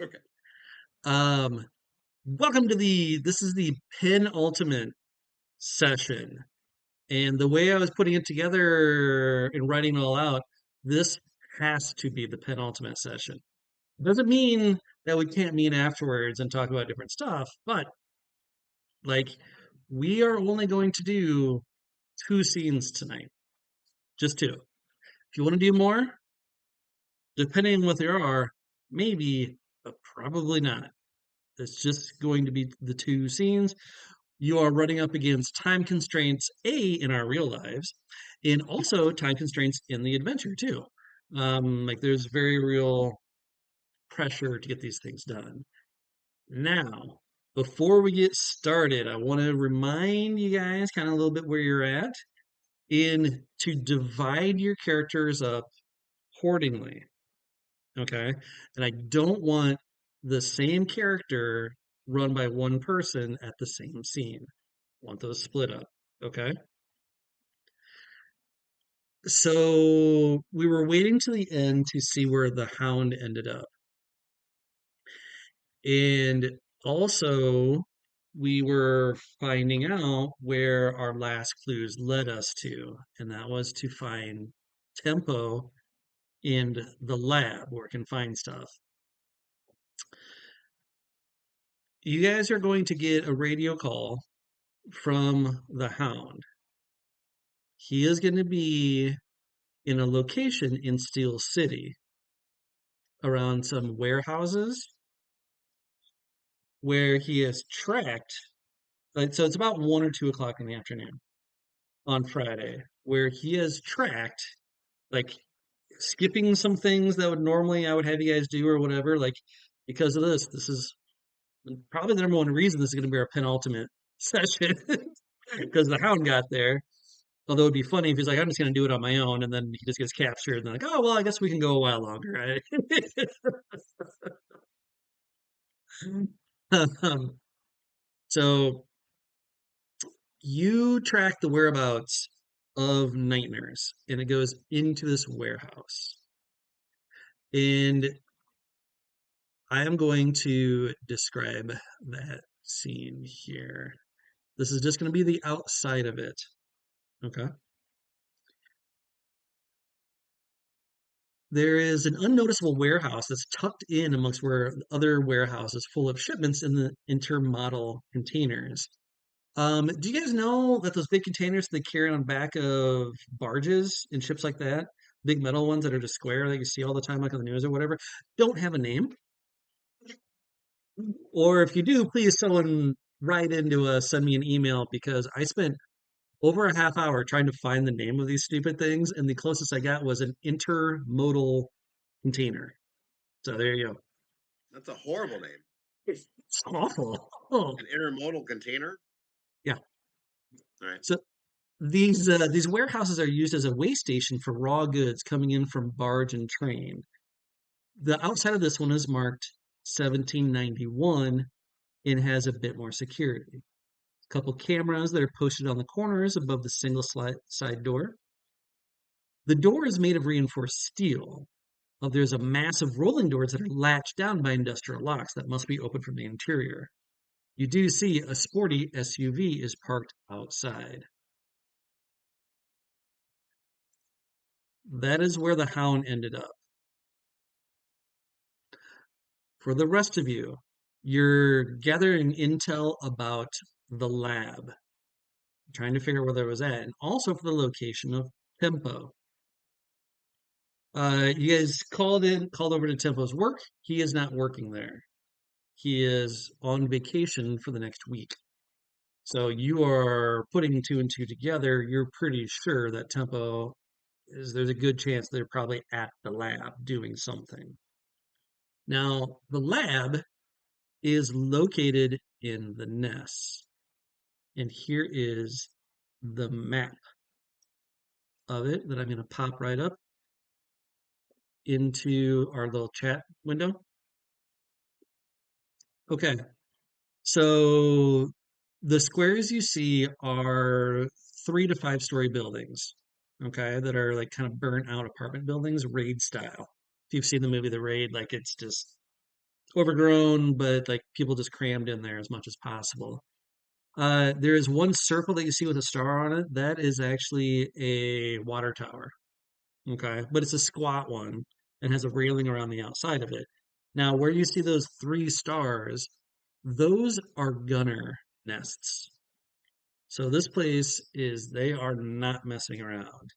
Okay. Um, Welcome to this is the penultimate session. And the way I was putting it together and writing it all out, this has to be the penultimate session. Doesn't mean that we can't meet afterwards and talk about different stuff, but like we are only going to do two scenes tonight, just two. If you want to do more, depending on what there are, maybe, but probably not. It's just going to be the two scenes. You are running up against time constraints, in our real lives, and also time constraints in the adventure too. Like there's very real pressure to get these things done. Now, before we get started, I want to remind you guys kind of a little bit where you're at in to divide your characters up accordingly. Okay. And I don't want the same character run by one person at the same scene. I want those split up. Okay. So we were waiting to the end to see where the hound ended up. And also, we were finding out where our last clues led us to, and that was to find Tempo in the lab where it can find stuff. You guys are going to get a radio call from the hound. He is going to be in a location in Steel City around some warehouses where he has tracked. Like, so it's about 1 or 2 o'clock in the afternoon on Friday, where he has tracked, like, skipping some things that would normally I would have you guys do or whatever. Like, because of this, this is probably the number one reason this is going to be our penultimate session because the hound got there. Although it'd be funny if he's like, I'm just going to do it on my own, and then he just gets captured, and they're like, oh well, I guess we can go a while longer, right? um, so you track the whereabouts of nightmares, and it goes into this warehouse. And I am going to describe that scene here. This is just going to be the outside of it. Okay. There is an unnoticeable warehouse that's tucked in amongst where other warehouses full of shipments in the intermodal containers. Do you guys know that those big containers they carry on back of barges and ships like that, big metal ones that are just square that you see all the time, like on the news or whatever, don't have a name? Or if you do, please someone write into send me an email because I spent over a half hour trying to find the name of these stupid things, and the closest I got was an intermodal container. So there you go. That's a horrible name. It's awful. Oh, An intermodal container? yeah. All right. So these warehouses are used as a way station for raw goods coming in from barge and train. The outside of this one is marked 1791 and has a bit more security. A couple cameras that are posted on the corners above the single side door. The door is made of reinforced steel. There's a massive rolling doors that are latched down by industrial locks that must be opened from the interior. You do see a sporty SUV is parked outside. That is where the hound ended up. For the rest of you, you're gathering intel about the lab, trying to figure out where it was at, and also for the location of Tempo. You guys called over to Tempo's work. He is not working there. He is on vacation for the next week. So you are putting two and two together. You're pretty sure that Tempo is, there's a good chance they're probably at the lab doing something. Now, the lab is located in the nest. And here is the map of it that I'm going to pop right up into our little chat window. Okay, so the squares you see are 3 to 5 story buildings, okay, that are like kind of burnt out apartment buildings, raid style. If you've seen the movie The Raid, like it's just overgrown, but like people just crammed in there as much as possible. There is one circle that you see with a star on it. That is actually a water tower. Okay, but it's a squat one and has a railing around the outside of it. Now, where you see those three stars, those are gunner nests. So this place is, they are not messing around.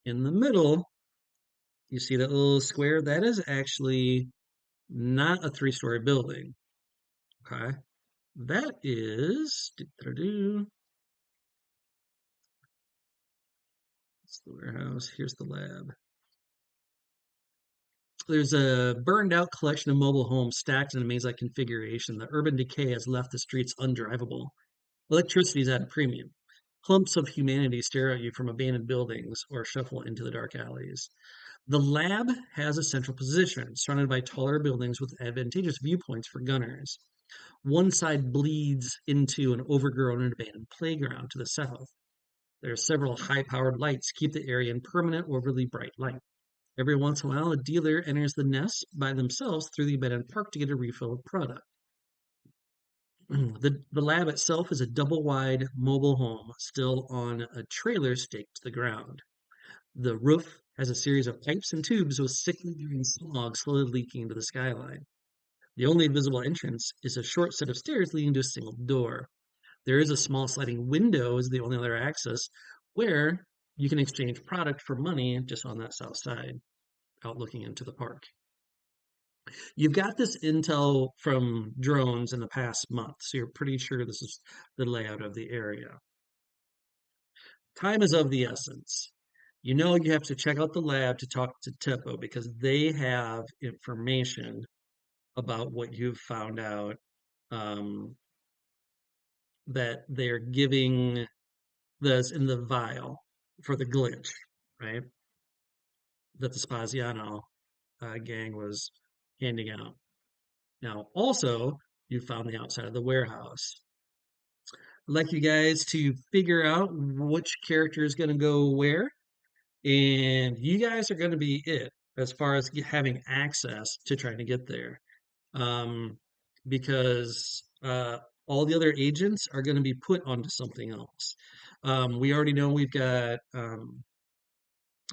In the middle, you see that little square? That is actually not a three-story building. Okay, that is, it's the warehouse. Here's the lab. There's a burned out collection of mobile homes stacked in a maze-like configuration. The urban decay has left the streets undrivable. Electricity is at a premium. Clumps of humanity stare at you from abandoned buildings or shuffle into the dark alleys. The lab has a central position, surrounded by taller buildings with advantageous viewpoints for gunners. One side bleeds into an overgrown and abandoned playground to the south. There are several high-powered lights to keep the area in permanent, overly bright light. Every once in a while, a dealer enters the nest by themselves through the abandoned park to get a refill of product. The lab itself is a double-wide mobile home, still on a trailer staked to the ground. The roof has a series of pipes and tubes with sickly green smog slowly leaking into the skyline. The only visible entrance is a short set of stairs leading to a single door. There is a small sliding window as the only other access where you can exchange product for money just on that south side, out looking into the park. You've got this intel from drones in the past month, so you're pretty sure this is the layout of the area. Time is of the essence. You know you have to check out the lab to talk to Tempo because they have information about what you've found out, um, that they're giving this in the vial for the glitch, right? That the Spaziano gang was handing out. Now, also, you found the outside of the warehouse. I'd like you guys to figure out which character is going to go where, and you guys are going to be it as far as having access to trying to get there. Um, because all the other agents are going to be put onto something else. We already know we've got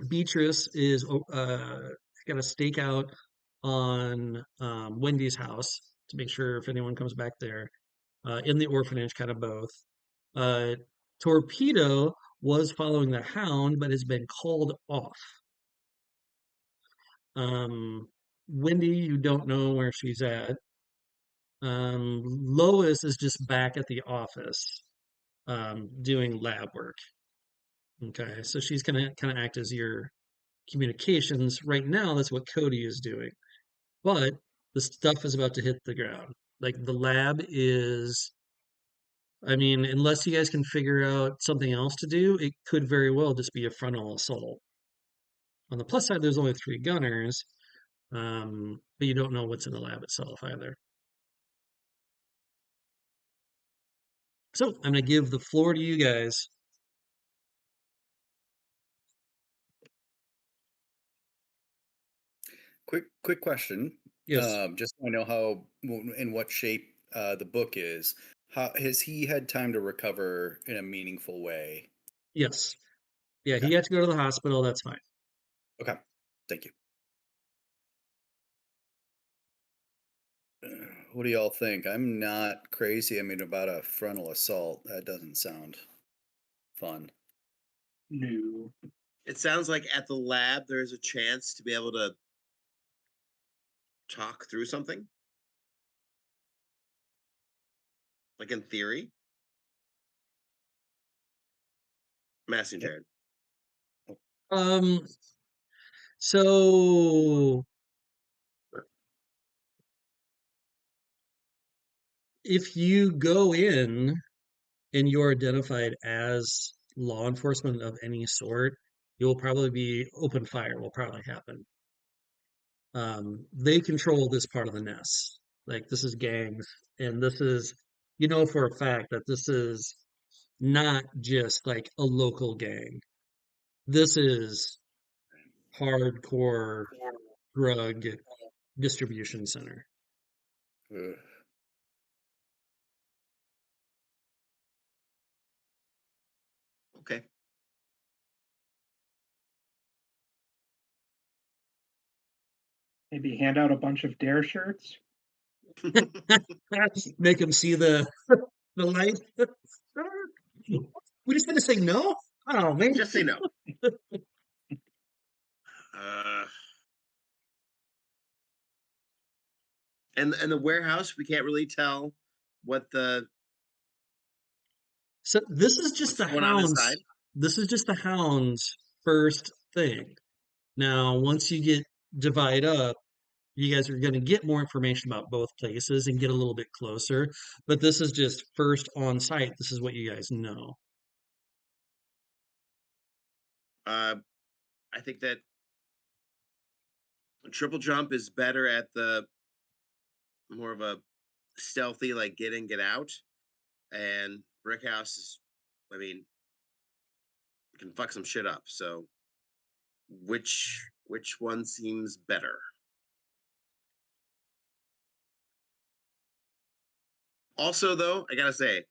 Beatrice is got a stakeout on Wendy's house to make sure if anyone comes back there. In the orphanage, kind of both. Uh, Torpedo was following the Hound, but has been called off. Wendy, you don't know where she's at. Lois is just back at the office doing lab work. Okay, so she's gonna kind of act as your communications. Right now, that's what Cody is doing. But the stuff is about to hit the ground. Like the lab is, I mean, unless you guys can figure out something else to do, it could very well just be a frontal assault. On the plus side, there's only three gunners, but you don't know what's in the lab itself either. So I'm going to give the floor to you guys. Quick question. Yes, Just so I know how in what shape the book is. How has he had time to recover in a meaningful way? yes. Yeah, Okay. he had to go to the hospital. That's fine. Okay. Thank you. What do y'all think? I'm not crazy. I mean, about a frontal assault. That doesn't sound fun. No. It sounds like at the lab there's a chance to be able to talk through something. Like in theory. I'm asking Jared. Um, so if you go in and you're identified as law enforcement of any sort, you'll probably be open fire will probably happen. They control this part of the nest. Like this is gangs, and this is, you know, for a fact that this is not just like a local gang. This is hardcore drug distribution center. Ugh. Okay. Maybe hand out a bunch of Dare shirts. Make them see the light. We just gonna say no? Oh man. Just say no. Uh, and the warehouse, we can't really tell what the So this is just what's the going on hounds. inside. This is just the hounds' first thing. Now, once you get divide up, you guys are going to get more information about both places and get a little bit closer. But this is just first on site. This is what you guys know. I think that triple jump is better at the more of a stealthy, like get in, get out, and Brickhouse is, I mean, can fuck some shit up. So, which one seems better? Also, though, I gotta say,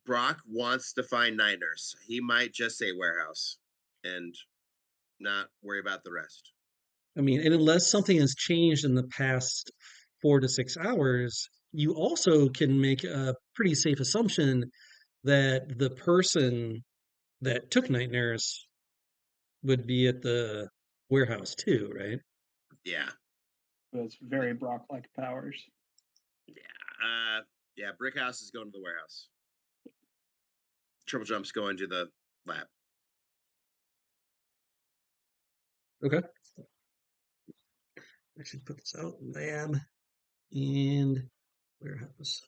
Brock wants to find Night Nurse. He might just say warehouse and not worry about the rest. I mean, and unless something has changed in the past 4 to 6 hours, you also can make a pretty safe assumption that the person that took Night Nurse would be at the warehouse too, right? Yeah, Those very Brock-like powers. yeah. Brickhouse is going to the warehouse. Triple jump's going to the lab. Okay. I should put this out. Lab and warehouse.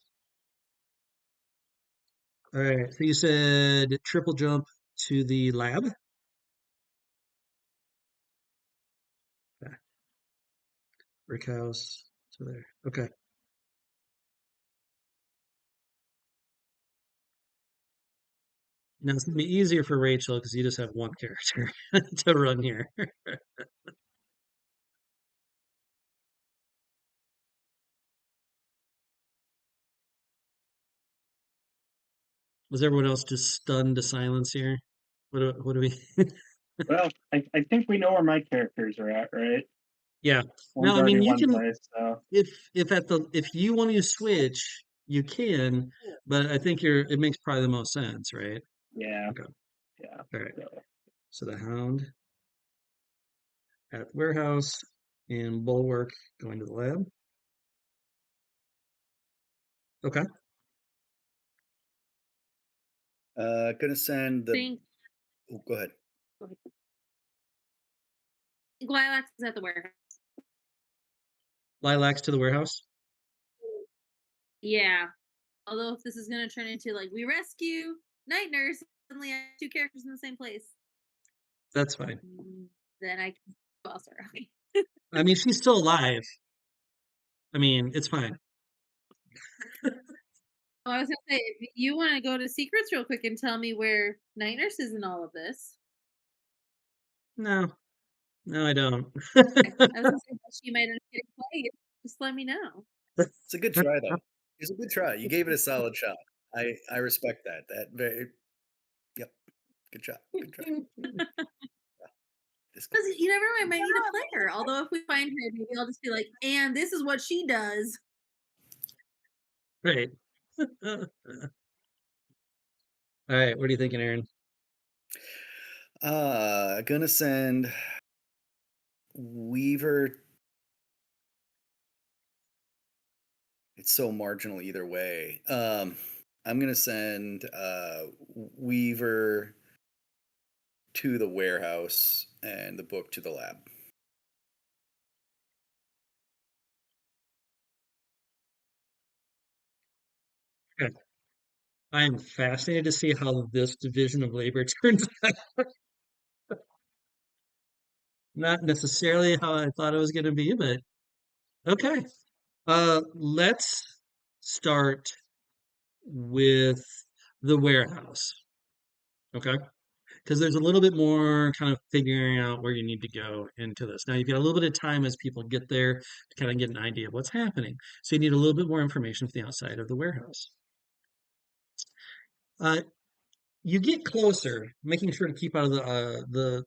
All right. So you said triple jump to the lab. Okay. Brickhouse. So there. Okay. Now it's gonna be easier for Rachel because you just have one character to run here. Was everyone else just stunned to silence here? What do we? Well, I think we know where my characters are at, right? Yeah. One's No, I mean already you one can place, so if you want to switch, you can, but I think it makes probably the most sense, right? yeah, Okay. yeah. All right. So, So the hound at the warehouse and bulwark going to the lab. Okay. Gonna send the. Think Oh, go ahead. Lilacs is at the warehouse. Lilacs to the warehouse. Yeah. Although if this is gonna turn into like we rescue Night Nurse, suddenly I have two characters in the same place, That's fine. then I can boss her. Okay. I mean, she's still alive. I mean, it's fine. Oh, I was gonna say, if you want to go to secrets real quick and tell me where Night Nurse is in all of this. No, no, I don't. I was gonna say that she might end up getting played. Just let me know. It's a good try, though. It's a good try. You gave it a solid shot. I respect that. That very. Yep. Good job. Good try. This Because you never know, I might need to play her. Although if we find her, maybe I'll just be like, and this is what she does. Right. All right. What are you thinking, Aaron? Gonna send Weaver. It's so marginal either way. I'm gonna send Weaver to the warehouse and the book to the lab. Okay. I am fascinated to see how this division of labor turns out. Not necessarily how I thought it was going to be, but okay. Let's start with the warehouse. Okay. because there's a little bit more kind of figuring out where you need to go into this. Now, you've got a little bit of time as people get there to kind of get an idea of what's happening. So you need a little bit more information from the outside of the warehouse. You get closer, making sure to keep out of the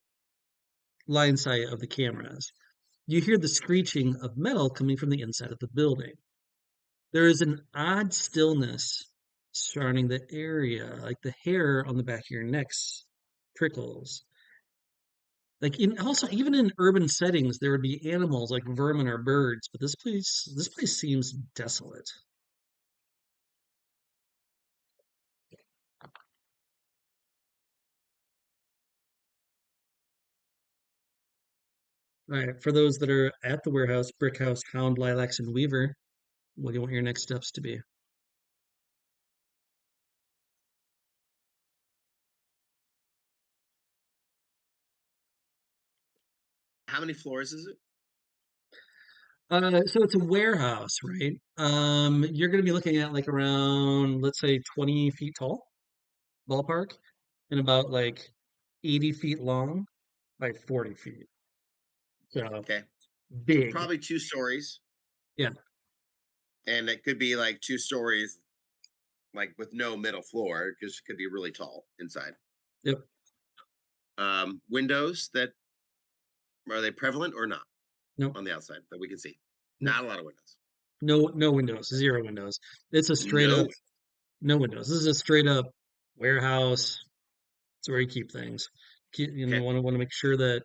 line sight of the cameras. You hear the screeching of metal coming from the inside of the building. There is an odd stillness surrounding the area, like the hair on the back of your neck prickles. Like also even in urban settings, there would be animals like vermin or birds, but this place seems desolate. All right, for those that are at the warehouse, Brickhouse, Hound, Lilacs, and Weaver, what do you want your next steps to be? How many floors is it? So it's a warehouse, right? You're going to be looking at like around, let's say, 20 feet tall, ballpark, and about like 80 feet long by 40 feet. So Okay. big. Probably 2 stories. Yeah. And it could be like 2 stories, like with no middle floor, because it could be really tall inside. Yep. Windows that are they prevalent or not? Nope. On the outside that we can see. Nope. Not a lot of windows. No windows. 0 windows. It's a straight up no windows. This is a straight up warehouse. It's where you keep things. You know, Okay. want to make sure that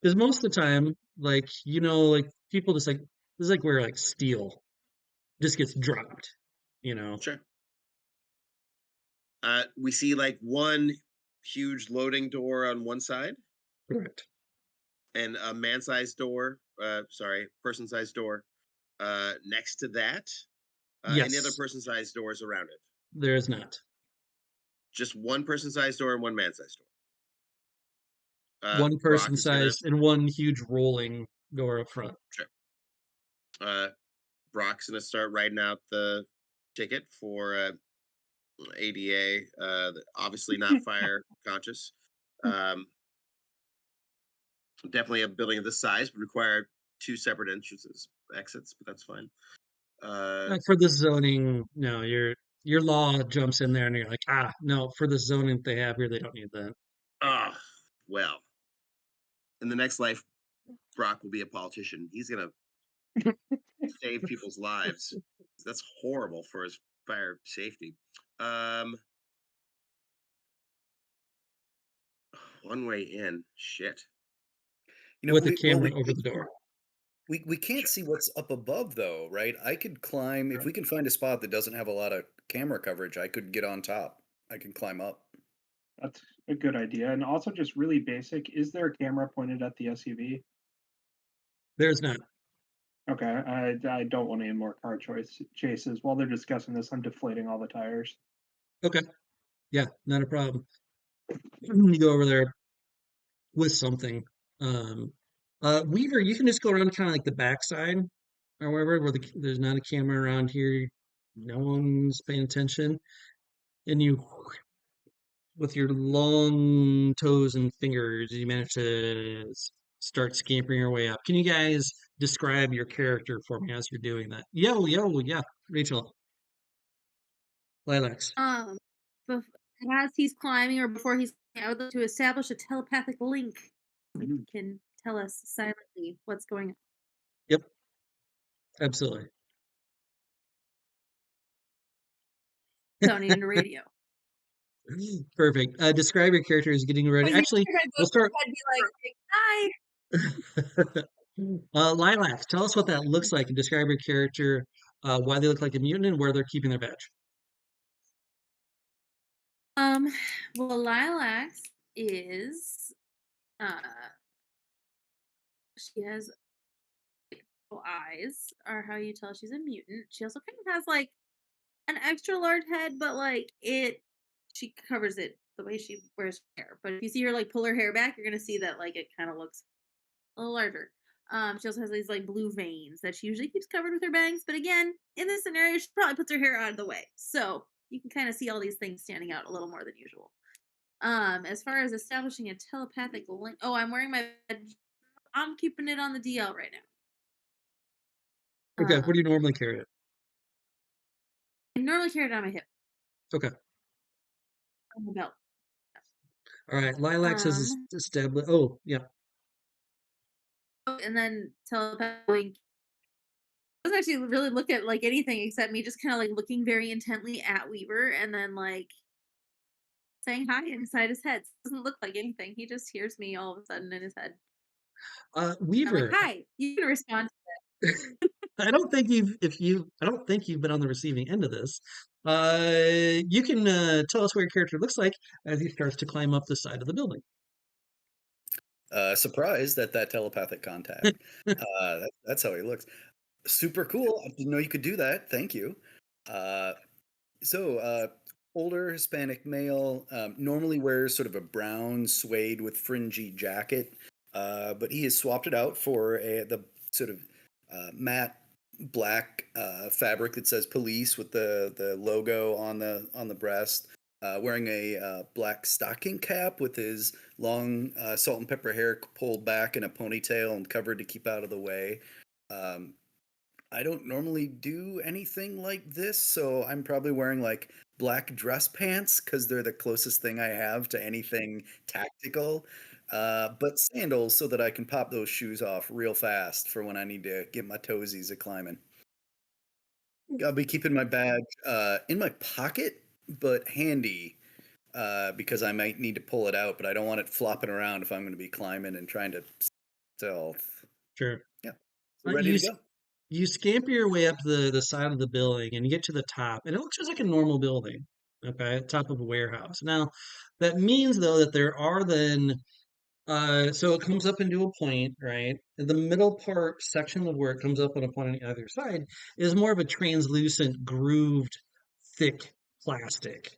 because most of the time, like like people just like this is like where like steel just gets dropped. Sure. We see like one huge loading door on one side Correct. and a man-sized door, person-sized door next to that. Any other Yes, person-sized doors around it? there is not. Just one person-sized door and one man-sized door. One Brock person is gonna size and one huge rolling door up front. Brock's gonna start writing out the ticket for ADA. Obviously not fire conscious. Definitely a building of this size would require 2 separate exits, but that's fine. Like for this zoning, no, your law jumps in there and you're like, no, for the zoning they have here, they don't need that. Well, in the next life, Brock will be a politician. He's gonna save people's lives. That's horrible for his fire safety. One way in. Shit. With a camera over the door. We can't see what's up above though, right? I could climb if we can find a spot that doesn't have a lot of camera coverage. I could get on top. I can climb up. That's a good idea. And also, just really basic, is there a camera pointed at the SUV? There's not. Okay, I don't want any more car chases. While they're discussing this, I'm deflating all the tires. Okay. Yeah, not a problem. You go over there with something. Weaver, you can just go around kind of like the backside or wherever where there's not a camera around here. No one's paying attention. And you, with your long toes and fingers, you manage to start scampering your way up. Can you guys describe your character for me as you're doing that? Yo, yeah, Rachel. Lilacs. As he's climbing or before he's, I would like to establish a telepathic link. He can tell us silently what's going on. Yep. Absolutely. Sounding into radio. Perfect. Describe your character as getting ready. Actually, we'll start. I'd be like, hi. Lilacs, tell us what that looks like and describe your character, why they look like a mutant, and where they're keeping their badge. Well, Lilacs is, she has eyes, are how you tell she's a mutant. She also kind of has like an extra large head, but like she covers it the way she wears hair. But if you see her like pull her hair back, you're gonna see that like it kind of looks a little larger. She also has these like blue veins that she usually keeps covered with her bangs. But again, in this scenario, she probably puts her hair out of the way. So you can kind of see all these things standing out a little more than usual. As far as establishing a telepathic link, I'm wearing my badge. I'm keeping it on the DL right now. Okay, where do you normally carry it? I normally carry it on my hip, Okay. on the belt. All right. Lilac says established. Oh, yeah. And then telepathic link. I was actually really look at like anything except me just kind of like looking very intently at Weaver and then like saying hi inside his head. Doesn't look like anything. He just hears me all of a sudden in his head. I'm like, Weaver, hi. You can respond to I don't think I don't think you've been on the receiving end of this. You can tell us what your character looks like as he starts to climb up the side of the building. Surprised at that telepathic contact. That's how he looks. Super cool. I didn't know you could do that. Thank you. Older Hispanic male, normally wears sort of a brown suede with fringy jacket, but he has swapped it out for the sort of matte black fabric that says police with the logo on the breast. Wearing a black stocking cap with his long salt and pepper hair pulled back in a ponytail and covered to keep out of the way. I don't normally do anything like this, so I'm probably wearing like black dress pants because they're the closest thing I have to anything tactical. But sandals so that I can pop those shoes off real fast for when I need to get my toesies a climbing. I'll be keeping my badge in my pocket, but handy because I might need to pull it out, but I don't want it flopping around if I'm going to be climbing and trying to stealth. Sure. Yeah, ready to go. You scamper your way up the side of the building and you get to the top, and it looks just like a normal building, okay, top of a warehouse. Now, that means though that there are then so it comes up into a point, right? The middle part section of where it comes up on a point on the other side is more of a translucent, grooved, thick plastic.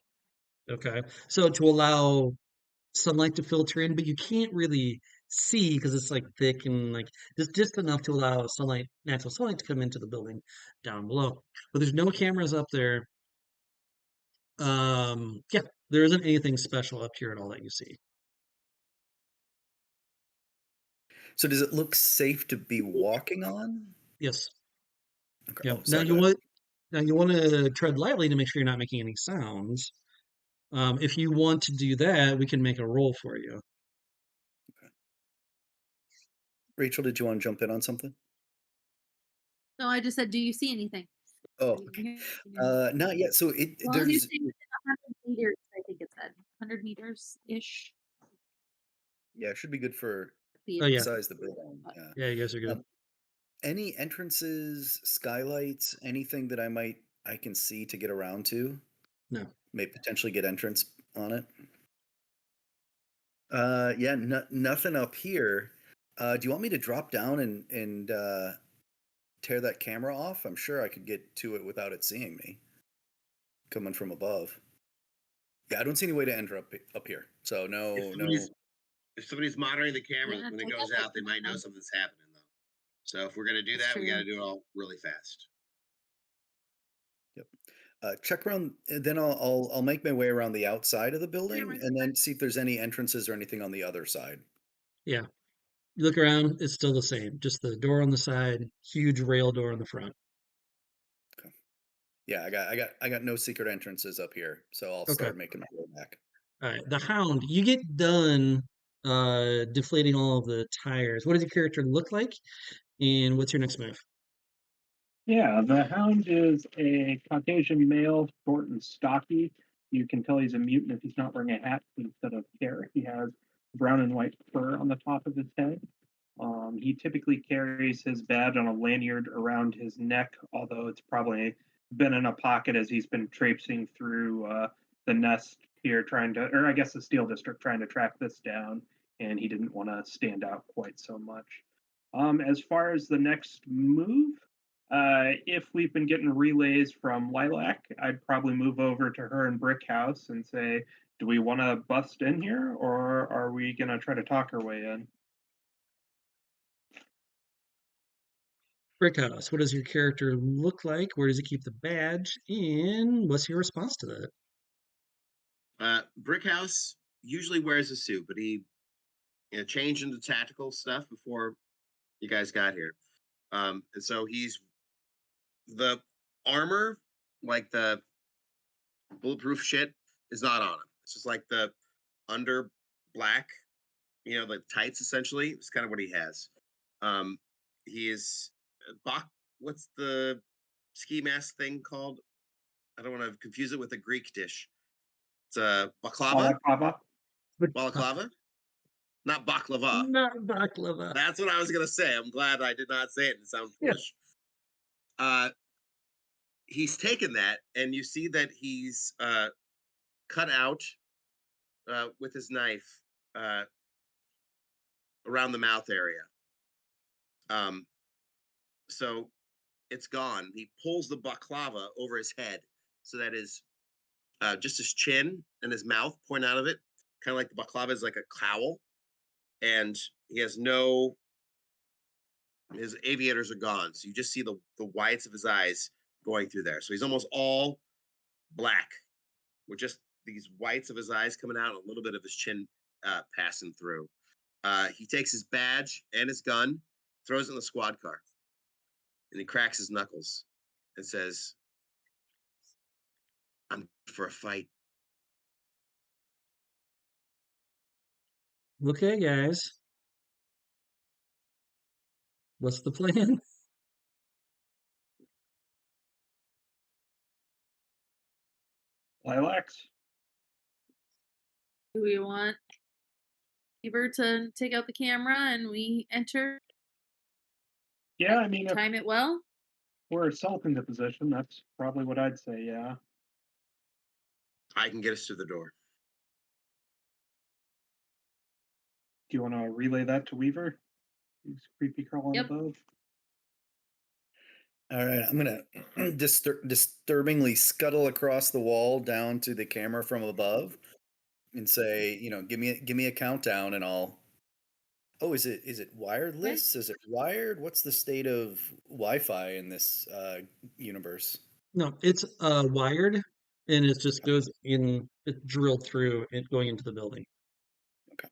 Okay. So to allow sunlight to filter in, but you can't really see because it's like thick and like just enough to allow sunlight, natural sunlight to come into the building down below. But there's no cameras up there. Yeah, there isn't anything special up here at all that you see. So does it look safe to be walking on? Yes. Okay. Yeah. Oh, sorry, go ahead. Now you want to tread lightly to make sure you're not making any sounds. If you want to do that, we can make a roll for you. Rachel, did you want to jump in on something? No, I just said, do you see anything? Oh, okay. Not yet. So As long as you stay within 100 meters, I think it said 100 meters ish. Yeah, it should be good for Oh yeah, besides the building. yeah, you guys are good. Any entrances, skylights, anything that I can see to get around to? No. May potentially get entrance on it. Yeah, nothing up here. Do you want me to drop down and tear that camera off? I'm sure I could get to it without it seeing me coming from above. Yeah, I don't see any way to enter up here. So no. If somebody's monitoring the camera Yeah, when it I goes guess out, they might know something's happening though. So if we're gonna do That's that, we got to true. do it all really fast. Yep. Check around. Then I'll make my way around the outside of the building right. and then see if there's any entrances or anything on the other side. Yeah. You look around, it's still the same. Just the door on the side, huge rail door on the front. Okay. Yeah, I got no secret entrances up here, so I'll Okay. start making my way back. All right. The Hound, you get done deflating all of the tires. What does your character look like? And what's your next move? Yeah, the Hound is a Caucasian male, short and stocky. You can tell he's a mutant if he's not wearing a hat instead of hair. He has brown and white fur on the top of his head. He typically carries his badge on a lanyard around his neck, although it's probably been in a pocket as he's been traipsing through the nest here, or I guess the Steel District, trying to track this down, and he didn't want to stand out quite so much. As far as the next move, if we've been getting relays from Lilac, I'd probably move over to her and Brickhouse and say, do we want to bust in here, or are we going to try to talk our way in? Brickhouse, what does your character look like? Where does he keep the badge? And what's your response to that? Brickhouse usually wears a suit, but he changed into tactical stuff before you guys got here. And so he's the armor, like the bulletproof shit, is not on him. It's just like the under black, like tights essentially. It's kind of what he has. He is what's the ski mask thing called? I don't want to confuse it with a Greek dish. It's a baklava. Balaclava? Not baklava. Not baklava. That's what I was gonna say. I'm glad I did not say it. It sounds foolish. He's taken that, and you see that he's cut out with his knife around the mouth area. So it's gone. He pulls the baklava over his head so that his just his chin and his mouth point out of it, kind of like the baklava is like a cowl, and he has his aviators are gone, so you just see the whites of his eyes going through there. So he's almost all black with just these whites of his eyes coming out and a little bit of his chin passing through. He takes his badge and his gun, throws it in the squad car, and he cracks his knuckles and says, "I'm for a fight." Okay, guys. What's the plan? Lilacs. Do we want Weaver to take out the camera and we enter? Yeah, I mean, if Time it well. we're assaulting the position, that's probably what I'd say. Yeah. I can get us to the door. Do you want to relay that to Weaver? He's creepy crawling Yep. above. All right, I'm gonna disturbingly scuttle across the wall down to the camera from above, and say, give me a countdown, and I'll. Oh, is it wireless? Is it wired? What's the state of Wi-Fi in this universe? No, it's wired, and it just goes in. It's drilled through it going into the building. Okay.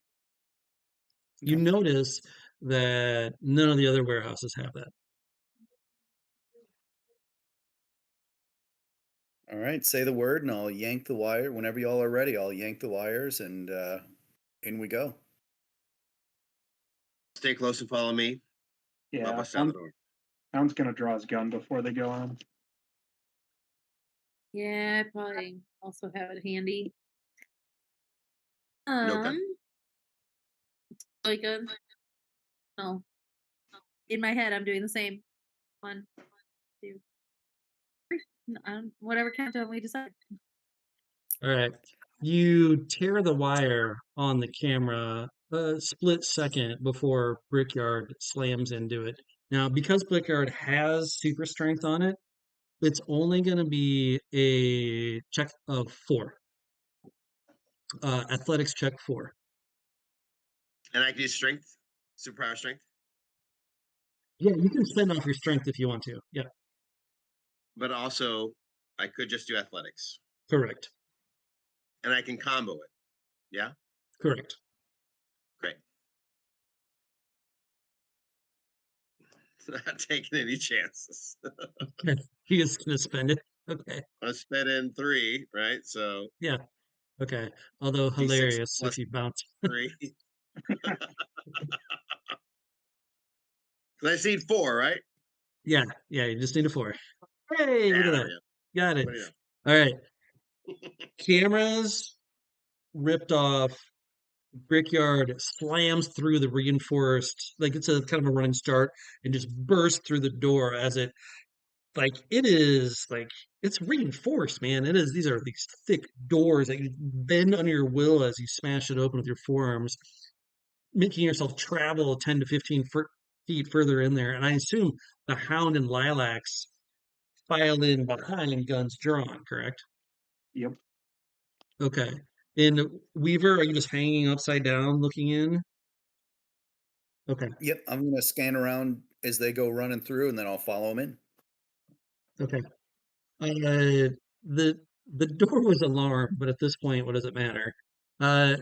You notice that none of the other warehouses have that. All right, say the word, and I'll yank the wire. Whenever y'all are ready, I'll yank the wires, and in we go. Stay close and follow me. I'll Yeah. bust down the door. Hound's gonna draw his gun before they go on. Yeah, I probably also have it handy. No gun. Like a no. In my head, I'm doing the same. 1, 2, 3. Whatever countdown we decide. All right. You tear the wire on the camera a split second before Brickyard slams into it. Now, because Brickyard has super strength on it, it's only going to be a check of 4. Athletics check 4. And I can use strength, superpower strength. Yeah, you can spend off your strength if you want to. Yeah, But also, I could just do athletics, correct. and I can combo it. Yeah, Correct. great. Not taking any chances. He is going to spend it. Okay. I spent in 3, right? So Yeah. Okay. Although D6 hilarious plus if you bounce. 3. I need 4, right? Yeah. Yeah. You just need a 4. Hey, look Yeah, at there that. we go. Got it. What do you know? All right. Cameras ripped off. Brickyard slams through the reinforced, like it's a kind of a running start, and just bursts through the door as it, like it is, like it's reinforced, man. It is. These are these thick doors that you bend under your will as you smash it open with your forearms, making yourself travel 10 to 15 feet further in there. And I assume the Hound and Lilacs file in behind, guns drawn, correct? Yep. Okay. And Weaver, are you just hanging upside down looking in? Okay. Yep, I'm gonna scan around as they go running through, and then I'll follow them in. Okay. The door was alarmed, but at this point, what does it matter? Uh,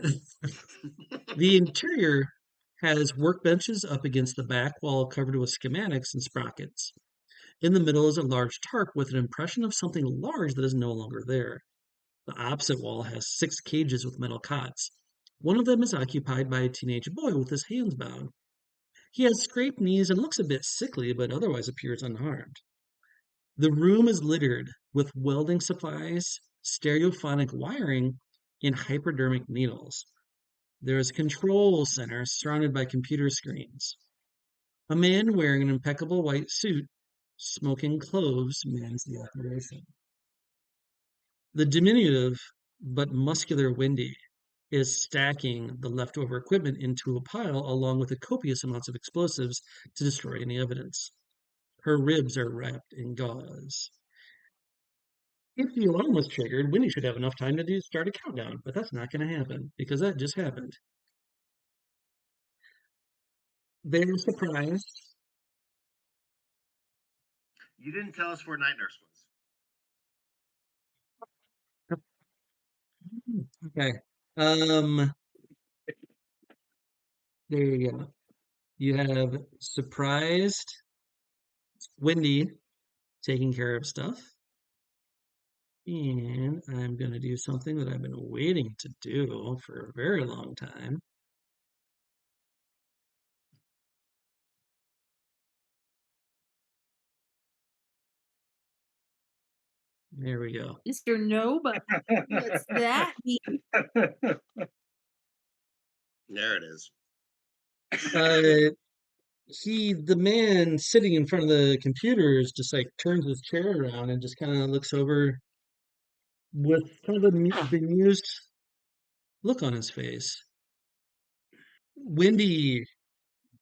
the interior has workbenches up against the back wall covered with schematics and sprockets. In the middle is a large tarp with an impression of something large that is no longer there. The opposite wall has 6 cages with metal cots. One of them is occupied by a teenage boy with his hands bound. He has scraped knees and looks a bit sickly, but otherwise appears unharmed. The room is littered with welding supplies, stereophonic wiring, and hypodermic needles. There is a control center surrounded by computer screens. A man wearing an impeccable white suit, smoking cloves, mans the operation. The diminutive but muscular Wendy is stacking the leftover equipment into a pile along with the copious amounts of explosives to destroy any evidence. Her ribs are wrapped in gauze. If the alarm was triggered, Wendy should have enough time to start a countdown, but that's not going to happen because that just happened. They're surprised. You didn't tell us where Night Nurse was. Okay. There you go. You have surprised Wendy taking care of stuff. And I'm going to do something that I've been waiting to do for a very long time. There we go. Mr. Nobody. What's that mean? There it is. The man sitting in front of the computers just like turns his chair around and just kind of looks over with kind of a bemused look on his face. Wendy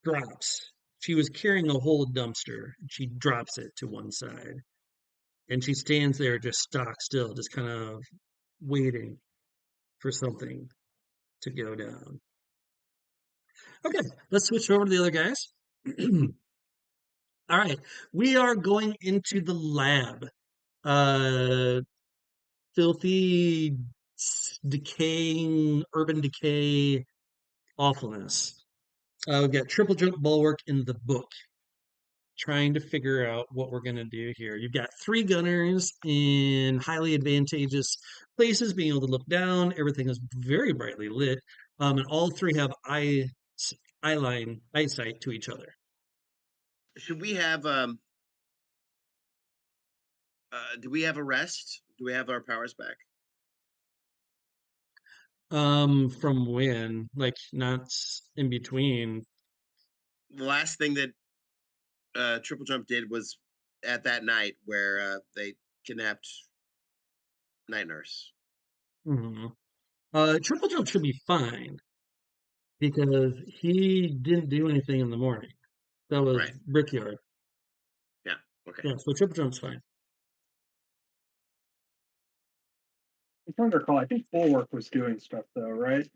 drops. She was carrying a whole dumpster. She drops it to one side. And she stands there just stock still, just kind of waiting for something to go down. Okay, let's switch over to the other guys. All right, we are going into the lab. Filthy, decaying, urban decay, awfulness. We've got triple jump bulwark in the book. Trying to figure out what we're going to do here. You've got 3 gunners in highly advantageous places, being able to look down. Everything is very brightly lit, and all 3 have eyesight to each other. Should we have do we have a rest? Do we have our powers back? From when? Like not in between. The last thing that Triple Jump did was at that night where they kidnapped Night Nurse. Mm-hmm. Triple Jump should be fine because he didn't do anything in the morning. That was Right. Brickyard. Yeah. Okay. Yeah, so Triple Jump's fine. I'm trying to recall. I think Bulwark was doing stuff though, right?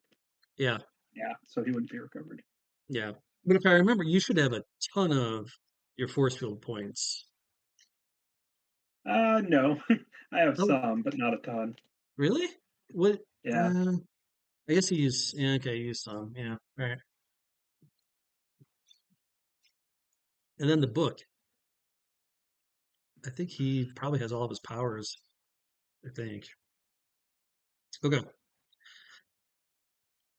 Yeah. Yeah, so he wouldn't be recovered. Yeah. But if I remember, you should have a ton of your force field points. No. I have Oh. some, but not a ton. Really? What? Yeah. I guess he used. Yeah, okay, he used some. Yeah. All right. And then the book. I think he probably has all of his powers. I think. Okay.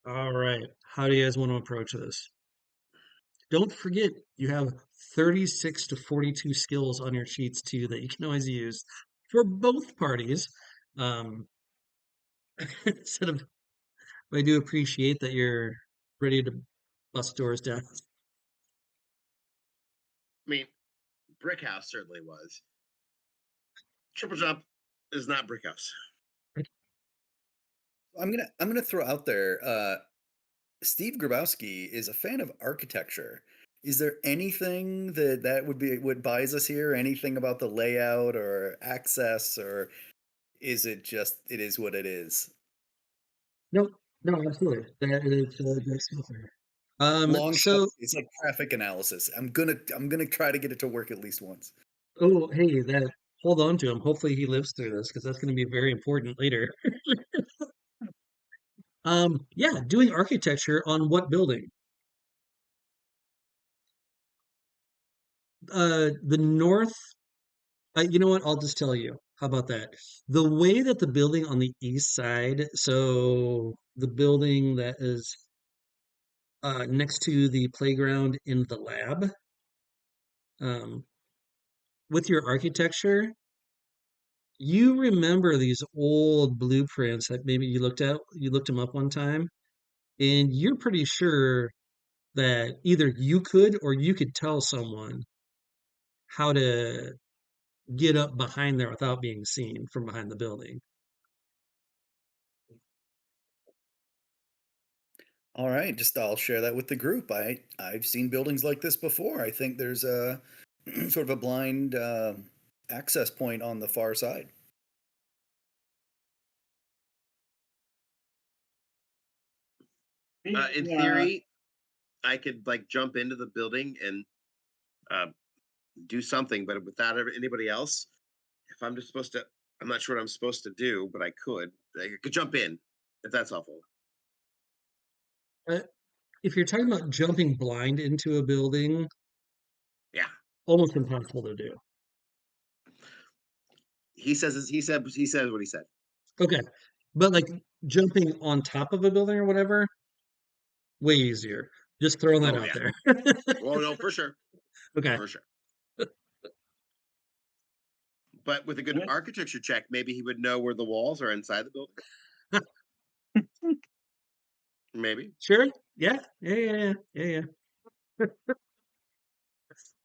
All right. How do you guys want to approach this? Don't forget, you have 36 to 42 skills on your sheets too that you can always use for both parties. Instead of, I do appreciate that you're ready to bust doors down. I mean, Brickhouse certainly was. Triple Jump is not Brickhouse. I'm gonna throw out there. Steve Grabowski is a fan of architecture. Is there anything that would be what buys us here? Anything about the layout or access, or is it just it is what it is? No, absolutely. That is great stuff there. Long shot. So, It's like traffic analysis. I'm gonna try to get it to work at least once. oh, hey, hold on to him. Hopefully he lives through this because that's going to be very important later. Yeah, doing architecture on what building? The north. You know what? I'll just tell you. How about that? The way that the building on the east side, so the building that is next to the playground in the lab, um, with your architecture, you remember these old blueprints that maybe you looked them up one time, and you're pretty sure that either you could or you could tell someone how to get up behind there without being seen from behind the building. All right, just I'll share that with the group. I've seen buildings like this before. I think there's a sort of a blind access point on the far side. In theory, I could like jump into the building and do something, but without anybody else, if I'm just supposed to, I'm not sure what I'm supposed to do, but I could jump in if that's helpful. Uh, if you're talking about jumping blind into a building, Yeah, almost impossible to do. he says he said what he said. Okay, but like jumping on top of a building or whatever, way easier. Just throwing that Oh out yeah. there. Oh no, for sure, Okay. for sure. But with a good architecture check, maybe he would know where the walls are inside the building. Maybe. Sure. Yeah. Yeah.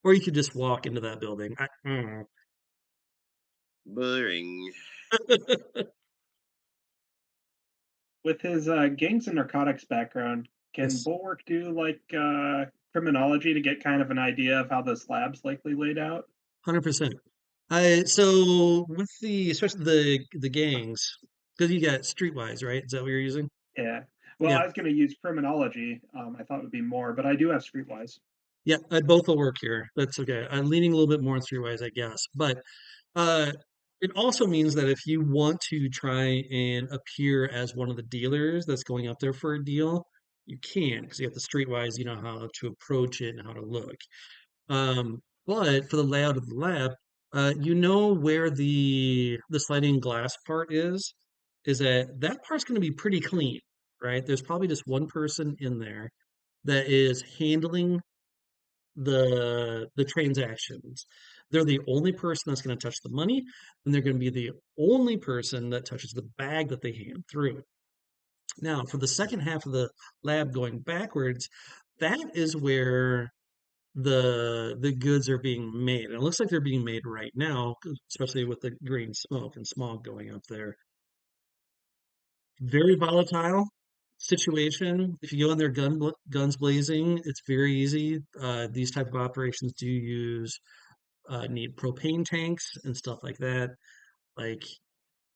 Or you could just walk into that building. I don't Boring. know. With his gangs and narcotics background, can Yes, Bulwark do like criminology to get kind of an idea of how this lab's likely laid out? 100%. So with especially the gangs, because you got Streetwise, right? Is that what you're using? Yeah. Well, Yeah, I was going to use criminology. I thought it would be more, but I do have Streetwise. yeah. Both will work here. That's okay. I'm leaning a little bit more on Streetwise, I guess. But uh, it also means that if you want to try and appear as one of the dealers that's going up there for a deal, you can because you have the Streetwise. You know how to approach it and how to look. But for the layout of the lab, you know where the sliding glass part is that part's going to be pretty clean, right? There's probably just one person in there that is handling the transactions. They're the only person that's going to touch the money, and they're going to be the only person that touches the bag that they hand through. Now, for the second half of the lab going backwards, that is where the goods are being made. And it looks like they're being made right now, especially with the green smoke and smog going up there. Very volatile situation. If you go in there guns blazing, it's very easy. These type of operations do need propane tanks and stuff like that. Like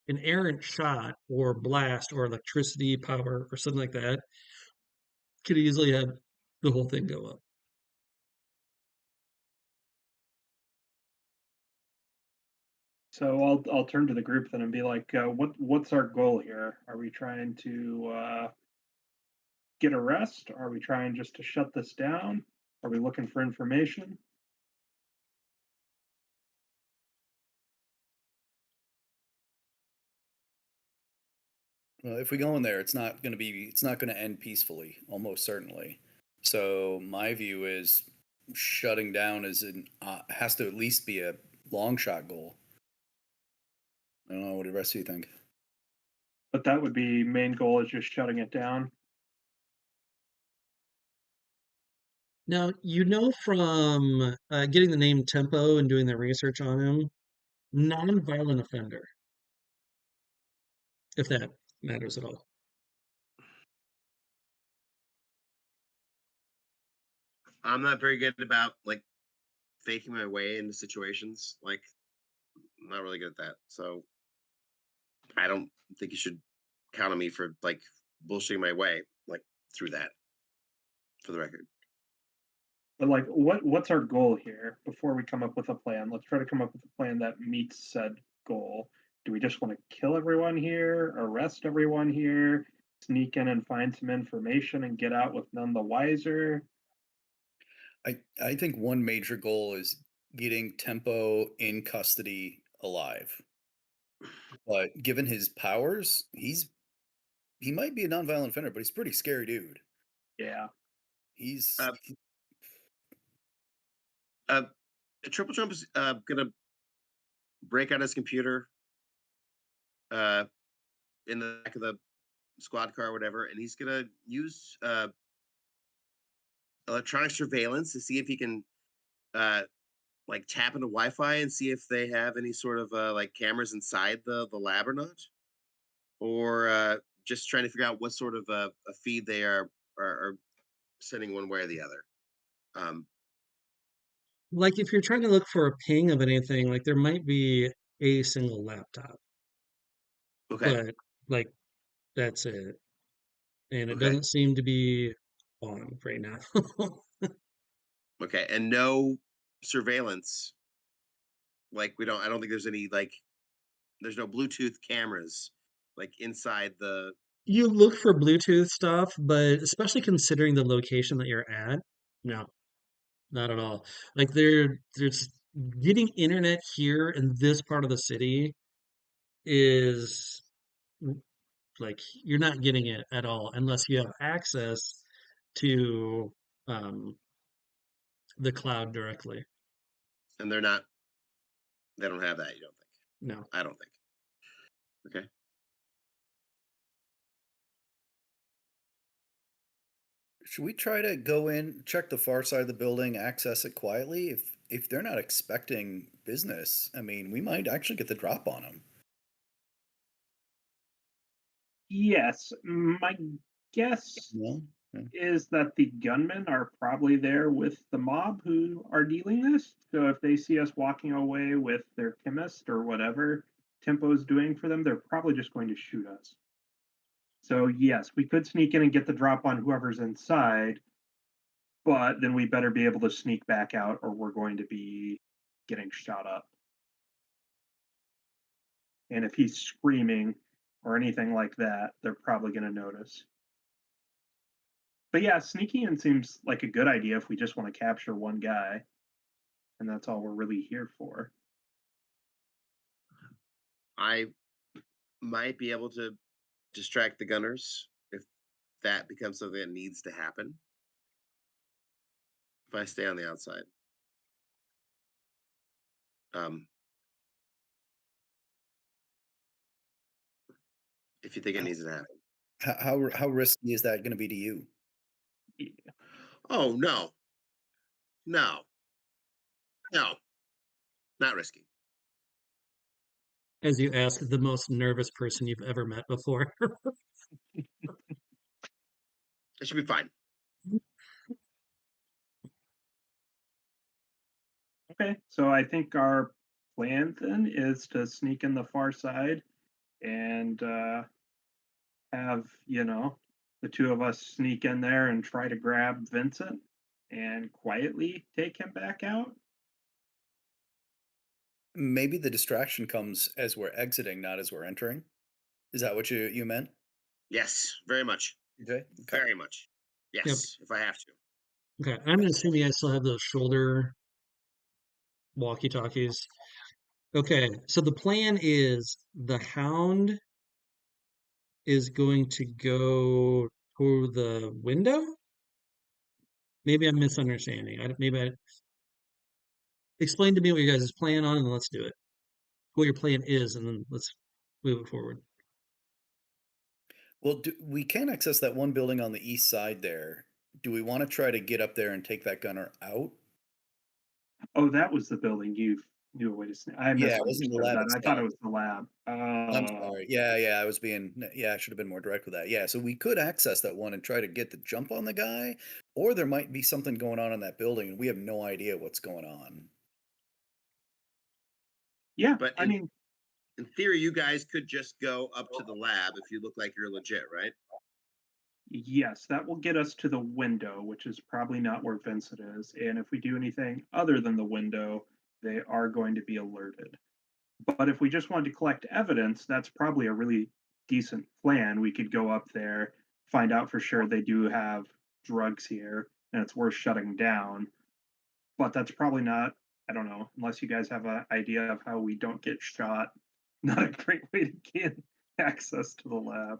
an errant shot or blast or electricity power or something like that could easily have the whole thing go up. So I'll turn to the group then and be like, what's our goal here? Are we trying to get a rest? Are we trying just to shut this down? Are we looking for information? Well, if we go in there, it's not going to end peacefully, almost certainly. So my view is shutting down has to at least be a long shot goal. I don't know what the rest of you think. But that would be main goal is just shutting it down. Now, you know from getting the name Tempo and doing the research on him, non-violent offender, if that matters at all. I'm not very good about like faking my way into situations. Like, I'm not really good at that. So I don't think you should count on me for like bullshitting my way like through that. For the record. But like, what's our goal here before we come up with a plan? Let's try to come up with a plan that meets said goal. Do we just want to kill everyone here, arrest everyone here, sneak in and find some information and get out with none the wiser. I think one major goal is getting Tempo in custody alive. But given his powers, he might be a nonviolent offender, but he's a pretty scary dude. Yeah. He's Triple Jump is gonna break out his computer in the back of the squad car or whatever, and he's gonna use electronic surveillance to see if he can like tap into Wi-Fi and see if they have any sort of like cameras inside the lab or not, or just trying to figure out what sort of a feed they are sending one way or the other. Like if you're trying to look for a ping of anything, like there might be a single laptop, Okay. but like that's it. And it Okay. doesn't seem to be on right now. Okay. And no surveillance. Like I don't think there's any like there's no Bluetooth cameras like inside the. You look for Bluetooth stuff, but especially considering the location that you're at, no, not at all. Like there's getting internet here in this part of the city is like you're not getting it at all unless you have access to um, the cloud directly. And they're not. They don't have that. You don't think? No. I don't think. Okay. Should we try to go in, check the far side of the building, access it quietly? If they're not expecting business, I mean, we might actually get the drop on them. Yes, my guess No? Yeah. is that the gunmen are probably there with the mob who are dealing this. So if they see us walking away with their chemist or whatever Tempo is doing for them, they're probably just going to shoot us. So yes, we could sneak in and get the drop on whoever's inside, but then we better be able to sneak back out or we're going to be getting shot up. And if he's screaming or anything like that, they're probably going to notice. But yeah, sneaking in seems like a good idea if we just want to capture one guy. And that's all we're really here for. I might be able to distract the gunners if that becomes something that needs to happen. If I stay on the outside. If you think it needs to happen. How risky is that going to be to you? Yeah. Oh no. No. No. Not risky. As you ask the most nervous person you've ever met before. It should be fine. Okay, so I think our plan then is to sneak in the far side and have, the two of us sneak in there and try to grab Vincent and quietly take him back out. Maybe the distraction comes as we're exiting, not as we're entering. Is that what you meant? Yes, very much. Okay. Very much. Yes, if I have to. Okay, I'm assuming I still have those shoulder walkie-talkies. Okay, so the plan is the Hound is going to go through the window. Maybe I'm misunderstanding. Explain to me what your guys' plan on, and let's do it. What your plan is, and then let's move it forward. Well, we can access that one building on the east side there. Do we want to try to get up there and take that gunner out? Oh, that was the building you knew a way to sneak. I Yeah, it wasn't the misunderstood lab that. I thought it itself. was the lab. I'm sorry. Yeah, I should have been more direct with that. Yeah, so we could access that one and try to get the jump on the guy, or there might be something going on in that building and we have no idea what's going on. Yeah, But I mean, in theory, you guys could just go up to the lab if you look like you're legit, right? yes, that will get us to the window, which is probably not where Vincent is. And if we do anything other than the window, they are going to be alerted. But if we just wanted to collect evidence, that's probably a really decent plan. We could go up there, find out for sure they do have drugs here, and it's worth shutting down. But that's probably not, I don't know, unless you guys have an idea of how we don't get shot, not a great way to get access to the lab.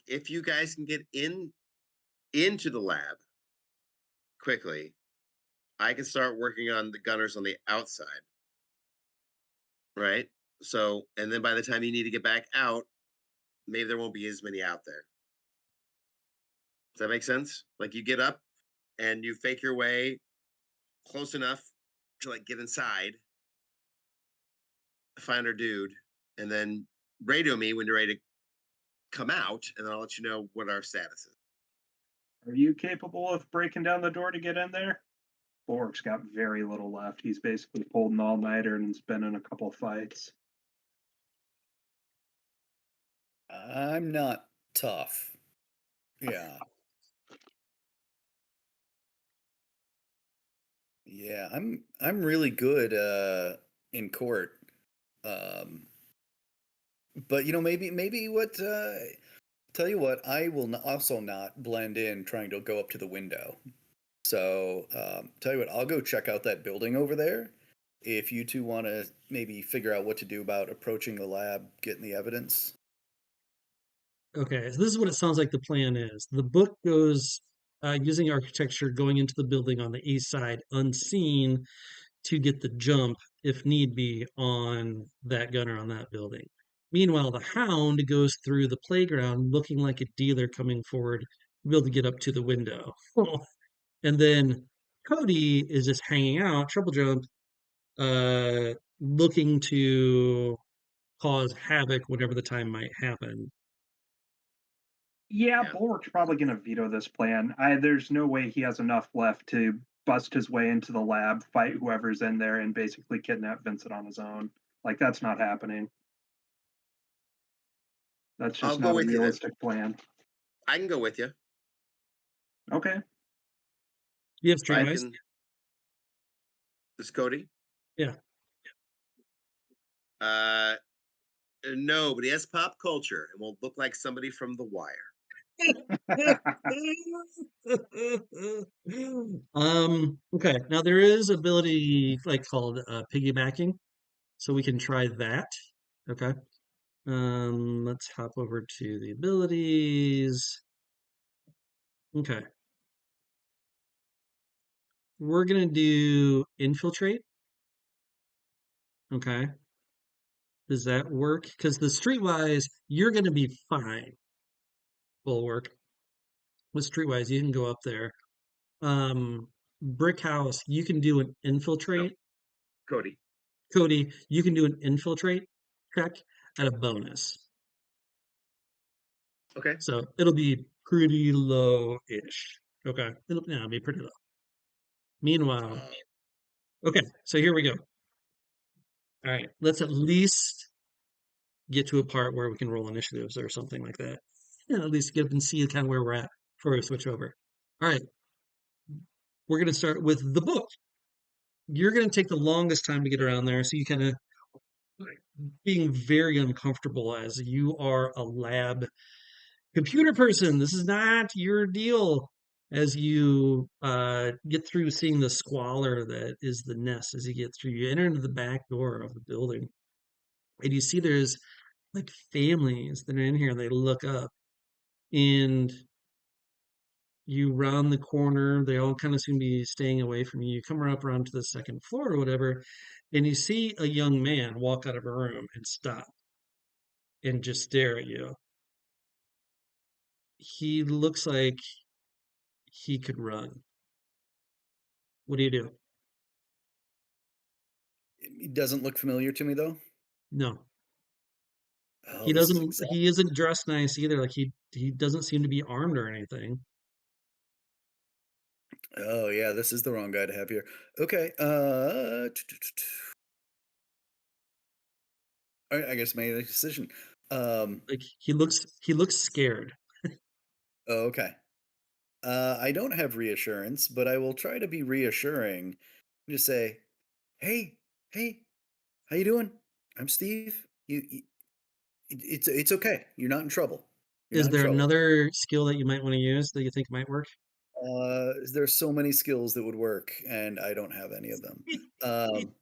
If you guys can get into the lab quickly, I can start working on the gunners on the outside. Right? So, and then by the time you need to get back out, maybe there won't be as many out there. Does that make sense? Like you get up and you fake your way close enough to like get inside, find our dude, and then radio me when you're ready to come out, and then I'll let you know what our status is. Are you capable of breaking down the door to get in there? Bork's got very little left. He's basically pulled an all-nighter and has been in a couple fights. I'm not tough. Yeah. Yeah, I'm really good in court. But maybe what tell you what, I will also not blend in trying to go up to the window. So, tell you what, I'll go check out that building over there. If you two want to maybe figure out what to do about approaching the lab, getting the evidence. Okay, so this is what it sounds like the plan is. The book goes using architecture going into the building on the east side unseen to get the jump, if need be, on that gunner on that building. Meanwhile, the hound goes through the playground looking like a dealer coming forward to be able to get up to the window. And then Cody is just hanging out, triple jump, looking to cause havoc whenever the time might happen. Yeah, Yeah. Bulwark's probably going to veto this plan. There's no way he has enough left to bust his way into the lab, fight whoever's in there, and basically kidnap Vincent on his own. Like, that's not happening. That's I'll just go not a with you then. realistic plan. I can go with you. Okay. You have I streetwise? can. This Cody? Yeah. No, but he has pop culture and will look like somebody from The Wire. Okay, now there is ability like called piggybacking, so we can try that. Okay. Let's hop over to the abilities. Okay. We're gonna do infiltrate. Okay. Does that work? Because the streetwise, you're gonna be fine. Bulwark. With streetwise, you can go up there. Brickhouse, you can do an No, infiltrate. Cody. Cody, you can do an infiltrate check at a bonus. Okay. So it'll be pretty low-ish. Okay. It'll be pretty low. Meanwhile, okay, so here we go. All right, let's at least get to a part where we can roll initiatives or something like that. At least get up and see kind of where we're at before we switch over. All right, we're going to start with the book. You're going to take the longest time to get around there, so you kind of being very uncomfortable as you are a lab computer person. This is not your deal. As you get through seeing the squalor that is the nest, as you get through, you enter into the back door of the building, and you see there's like families that are in here, and they look up, and you round the corner. They all kind of seem to be staying away from you. You come up around to the second floor or whatever, and you see a young man walk out of a room and stop and just stare at you. He looks like he could run. What do you do? It doesn't look familiar to me though. No. Oh, He this is doesn't he isn't dressed nice either. Like he doesn't seem to be armed or anything. Oh yeah, this is the wrong guy to have here. Okay. All right, I guess I made a decision. Like he looks scared. Oh, okay. I don't have reassurance, but I will try to be reassuring. Just say, "Hey, hey, how you doing? I'm Steve. You It's okay. You're not in trouble. You're Is not in there trouble. another skill that you might want to use that you think might work? There's so many skills that would work, and I don't have any of them. Um,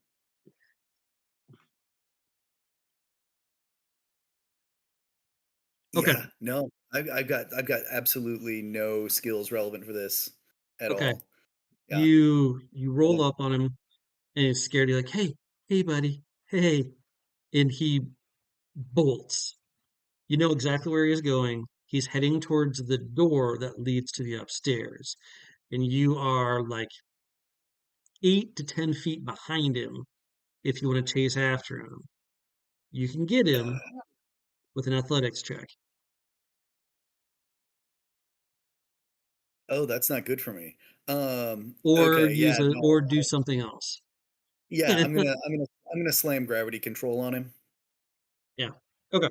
Okay, yeah, no, I've got absolutely no skills relevant for this at okay. all. Yeah. You roll Yeah. up on him and he's scared. You're like, hey, buddy, hey, and he bolts. You know exactly where he's going. He's heading towards the door that leads to the upstairs, and you are like 8 to 10 feet behind him if you want to chase after him. You can get him with an athletics check, Oh, that's not good for me. or Okay, use yeah, a no, or do something else. yeah, I'm gonna slam gravity control on him. Yeah. Okay.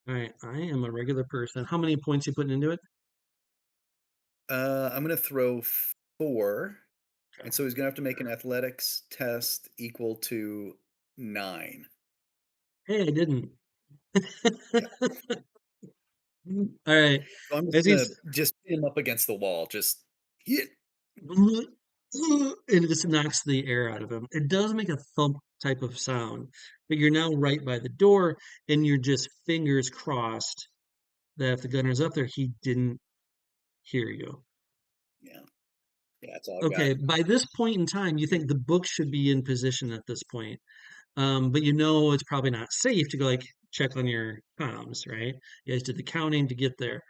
All right. I am a regular person. How many points you putting into it? I'm gonna throw 4, Okay. and so he's gonna have to make an athletics test equal to 9. Hey, I didn't. Yeah. All right. So I'm just As gonna he's just pin him up against the wall, just hit. and it just knocks the air out of him. It does make a thump type of sound, but you're now right by the door, and you're just fingers crossed that if the gunner's up there, he didn't hear you. Yeah, yeah, that's all I've got. Okay, by this point in time, you think the book should be in position at this point. But you know it's probably not safe to go like check on your comms, right? You guys did the counting to get there.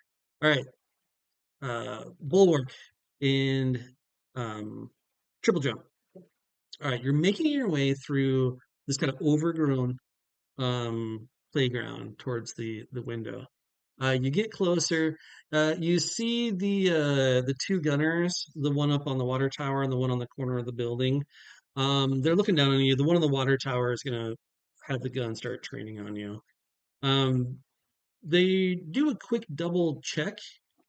All right, bulwark and triple jump. All right, you're making your way through this kind of overgrown playground towards the window. You get closer. You see the two gunners, the one up on the water tower and the one on the corner of the building. They're looking down on you. The one on the water tower is gonna have the gun start training on you. Um, they do a quick double check.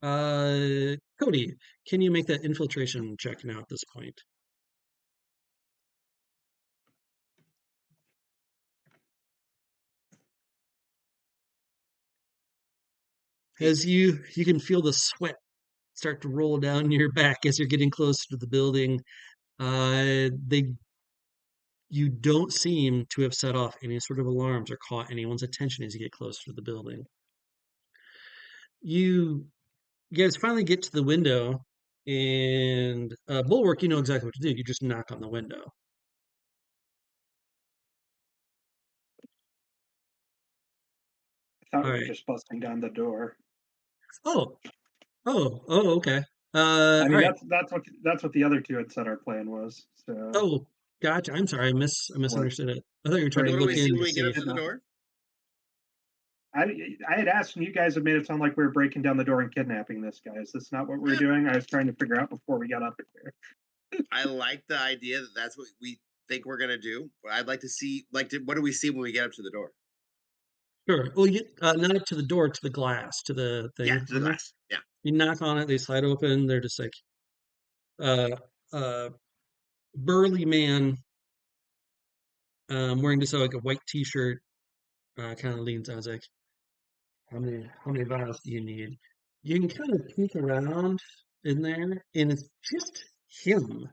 Cody, can you make that infiltration check now at this point? As 8. you can feel the sweat start to roll down your back as you're getting closer to the building. They You don't seem to have set off any sort of alarms or caught anyone's attention as you get closer to the building. You, you guys finally get to the window, and Bulwark, you know exactly what to do. You just knock on the window. I thought All we were right. just busting down the door. Oh, okay. I All mean, right. that's what the other two had said our plan was. So Oh, gotcha. I'm sorry. I we're misunderstood it. I thought you were trying So to what do look we breaking. see in when to we get see. up to the door? I had asked, and you guys have made it sound like we were breaking down the door and kidnapping this guy. Is this not what we were Yeah. doing? I was trying to figure out before we got up here. I like the idea that that's what we think we're gonna do. But I'd like to see, what do we see when we get up to the door? Sure. Well, not up to the door, to the glass, to the Yeah, thing to the on there. glass. Yeah. You knock on it, they slide open. They're just like, uh, uh, burly man, wearing just like a white t-shirt, kind of leans out. I was like, how many vials do you need? You can kind of peek around in there, and it's just him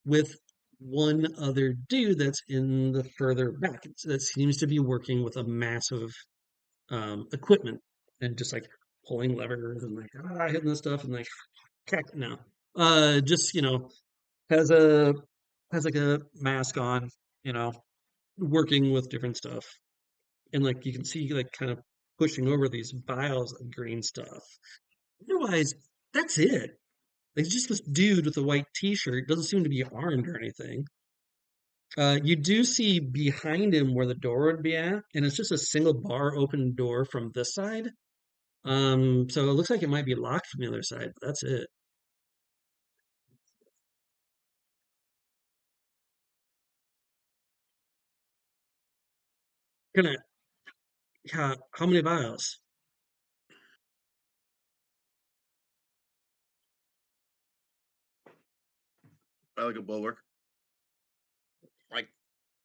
with one other dude that's in the further back. That seems to be working with a massive equipment and just like pulling levers and like hitting this stuff and like no, just has a has like a mask on, you know, working with different stuff. And like you can see like kind of pushing over these vials of green stuff. Otherwise, that's it. It's just this dude with a white t-shirt, doesn't seem to be armed or anything. You do see behind him where the door would be at, and it's just a single bar open door from this side. So it looks like it might be locked from the other side, but that's it. Gonna how many vials? I like a bulwark.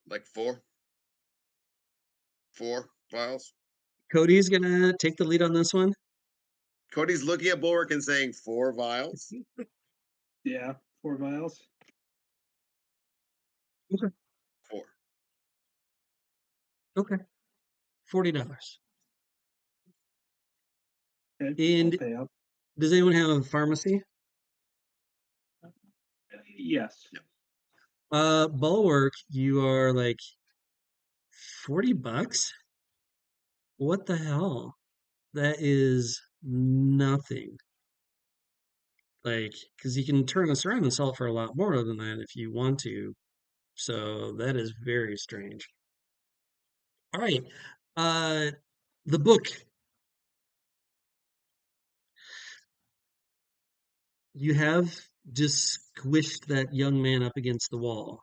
Like 4. 4 vials. Cody's gonna take the lead on this one. Cody's looking at Bulwark and saying 4 vials. Yeah, 4 vials. 4. Okay. $40. Okay, I'll And pay up. does anyone have a pharmacy? Yes. Bulwark, you are like $40? What the hell? That is nothing. Like, because you can turn this around and sell it for a lot more than that if you want to. So that is very strange. All right. The book. You have just squished that young man up against the wall.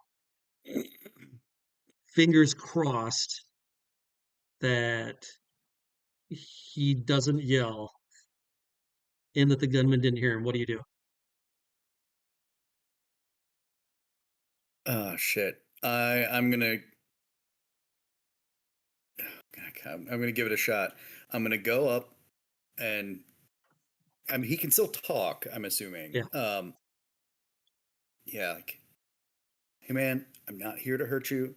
Fingers crossed that he doesn't yell and that the gunman didn't hear him. What do you do? Oh shit. I'm gonna give it a shot. I'm gonna go up and I mean he can still talk, I'm assuming. Yeah. Yeah, like, hey man, I'm not here to hurt you.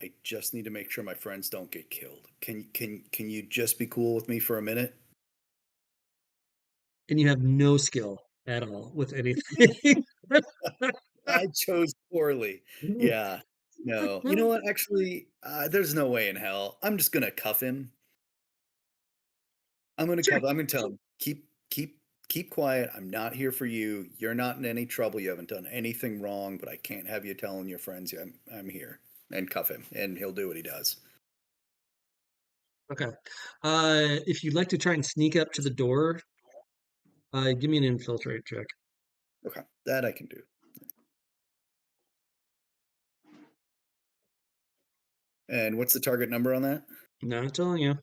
I just need to make sure my friends don't get killed. Can you just be cool with me for a minute? And you have no skill at all with anything. I chose poorly. Yeah. No. You know what? Actually, there's no way in hell. I'm just gonna cuff him. I'm gonna Sure. cuff. I'm gonna tell him keep quiet. I'm not here for you. You're not in any trouble. You haven't done anything wrong. But I can't have you telling your friends I'm here. And cuff him, and he'll do what he does. Okay. If you'd like to try and sneak up to the door, give me an infiltrate check. Okay, that I can do. And what's the target number on that? Not telling you.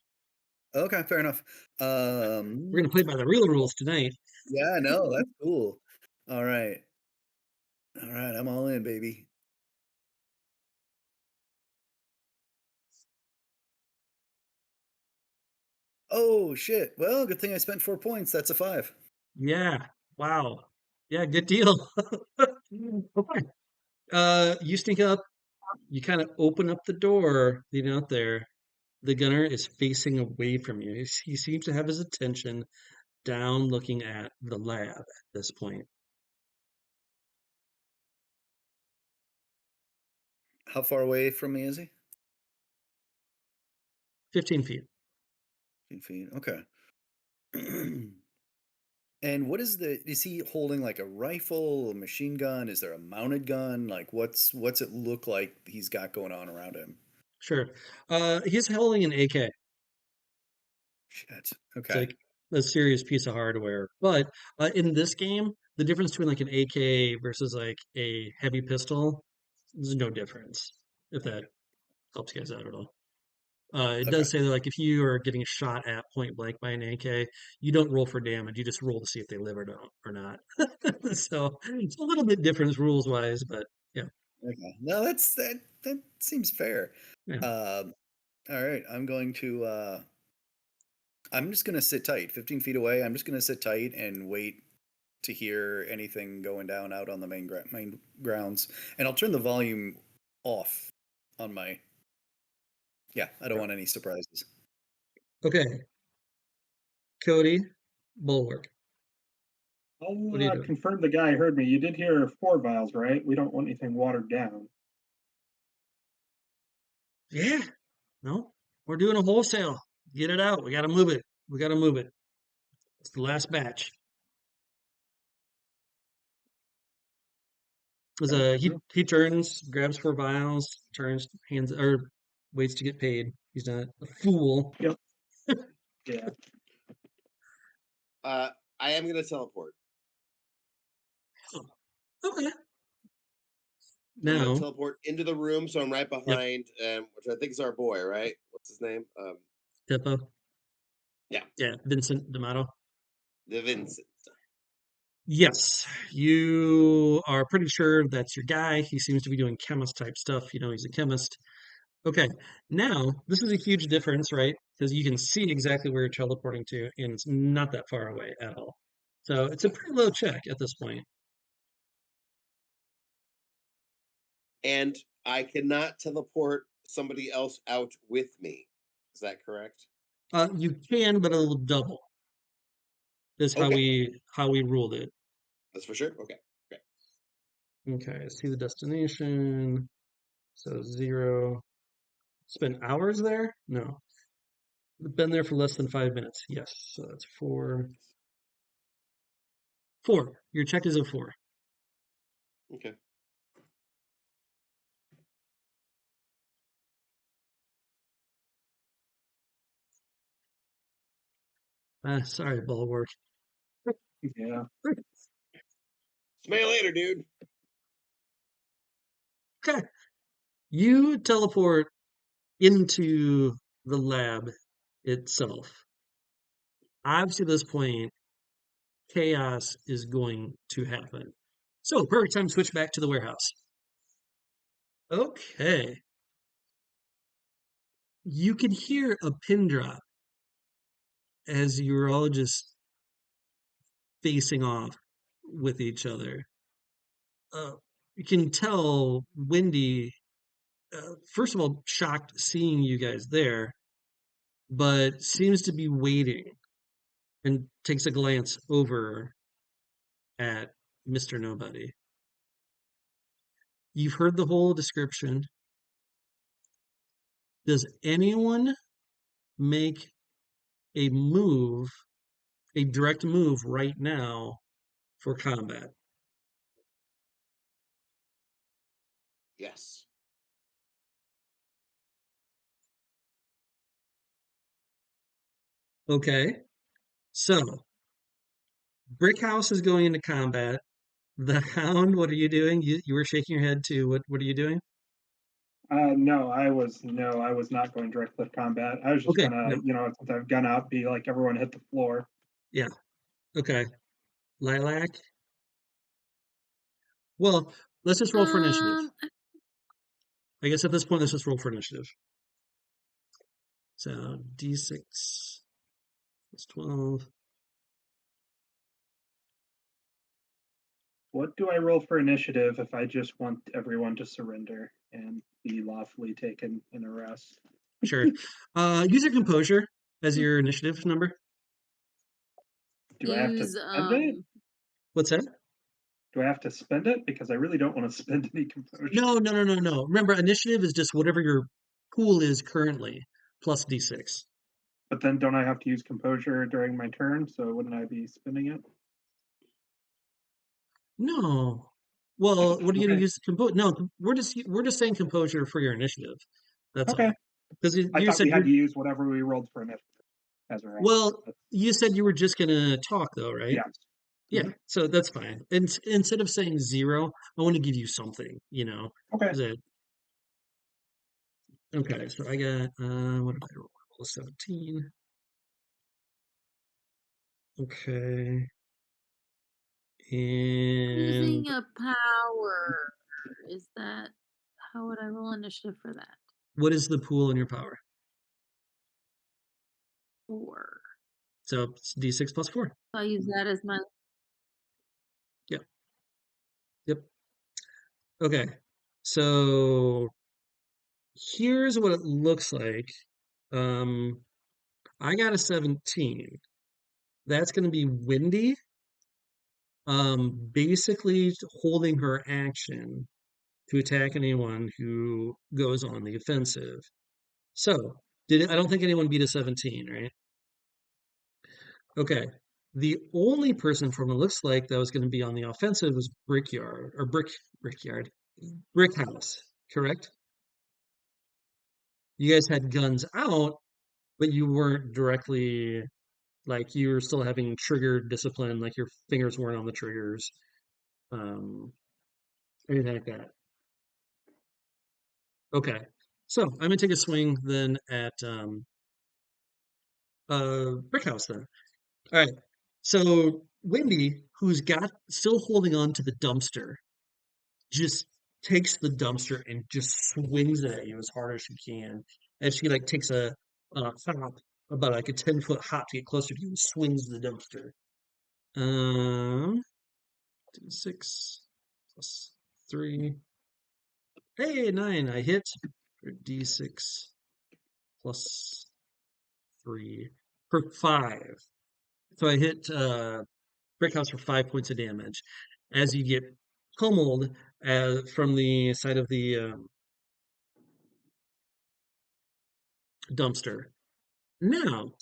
Okay, fair enough. We're gonna play by the real rules tonight. Yeah, no, that's cool. All right. All right, I'm all in, baby. Oh shit. Well, good thing I spent 4 points. That's a 5. Yeah. Wow. Yeah, good deal. Okay. You sneak up, you kind of open up the door, leading out there. The gunner is facing away from you. He seems to have his attention down looking at the lab at this point. How far away from me is he? 15 feet. 15 feet. Okay. And what is he holding like a rifle, a machine gun? Is there a mounted gun? Like what's it look like he's got going on around him? Sure. He's holding an AK. Shit. It's Okay. like a serious piece of hardware. But in this game, the difference between like an AK versus like a heavy pistol, there's no difference, if that helps you guys out at all. It Okay. does say that like if you are getting shot at point blank by an AK, you don't roll for damage. You just roll to see if they live or not. So it's a little bit different rules wise, but yeah. Okay. No, that seems fair. Yeah. All right. I'm just gonna sit tight. 15 feet away. I'm just gonna sit tight and wait to hear anything going down out on the main grounds, and I'll turn the volume off on my. Yeah, I don't want any surprises. Okay. Cody, Bulwark. What are you I'll doing? confirm the guy heard me. You did hear 4 vials, right? We don't want anything watered down. Yeah. No, we're doing a wholesale. Get it out. We got to move it. We got to move it. It's the last batch. He turns, grabs 4 vials, turns, hands or waits to get paid. He's not a fool. Yep. Yeah. I am gonna teleport. Okay. I'm gonna Now, teleport into the room, so I'm right behind, which I think is our boy, right? What's his name? Depot. Yeah. Yeah, Vincent D'Amato. The Vincent. Yes, you are pretty sure that's your guy. He seems to be doing chemist type stuff. You know, he's a chemist. Okay, now this is a huge difference, right? Because you can see exactly where you're teleporting to, and it's not that far away at all. So it's a pretty low check at this point. And I cannot teleport somebody else out with me. Is that correct? You can, but it'll double. Is how Okay. we ruled it. That's for sure. Okay. Okay, see the destination. So 0. Spend hours there? No. Been there for less than 5 minutes. Yes. So that's 4. 4. Your check is a 4. Okay. Sorry, Bulwark. Yeah. Smell you later, dude. Okay. You teleport into the lab itself. Obviously, at this point, chaos is going to happen. So, perfect time to switch back to the warehouse. Okay. You can hear a pin drop as you're all just facing off with each other. You can tell Wendy, first of all, shocked seeing you guys there, but seems to be waiting and takes a glance over at Mr. Nobody. You've heard the whole description. Does anyone make a move, a direct move right now for combat? Yes. Okay. So, Brickhouse is going into combat. The Hound, what are you doing? You were shaking your head too. What are you doing? No, I was not going directly to combat. I was just Okay, gonna, no. since I've gone out, be like everyone hit the floor. Yeah. Okay. Lilac. Well, let's just roll for initiative. I guess at this point, let's just roll for initiative. So D6 plus 12. What do I roll for initiative if I just want everyone to surrender and be lawfully taken in arrest? Sure. Use your composure as your initiative number. Do I have to Use spend it? What's that? Do I have to spend it? Because I really don't want to spend any composure. No. Remember, initiative is just whatever your pool is currently plus D6. But then don't I have to use composure during my turn? So wouldn't I be spending it? No. Well, what are you going Okay. to use compose? No, we're just saying composure for your initiative. That's Okay. all. Because I you thought said we had to use whatever we rolled for initiative as a round. well, you said you were just going to talk though, right? Yes. Yeah, so that's fine. And instead of saying 0, I want to give you something, Okay. Is it okay? So I got what did I roll? 17. Okay. And Using a power. Is that how would I roll initiative for that? what is the pool in your power? 4. So it's D6 plus 4. I'll use that as my. Yep. Okay. So here's what it looks like. I got a 17. That's going to be Windy. Basically holding her action to attack anyone who goes on the offensive. So, I don't think anyone beat a 17, right? Okay. The only person from it looks like that was going to be on the offensive was Brickhouse, correct? You guys had guns out, but you weren't directly like you were still having trigger discipline, like your fingers weren't on the triggers, um, anything like that. Okay, so I'm gonna take a swing then at Brickhouse then. All right, so Wendy, who's got still holding on to the dumpster, just takes the dumpster and just swings it at you as hard as she can. And she like takes a hop, about like a 10-foot hop to get closer to you and swings the dumpster. 6 plus 3. Hey, 9. I hit for D6 plus 3 for 5. So I hit Brickhouse for 5 points of damage as you get pummeled from the side of the dumpster. Now,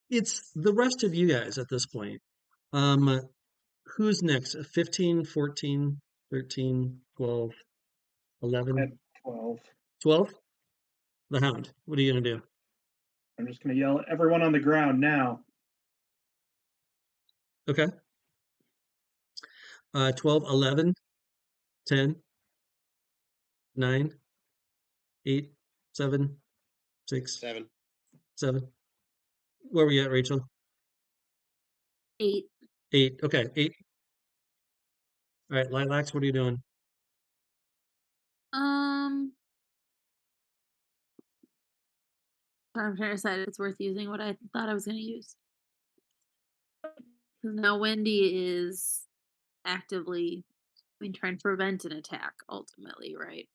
it's the rest of you guys at this point. Who's next? 15, 14, 13, 12, 11, At 12. 12? The Hound. What are you going to do? I'm just going to yell at everyone on the ground now. Okay. 12, 11, 10, 9, 8, 7, 6, 7. 7. Where are we at, Rachel? 8. 8. Okay, 8. All right, Lilacs, what are you doing? I'm trying to decide if it's worth using what I thought I was going to use. Because now Wendy is actively, trying to prevent an attack, ultimately, right?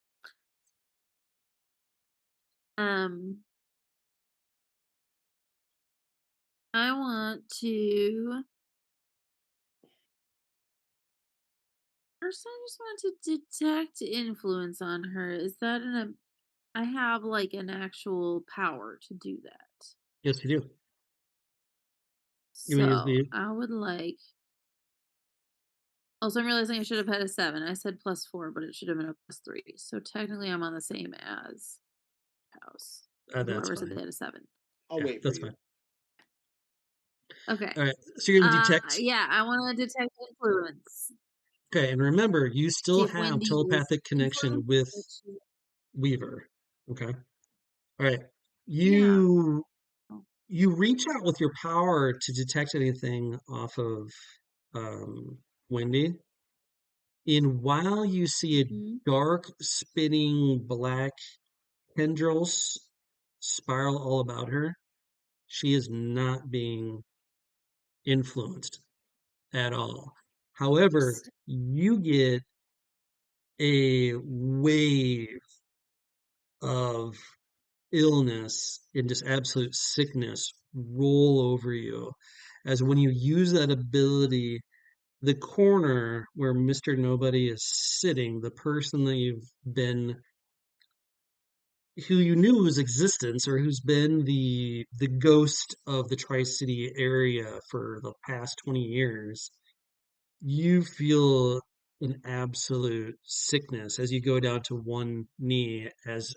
I want to. First, I just want to detect influence on her. Is that I have like an actual power to do that. Yes, you do. You want to use So the. I would like. Also, I'm realizing I should have had a 7. I said +4, but it should have been a +3. So technically, I'm on the same as House. That's Whoever said fine. they had a 7. I'll Yeah, wait for that's you. fine. Okay. All right, so you're going to detect. Yeah, I want to detect influence. Okay, and remember, you See still if have Wendy is telepathic connection with influenced. Weaver. Okay. All right. Yeah. You reach out with your power to detect anything off of Wendy. And while you see a Mhm. dark, spinning black tendrils spiral all about her, she is not being influenced at all. However, you get a wave of illness and just absolute sickness roll over you as when you use that ability, the corner where Mr. Nobody is sitting, the person that who you knew his existence or who's been the ghost of the Tri-City area for the past 20 years, you feel an absolute sickness as you go down to one knee as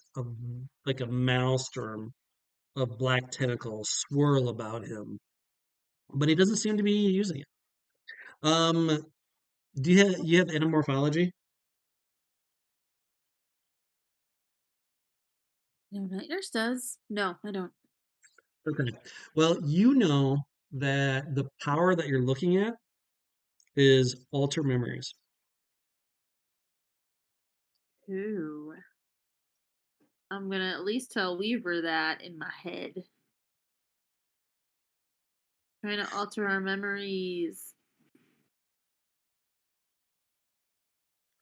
like a maelstrom of black tentacles swirl about him, but he doesn't seem to be using it. Do you have anamorphology? No, Night Nurse does. No, I don't. Okay. Well, you know that the power that you're looking at is alter memories. Ooh. I'm gonna at least tell Weaver that in my head. Trying to alter our memories.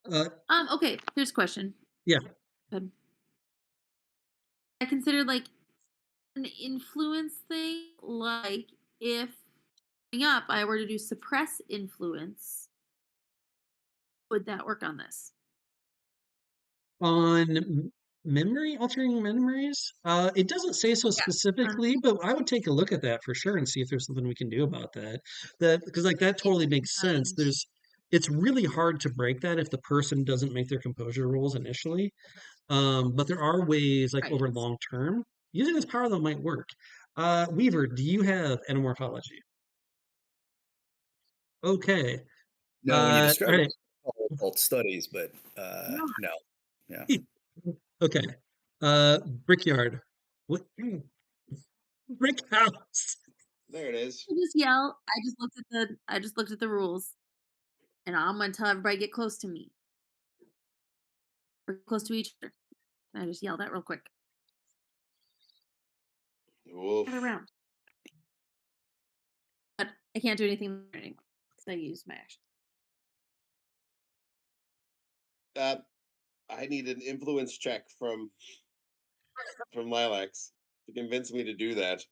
Uh, Okay, here's a question. yeah. Good. I considered like an influence thing, like if coming up I were to do suppress influence, would that work on this? On memory, altering memories, it doesn't say so Yeah. specifically, but I would take a look at that for sure and see if there's something we can do about that. Because like that totally makes sense. And It's really hard to break that if the person doesn't make their composure rolls initially. But there are ways, like right. over long term, using this power that might work. Weaver, do you have anamorphology? Okay. No, when you All describe it, right. it's called occult studies, but No. no. Yeah. Okay. Brickyard. What? Brick house. There it is. I just yell. I just looked at the rules. And I'm gonna tell everybody get close to me. We're close to each other. I just yelled that real quick. Oof. Get around. But I can't do anything because I used my action. I need an influence check from Lilacs to convince me to do that.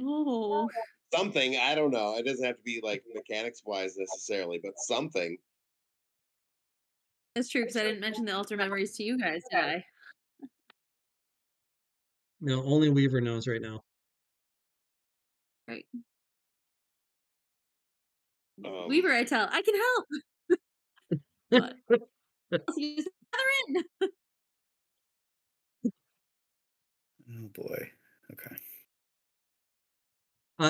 Oh. Something, I don't know. It doesn't have to be like mechanics wise necessarily, but something. That's true, because I didn't mention the alter memories to you guys, did I? No, only Weaver knows right now. Right. Weaver, I can help. But let's use another in. Oh boy. Okay.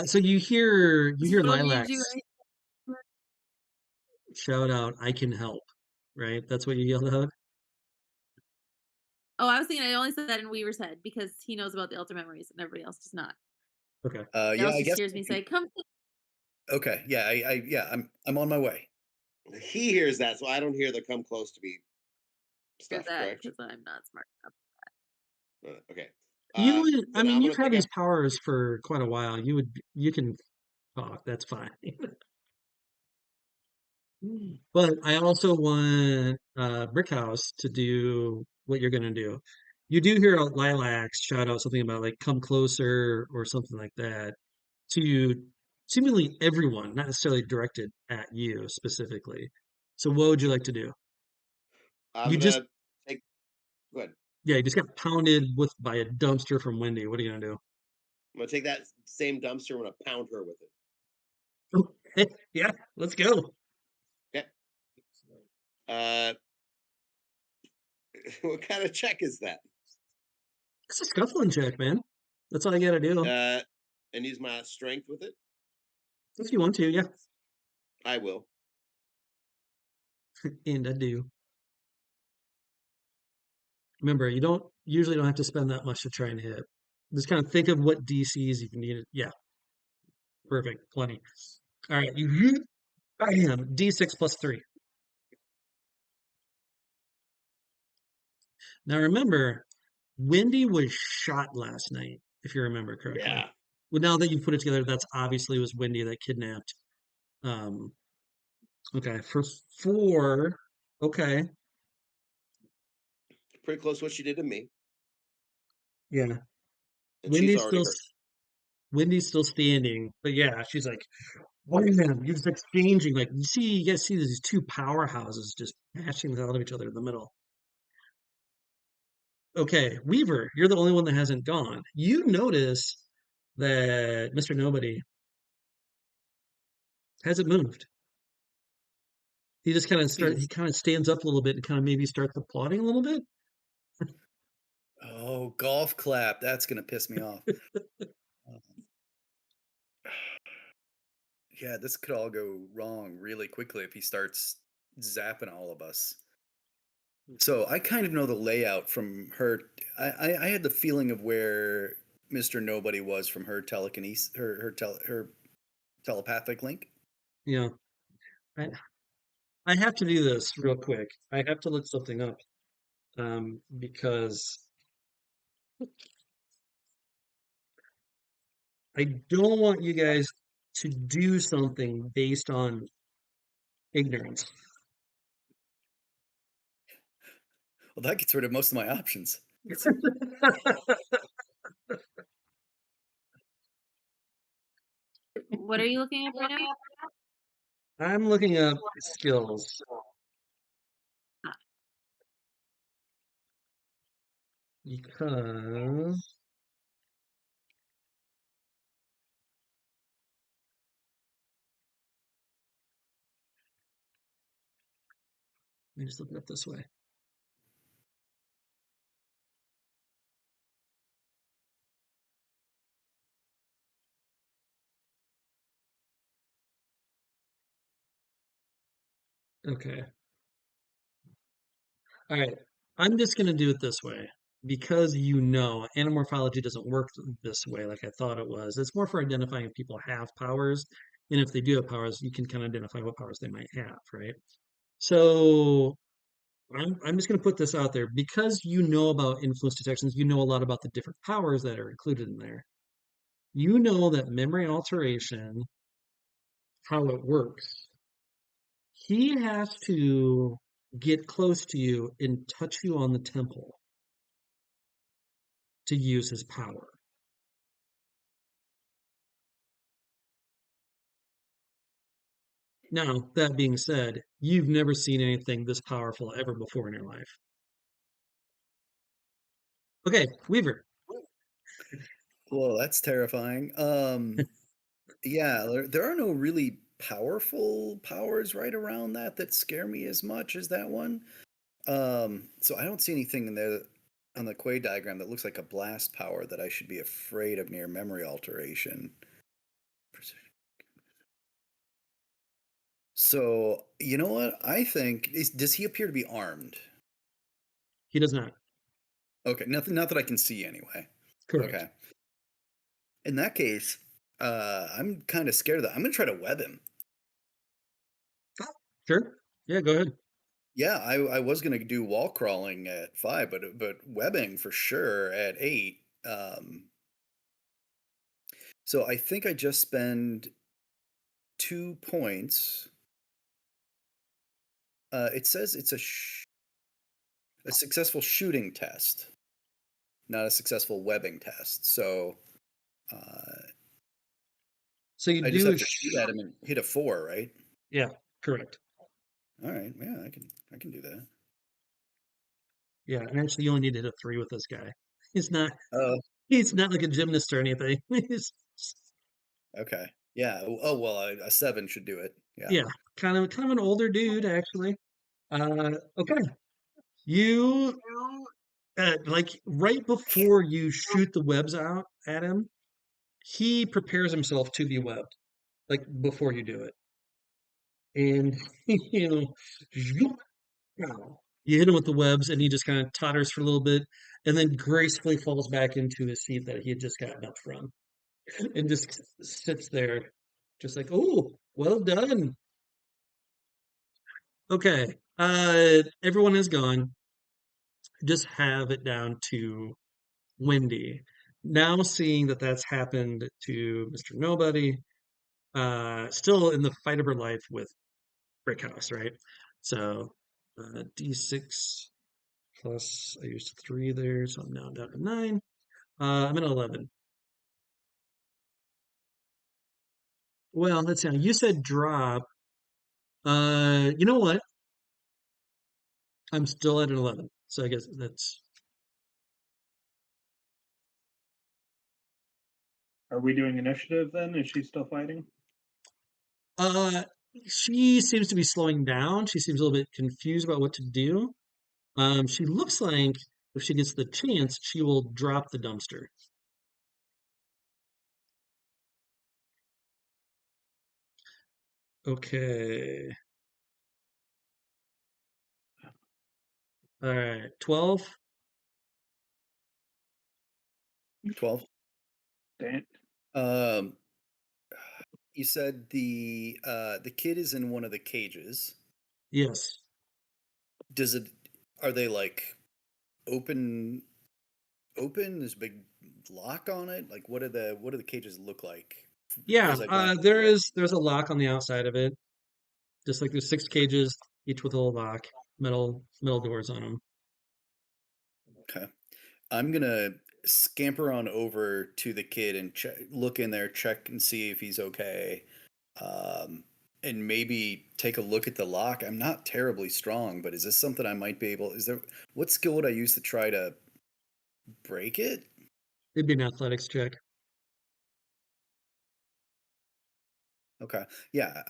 So you hear What do you Lilacs do? shout out, "I can help," right? That's what you yelled out? Oh, I was thinking I only said that in Weaver's head because he knows about the alter memories and everybody else does not. Okay. Everybody Yeah, else I just guess. hears me say, "Come." Okay. Yeah. I'm on my way. He hears that, so I don't hear the come close to me Hear stuff, that correct? because I'm not smart enough. Okay. I Then mean, I'm you've gonna had pick these up. powers for quite a while. You can talk. That's fine. But I also want Brickhouse to do what you're gonna do. You do hear Lilacs shout out something about like "come closer" or something like that to seemingly everyone, not necessarily directed at you specifically. So what would you like to do? I'm You just gonna take. Go ahead. Yeah, you just got pounded with by a dumpster from Wendy. What are you gonna do? I'm gonna take that same dumpster. I'm gonna pound her with it. Okay, yeah, let's go. Okay. What kind of check is that? It's a scuffling check, man. That's all I gotta do. And use my strength with it. If you want to, yeah. I will. And I do. Remember, you don't have to spend that much to try and hit. Just kind of think of what DCs you can need. Yeah, perfect, plenty. All right, bam, D6 plus 3. Now remember, Wendy was shot last night, if you remember correctly. Yeah. Well, now that you put it together, that's obviously was Wendy that kidnapped. Okay, for 4. Okay, Pretty close to what she did to me. yeah. And she's Wendy's already still hurt. Wendy's still standing, but yeah, she's like, "Wham!" You're just exchanging like you guys see these two powerhouses just bashing the hell out of each other in the middle. Okay, Weaver, you're the only one that hasn't gone. You notice that Mr. Nobody hasn't moved. He just he kind of stands up a little bit and kind of maybe starts applauding a little bit. Oh, golf clap. That's gonna piss me off. Yeah, this could all go wrong really quickly if he starts zapping all of us. So I kind of know the layout from her. I had the feeling of where Mr. Nobody was from her telekinesis, her telepathic link. Yeah. I have to do this real quick. I have to look something up. Because I don't want you guys to do something based on ignorance. Well, that gets rid of most of my options. What are you looking at right now? I'm looking up skills. Because let me just look it up this way. Okay. All right. I'm just going to do it this way because anamorphology doesn't work this way like I thought it was. It's more for identifying if people have powers. And if they do have powers, you can kind of identify what powers they might have, right? So I'm just going to put this out there because you know about influence detections, you know a lot about the different powers that are included in there. You know that memory alteration, how it works. He has to get close to you and touch you on the temple to use his power. Now, that being said, you've never seen anything this powerful ever before in your life. Okay, Weaver. Well, that's terrifying. Yeah, there are no really powerful powers right around that scare me as much as that one. So I don't see anything in there on the Quay diagram that looks like a blast power that I should be afraid of near memory alteration. So, you know what? I think does he appear to be armed? He does not. Okay, nothing, not that I can see anyway. Correct. Okay. In that case, I'm kind of scared of that. I'm gonna try to web him. Sure. Yeah, go ahead. Yeah, I was gonna do wall crawling at 5, but webbing for sure at 8. So I think I just spend 2 points. It says it's a successful shooting test, not a successful webbing test. So So you I just do, have to shoot at him and hit a 4, right? yeah, correct. All right, yeah, I can do that. Yeah, and actually you only need to hit a 3 with this guy. He's not Oh, he's not like a gymnast or anything. He's okay. Yeah. Oh well, a 7 should do it. Yeah. yeah, kind of an older dude actually. Okay. You like right before you shoot the webs out at him, he prepares himself to be webbed, like before you do it. And you know, zoop, you hit him with the webs and he just kind of totters for a little bit and then gracefully falls back into his seat that he had just gotten up from and just sits there just like, oh, well done. Okay. Everyone is gone. Just have it down to Wendy. Now seeing that that's happened to Mr. Nobody, still in the fight of her life with Brickhouse, right? So D6 plus I used 3 there, so I'm now down to 9. I'm at 11. Well, let's see. You said drop. You know what? I'm still at an 11. So I guess that's Are we doing initiative then? Is she still fighting? uh she seems to be slowing down. She seems a little bit confused about what to do. She looks like if she gets the chance, she will drop the dumpster. Okay. All right. 12. 12. Dang. Um, you said the kid is in one of the cages. Yes. Does it? Are they like open? Open? There's a big lock on it. Like what do the cages look like? Yeah, As I glance. there's a lock on the outside of it. Just like there's 6 cages, each with a little lock, metal doors on them. Okay. I'm gonna scamper on over to the kid and look in there, check and see if he's okay, and maybe take a look at the lock. I'm not terribly strong, but is this something I might be able? Is there what skill would I use to try to break it? It'd be an athletics check. Okay, yeah.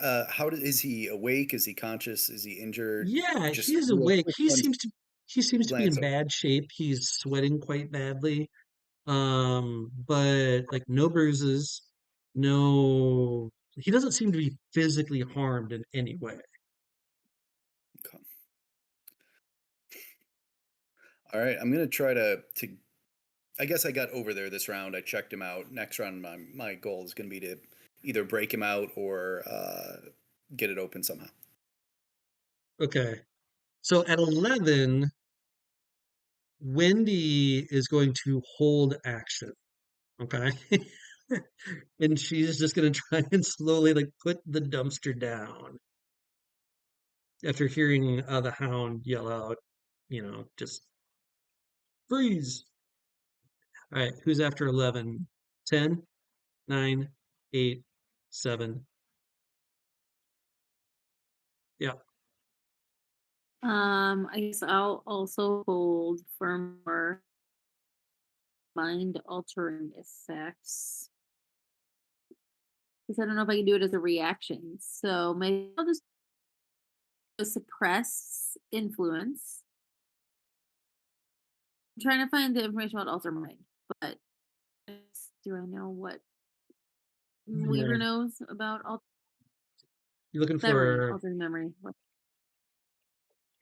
Is he awake? Is he conscious? Is he injured? Yeah, Just he's real awake. quick one He seems to be in glance over. bad shape. He's sweating quite badly. But like no bruises, no he doesn't seem to be physically harmed in any way. Okay. All right, I'm gonna try to. I guess I got over there this round. I checked him out. Next round, my goal is gonna be to either break him out or get it open somehow. Okay. So at 11, Wendy is going to hold action. Okay. And she's just going to try and slowly like put the dumpster down after hearing the hound yell out, just freeze. All right. Who's after 11? 10, 9, 8, 7. Yeah. I guess I'll also hold for more mind altering effects. Because I don't know if I can do it as a reaction. So maybe I'll just suppress influence. I'm trying to find the information about alter mind, but do I know what Weaver Memory. knows about You're looking memory? for, Altering memory.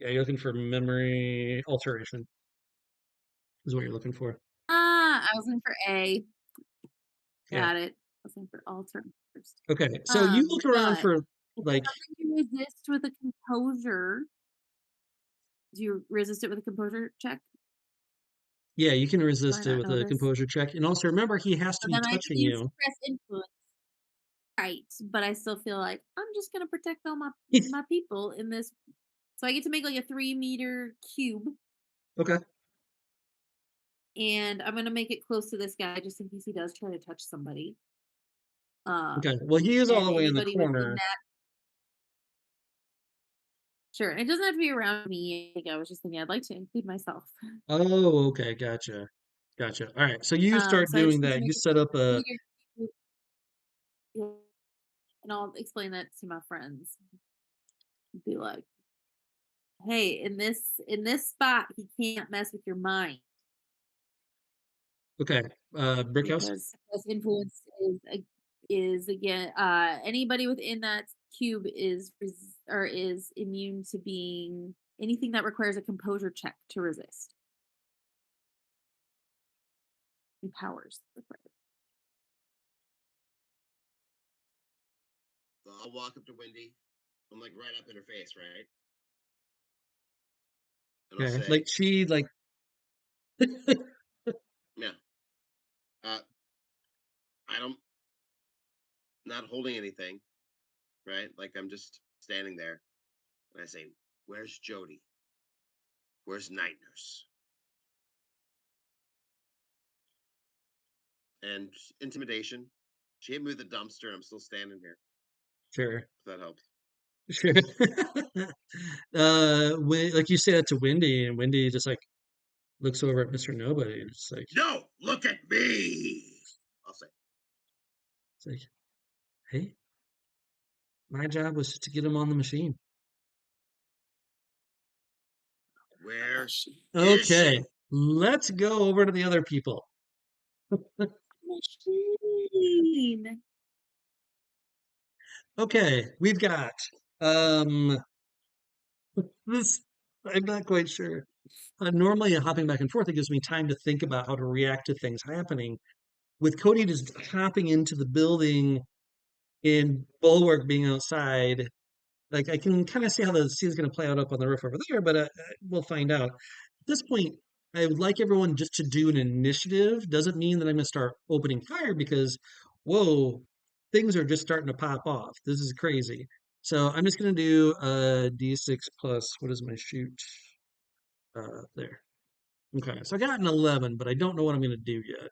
yeah, you're looking for memory alteration, is what you're looking for. I was looking for A. Yeah. Got it. I was looking for alter first. Okay. So you look around But for if like, something you resist with a composure, do you resist it with a composure check? yeah, you can Do I resist it not with know a this? composure check. And also remember, he has to But be then I can touching use you. suppress influence. Right. But I still feel like I'm just gonna protect all my people in this. So I get to make like a 3-meter cube, Okay. and I'm gonna make it close to this guy just in case he does try to touch somebody. Okay. Well, he is all And the way in the anybody within corner. that. Sure. It doesn't have to be around me. I was just thinking I'd like to include myself. Oh, okay. Gotcha. Gotcha. All right. So you start So I doing just need to that. make You it set up a, 3-meter cube, yeah, and I'll explain that to my friends. Be like, hey, in this spot, he can't mess with your mind okay. Brickhouse. because suppress influence is again anybody within that cube is immune to being anything that requires a composure check to resist. Powers required. So I'll walk up to Wendy. I'm like right up in her face, right? And I'll Okay. say, Like she like, yeah, I don't, not holding anything, right? Like I'm just standing there. And I say, where's Jody? Where's Night Nurse? And intimidation. She hit me with a dumpster, and I'm still standing here. sure. If that helps. Sure. Like you say that to Wendy, and Wendy just like looks over at Mr. Nobody, and it's like, No, look at me. I'll say, it's like, hey, my job was to get him on the machine. where is Okay, she? let's go over to the other people. Machine. Okay, we've got um this. I'm not quite sure. Normally, hopping back and forth, it gives me time to think about how to react to things happening. With Cody just hopping into the building and Bulwark being outside, like I can kind of see how the scene's going to play out up on the roof over there, but we'll find out. At this point, I would like everyone just to do an initiative. Doesn't mean that I'm going to start opening fire because, whoa, things are just starting to pop off. This is crazy. So I'm just going to do a D6 plus, what is my shoot? There. Okay, so I got an 11, but I don't know what I'm going to do yet.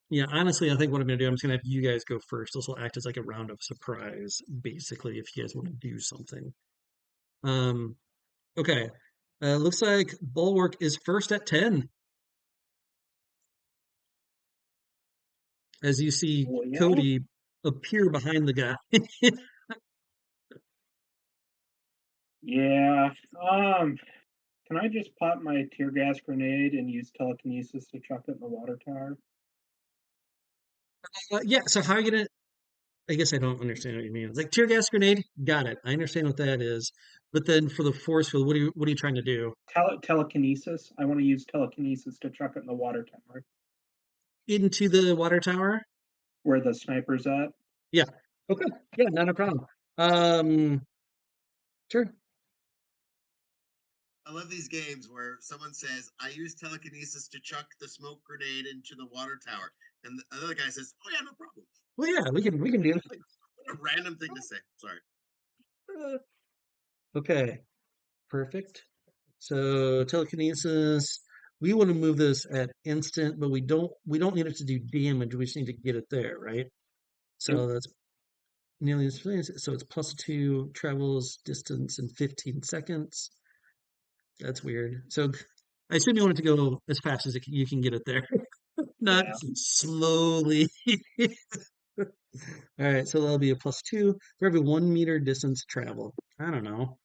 Yeah, honestly, I think what I'm going to do, I'm just going to have you guys go first. This will act as like a round of surprise, basically, if you guys want to do something. Okay. Looks like Bulwark is first at 10. As you see Well, yeah. Cody appear behind the guy. Yeah. Can I just pop my tear gas grenade and use telekinesis to chuck it in the water tower? Yeah, so how are you going to. I guess I don't understand what you mean. It's like tear gas grenade. Got it. I understand what that is. But then for the force field, what are you trying to do? Telekinesis. I want to use telekinesis to chuck it in the water tower. into the water tower? Where the sniper's at. Yeah. Okay. Yeah, not a problem. Sure. I love these games where someone says, "I use telekinesis to chuck the smoke grenade into the water tower," and the other guy says, "Oh yeah, no problem." Well, yeah, we can do it. Like, what a random thing to say. Sorry. Okay. Perfect. So telekinesis. We want to move this at instant, but we don't need it to do damage. We just need to get it there, right? So Yep. that's nearly as so it's +2 travels distance in 15 seconds. That's weird. So I assume you want it to go as fast as you can get it there, not Yeah. slowly. All right, so that'll be a +2 for every 1 meter distance travel. I don't know.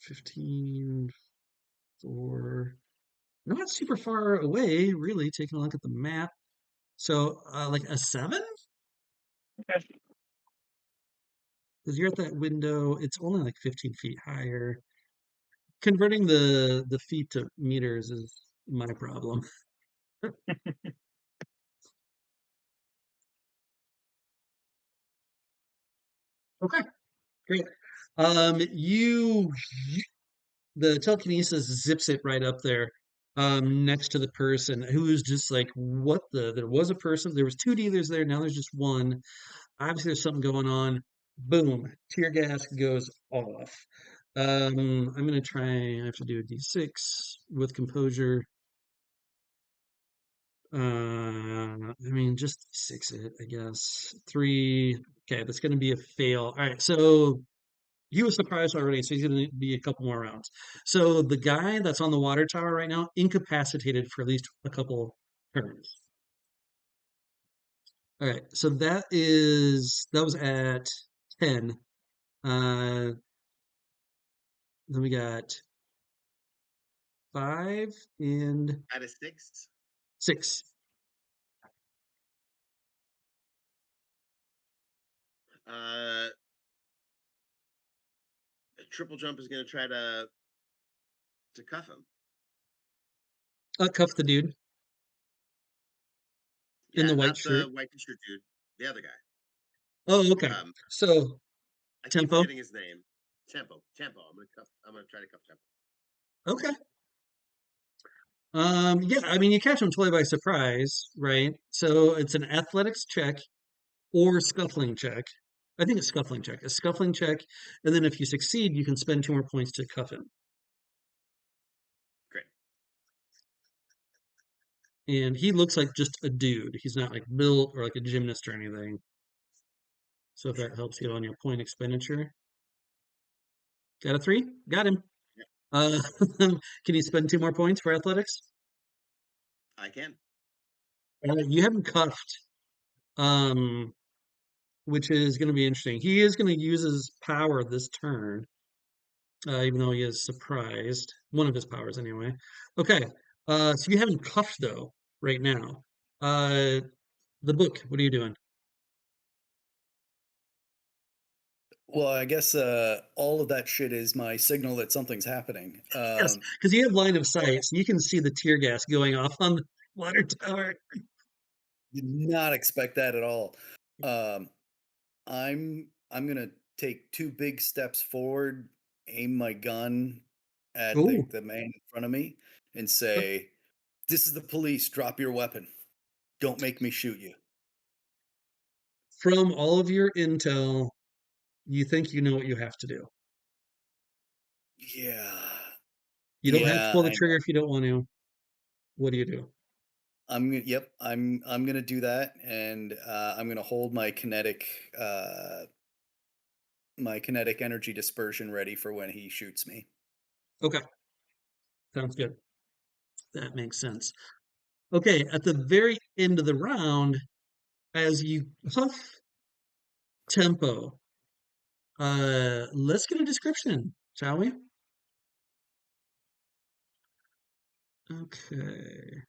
15 for not super far away, really, taking a look at the map. So, like a 7? Okay. Because you're at that window, it's only like 15 feet higher. Converting the feet to meters is my problem. Okay, great. You the telekinesis zips it right up there, next to the person who's just like, what the? There was a person, there was two dealers there, now there's just one. Obviously, there's something going on. Boom, tear gas goes off. I'm gonna try. I have to do a d6 with composure. I mean, just six it, I guess. Three. Okay, that's gonna be a fail. All right, so he was surprised already, so he's gonna be a couple more rounds. So the guy that's on the water tower right now, incapacitated for at least a couple turns. All right, so that was at 10. Uh, then we got 5 and Out of 6. 6. A triple jump is going to try to cuff him. Cuff the dude in Yeah, the white not shirt. the white t-shirt dude, the other guy. Oh, okay. So I keep tempo. forgetting his name. Tempo. I'm gonna try to cuff Tempo. Okay. Yeah, I mean, you catch him totally by surprise, right? So it's an athletics check or scuffling check. I think it's scuffling check. A scuffling check, and then if you succeed, you can spend 2 more points to cuff him. Great. And he looks like just a dude. He's not like built or like a gymnast or anything. So if that helps you on your point expenditure. Got a 3? Got him. Yeah, Uh, can you spend 2 more points for athletics? I can. You have him cuffed, um, which is going to be interesting. He is going to use his power this turn, even though he is surprised. One of his powers, anyway. Okay, so you have him cuffed, though, right now. The book, what are you doing? Well, I guess all of that shit is my signal that something's happening. Yes, because you have line of sight, so you can see the tear gas going off on the water tower. Did not expect that at all. Um, I'm gonna take 2 big steps forward, aim my gun at Ooh. the man in front of me, and say, "This is the police. Drop your weapon. Don't make me shoot you." From all of your intel, you think you know what you have to do. Yeah, You don't have to yeah, pull the I know. trigger if you don't want to. What do you do? Yep, I'm gonna do that, and I'm gonna hold my kinetic energy dispersion ready for when he shoots me. Okay, sounds good. That makes sense. Okay, at the very end of the round, as you puff tempo, let's get a description, shall we? Okay.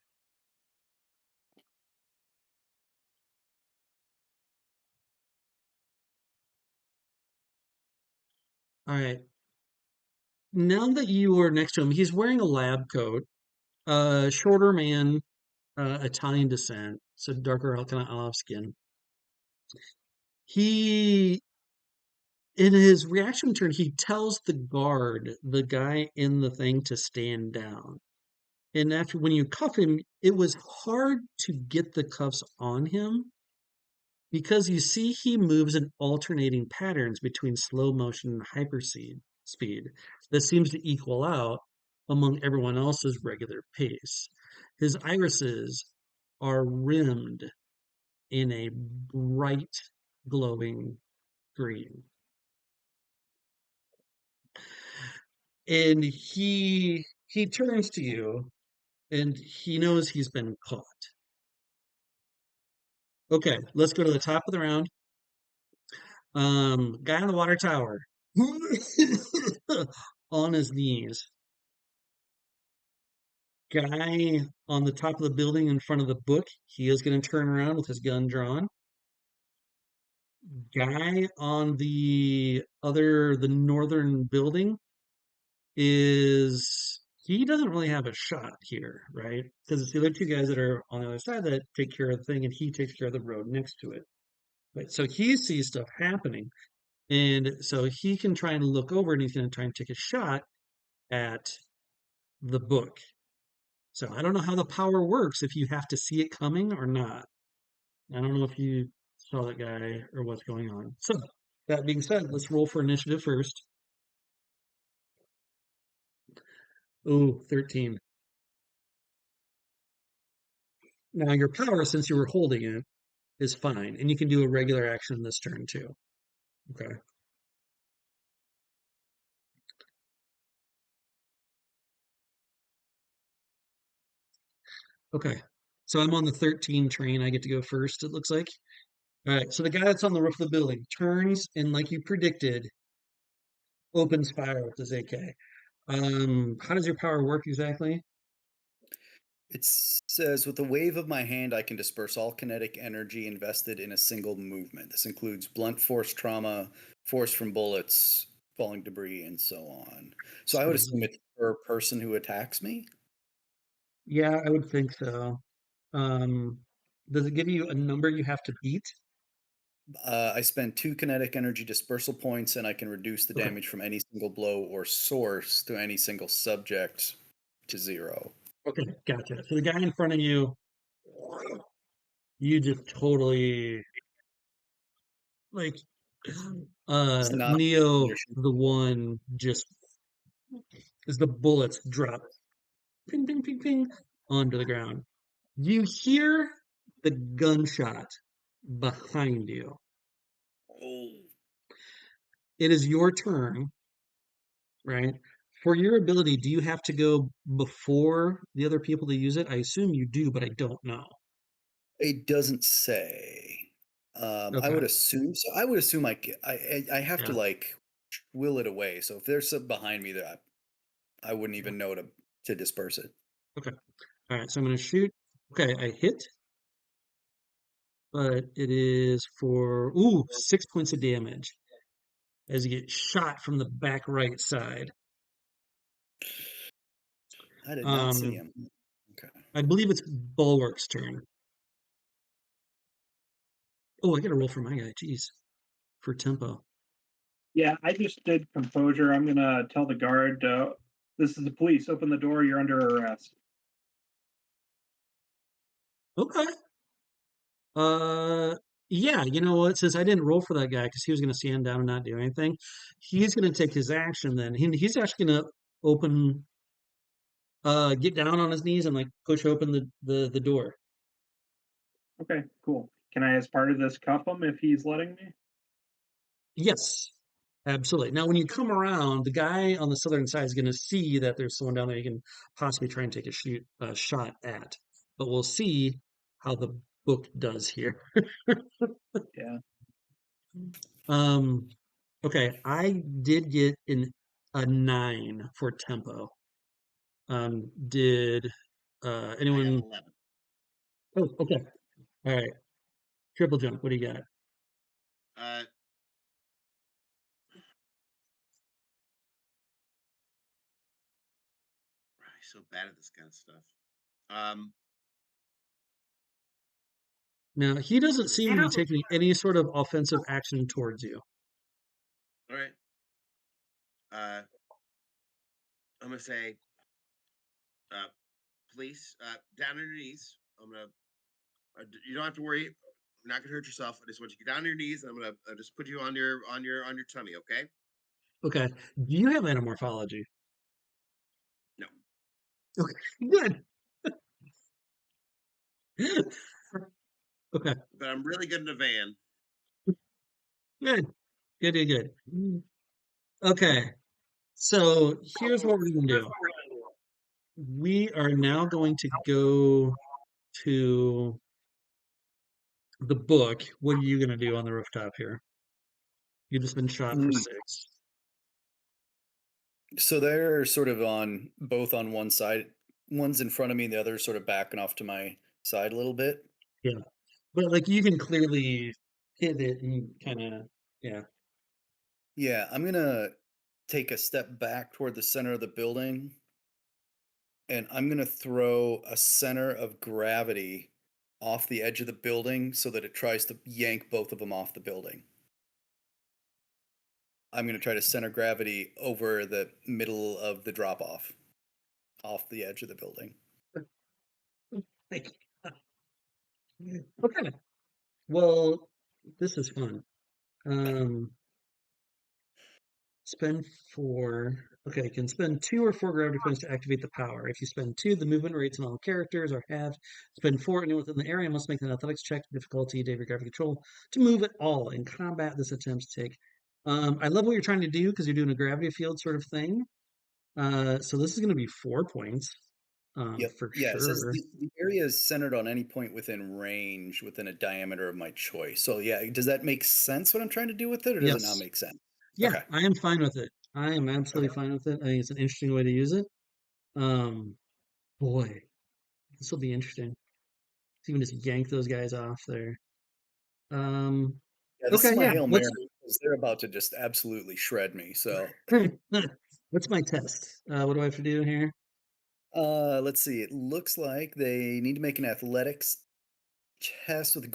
All right. Now that you are next to him, he's wearing a lab coat. Shorter man, Italian descent, so darker kind of olive skin. He, in his reaction turn, he tells the guard, the guy in the thing, to stand down. And after, when you cuff him, it was hard to get the cuffs on him because you see he moves in alternating patterns between slow motion and speed that seems to equal out among everyone else's regular pace. His irises are rimmed in a bright, glowing green. And he turns to you and he knows he's been caught. Okay, let's go to the top of the round. Guy on the water tower. On his knees. Guy on the top of the building in front of the book. He is going to turn around with his gun drawn. Guy on the northern building he doesn't really have a shot here, right? Because it's the other two guys that are on the other side that take care of the thing, and he takes care of the road next to it. Right? So he sees stuff happening, and so he can try and look over, and he's going to try and take a shot at the book. So I don't know how the power works, if you have to see it coming or not. I don't know if you saw that guy or what's going on. So that being said, let's roll for initiative first. Ooh, 13. Now your power, since you were holding it, is fine, and you can do a regular action this turn too. Okay. Okay. So I'm on the 13 train. I get to go first, it looks like. All right. So the guy that's on the roof of the building turns and, like you predicted, opens fire with his AK. How does your power work exactly? It says, with a wave of my hand, I can disperse all kinetic energy invested in a single movement. This includes blunt force trauma, force from bullets, falling debris, and so on. So I would assume it's per person who attacks me. Yeah, I would think so. Um, does it give you a number you have to beat? I spend 2 kinetic energy dispersal points, and I can reduce the Okay. damage from any single blow or source to any single subject to 0. Okay, gotcha. So the guy in front of you, you just totally like It's not Neo leadership. the one just as the bullets drop ping ping ping ping onto the ground. You hear the gunshot behind you. Oh. It is your turn, right? For your ability, do you have to go before the other people to use it? I assume you do, but I don't know. It doesn't say. I Okay. would assume so. I would assume I have to Yeah. like will it away. So if there's some behind me that I wouldn't even know to disperse it. Okay. All right. So I'm going to shoot. Okay. I hit, but it is for, 6 points of damage as you get shot from the back right side. I did not see him. Okay. I believe it's Bulwark's turn. Oh, I got to roll for my guy. Jeez. For tempo. Yeah, I just did composure. I'm gonna tell the guard, "This is the police. Open the door. You're under arrest." Okay. Uh, yeah, you know what? Since I didn't roll for that guy because he was going to stand down and not do anything, he's going to take his action then. He's actually going to open, get down on his knees and like push open the door. Okay, cool. Can I, as part of this, cuff him if he's letting me? Yes, absolutely. Now, when you come around, the guy on the southern side is going to see that there's someone down there you can possibly try and take a shot at. But we'll see how the book does here. Yeah. Okay, I did get a 9 for tempo. Did I have anyone? 11. Oh, okay. All right. Triple jump. What do you got? Uh, so bad at this kind of stuff. Now, he doesn't seem to be taking any sort of offensive action towards you. All right. I'm gonna say, police, down on your knees. You don't have to worry. You're not gonna hurt yourself. I just want you to get down on your knees. And I'm gonna just put you on your tummy. Okay? Okay. Do you have anamorphology? No. Okay. Good. Okay. But I'm really good in a van. Good. Good. Okay. So here's what we're gonna do. We are now going to go to the book. What are you gonna do on the rooftop here? You've just been shot for 6. So they're sort of both on one side. One's in front of me, the other's sort of backing off to my side a little bit. Yeah. But like you can clearly hit it and kind of, yeah. Yeah, I'm gonna take a step back toward the center of the building, and I'm gonna throw a center of gravity off the edge of the building so that it tries to yank both of them off the building. I'm gonna try to center gravity over the middle of the drop off the edge of the building. Like, okay. Well, this is fun. Spend 4. Okay, can spend 2 or 4 gravity points to activate the power. If you spend 2, the movement rates on all characters are halved. Spend 4, anyone within the area must make an athletics check, difficulty, David gravity control, to move at all. In combat, this attempts take. I love what you're trying to do because you're doing a gravity field sort of thing. So this is going to be 4 points. Yep. For Yeah, it says sure. the area is centered on any point within range within a diameter of my choice. So yeah, does that make sense what I'm trying to do with it, or does it not Yes. make sense? Yeah, Okay. I am fine with it. I am absolutely fine with it. I think it's an interesting way to use it. Boy, this will be interesting. So you can just yank those guys off there. Yeah, this Okay, is my yeah. Hail Mary because they're about to just absolutely shred me. So What's my test? What do I have to do here? let's see. It looks like they need to make an athletics test with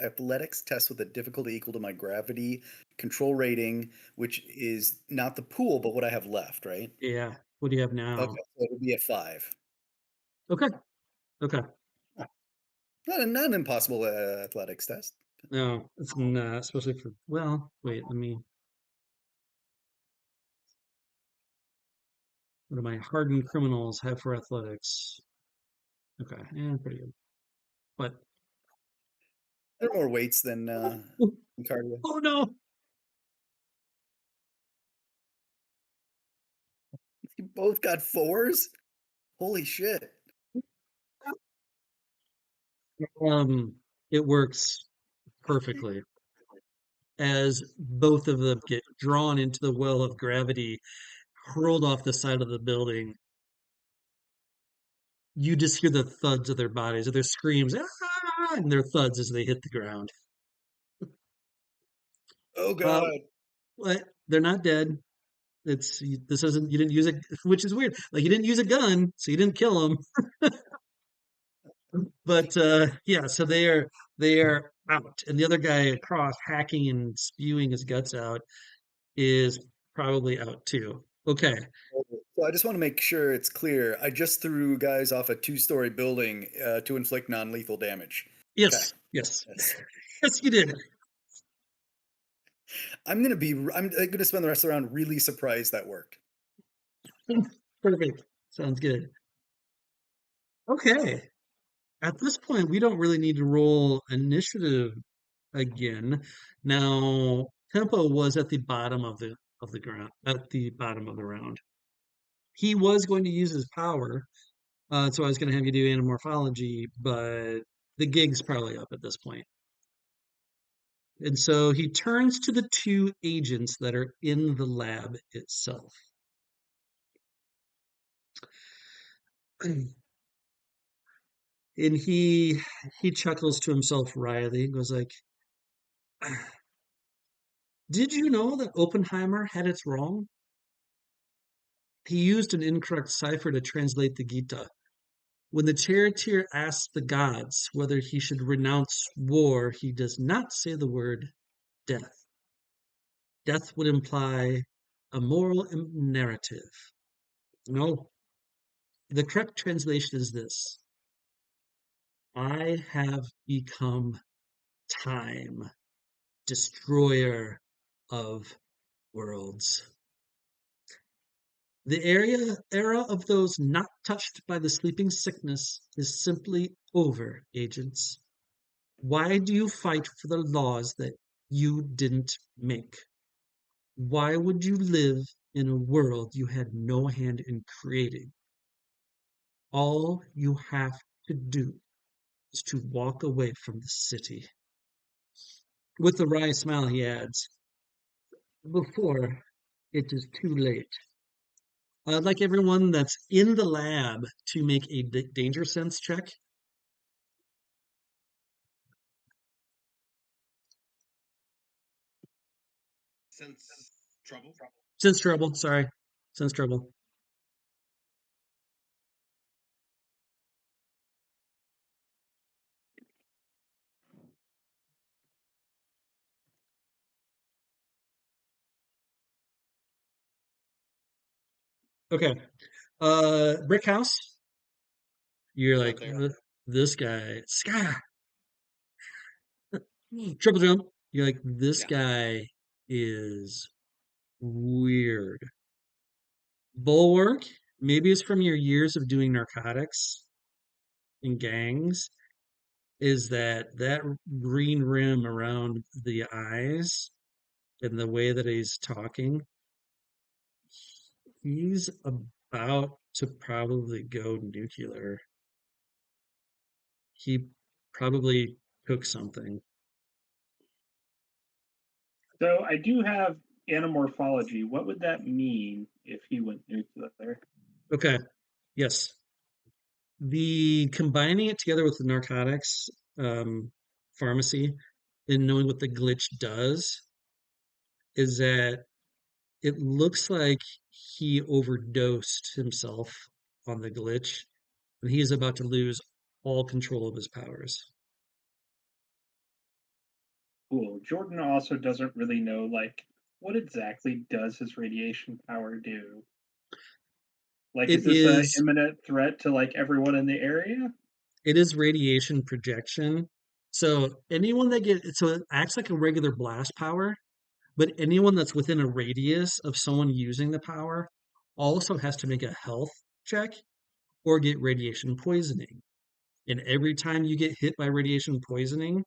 athletics test with a difficulty equal to my gravity control rating, which is not the pool, but what I have left, right? Yeah. What do you have now? Okay, so it'll be a 5. Okay. Not an impossible athletics test. No, it's not, especially for, well, wait, what do my hardened criminals have for athletics? Okay, yeah, pretty good. But There are more weights than cardio. oh no. You both got 4s? Holy shit. It works perfectly as both of them get drawn into the well of gravity, hurled off the side of the building. You just hear the thuds of their bodies, or their screams, "Ah!" and their thuds as they hit the ground. Oh god. But they're not dead. This isn't, you didn't use it, which is weird. Like you didn't use a gun, so you didn't kill them. But yeah, so they are out, and the other guy across, hacking and spewing his guts out, is probably out too. Okay. So I just want to make sure it's clear. I just threw guys off a 2-story building to inflict non-lethal damage. Yes. Okay. Yes. Yes, you did. I'm gonna spend the rest of the round really surprised that worked. Perfect. Sounds good. Okay. At this point, we don't really need to roll initiative again. Now, Tempo was at the bottom of the ground, at the bottom of the round. He was going to use his power, so I was going to have you do anamorphology, but the gig's probably up at this point. And so he turns to the 2 agents that are in the lab itself. And he chuckles to himself wryly and goes like, "Did you know that Oppenheimer had its wrong? He used an incorrect cipher to translate the Gita. When the charioteer asks the gods whether he should renounce war, he does not say the word death. Death would imply a moral narrative. No, the correct translation is this: I have become time, destroyer of worlds. The era of those not touched by the sleeping sickness is simply over, agents. Why do you fight for the laws that you didn't make? Why would you live in a world you had no hand in creating? All you have to do is to walk away from the city. With a wry smile, he adds, before it is too late. I'd like everyone that's in the lab to make a danger sense check. Sense trouble. Sense trouble, sorry. Sense trouble. Okay. Brickhouse. You're Not like, there. This guy. Sky. Triple jump. You're like, this Yeah. guy is weird. Bulwark. Maybe it's from your years of doing narcotics in gangs. Is that green rim around the eyes and the way that he's talking? He's about to probably go nuclear. He probably took something. So I do have anamorphology. What would that mean if he went nuclear? Okay. Yes. The combining it together with the narcotics pharmacy and knowing what the glitch does is that it looks like he overdosed himself on the glitch and he is about to lose all control of his powers. Cool. Jordan also doesn't really know, like, what exactly does his radiation power do? Like, It is this a is imminent threat to, like, everyone in the area? it is radiation projection. So it acts like a regular blast power, but anyone that's within a radius of someone using the power also has to make a health check or get radiation poisoning. And every time you get hit by radiation poisoning,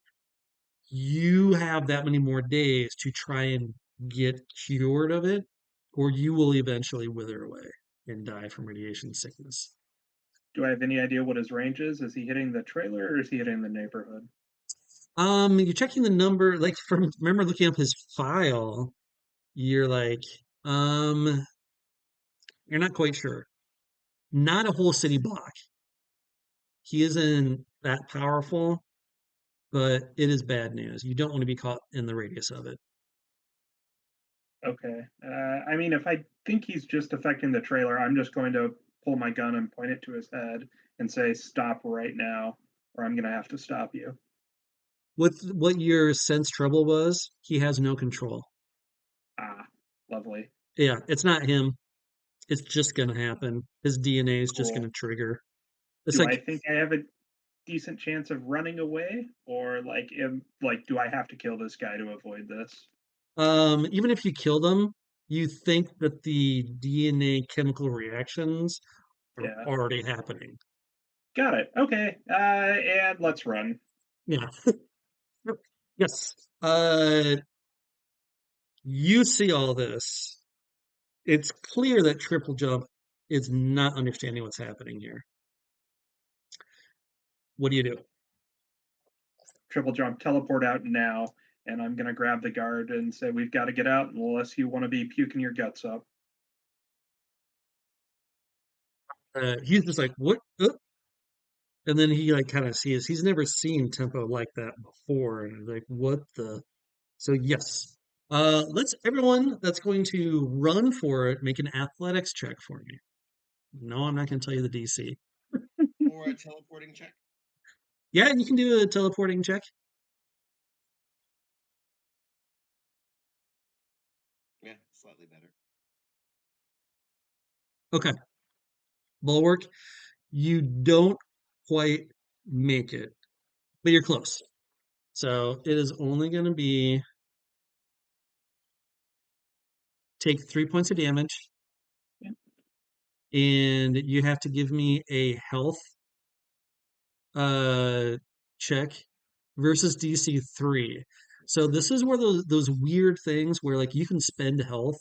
you have that many more days to try and get cured of it, or you will eventually wither away and die from radiation sickness. Do I have any idea what his range is? Is he hitting the trailer or is he hitting the neighborhood? You're checking the number, like from remember looking up his file, you're like, um, you're not quite sure. Not a whole city block. He isn't that powerful, but it is bad news. You don't want to be caught in the radius of it. Okay. I mean, if I think he's just affecting the trailer, I'm just going to pull my gun and point it to his head and say, "Stop right now, or I'm going to have to stop you." With what your sense trouble was, he has no control. Ah, lovely. Yeah, it's not him. It's just gonna happen. His DNA is just Cool. gonna trigger. It's Do I like, think I have a decent chance of running away, or do I have to kill this guy to avoid this? even if you kill them, you think that the DNA chemical reactions are Yeah, already happening. got it. Okay, and let's run. Yeah. Yes. You see all this. It's clear that Triple Jump is not understanding what's happening here. What do you do? Triple jump, teleport out now, and I'm gonna grab the guard and say, "We've got to get out unless you want to be puking your guts up." He's just like, what? And then he like kind of sees he's never seen tempo like that before, and like, what the? So yes, Let's everyone that's going to run for it make an athletics check for me. No, I'm not going to tell you the DC. Or a teleporting check. Yeah, you can do a teleporting check. Yeah, slightly better. Okay. Bulwark, you don't quite make it, but you're close. So it is only going to be take 3 points of damage, and you have to give me a health check versus DC 3. So this is where those weird things where like you can spend health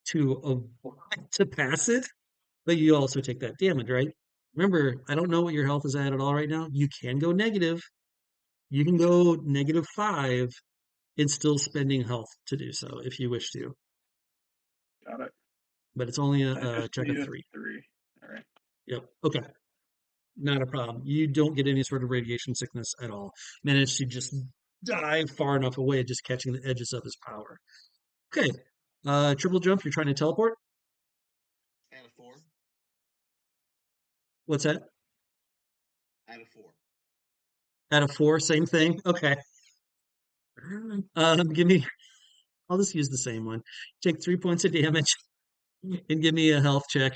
to pass it, but you also take that damage, right? Remember, I don't know what your health is at all right now. You can go negative. You can go -5 and still spending health to do so if you wish to. Got it. But it's only I a just check need of a 3. 3. All right. Yep. Okay. Not a problem. You don't get any sort of radiation sickness at all. Manage to just dive far enough away, just catching the edges of his power. Okay. Triple jump, you're trying to teleport? Out of 4. What's that? Out of 4. Out of 4, same thing? Okay. Give me, I'll just use the same one. Take 3 points of damage and give me a health check.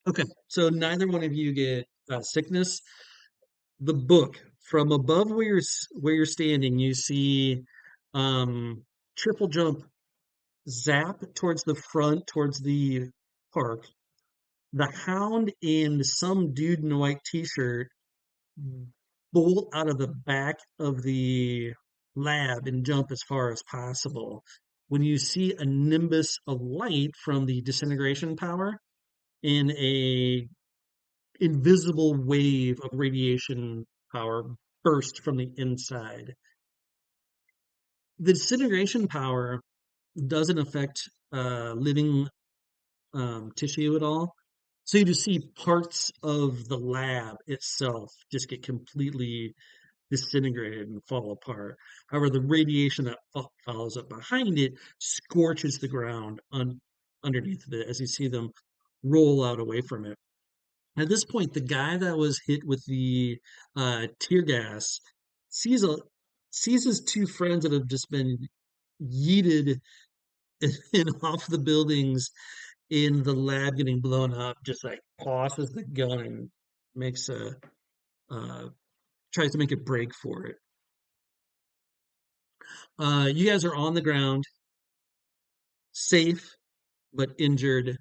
Okay, so neither one of you get sickness. The book from above where you're standing, you see triple jump zap towards the front, towards the park. The Hound and some dude in a white t-shirt bolt out of the back of the lab and jump as far as possible. When you see a nimbus of light from the disintegration power in a invisible wave of radiation power burst from the inside. The disintegration power doesn't affect living tissue at all. So you just see parts of the lab itself just get completely disintegrated and fall apart. However, the radiation that follows up behind it scorches the ground underneath of it as you see them roll out away from it. At this point, the guy that was hit with the tear gas sees his two friends that have just been yeeted in off the buildings in the lab getting blown up. Just like tosses the gun and makes a tries to make a break for it. You guys are on the ground, safe but injured.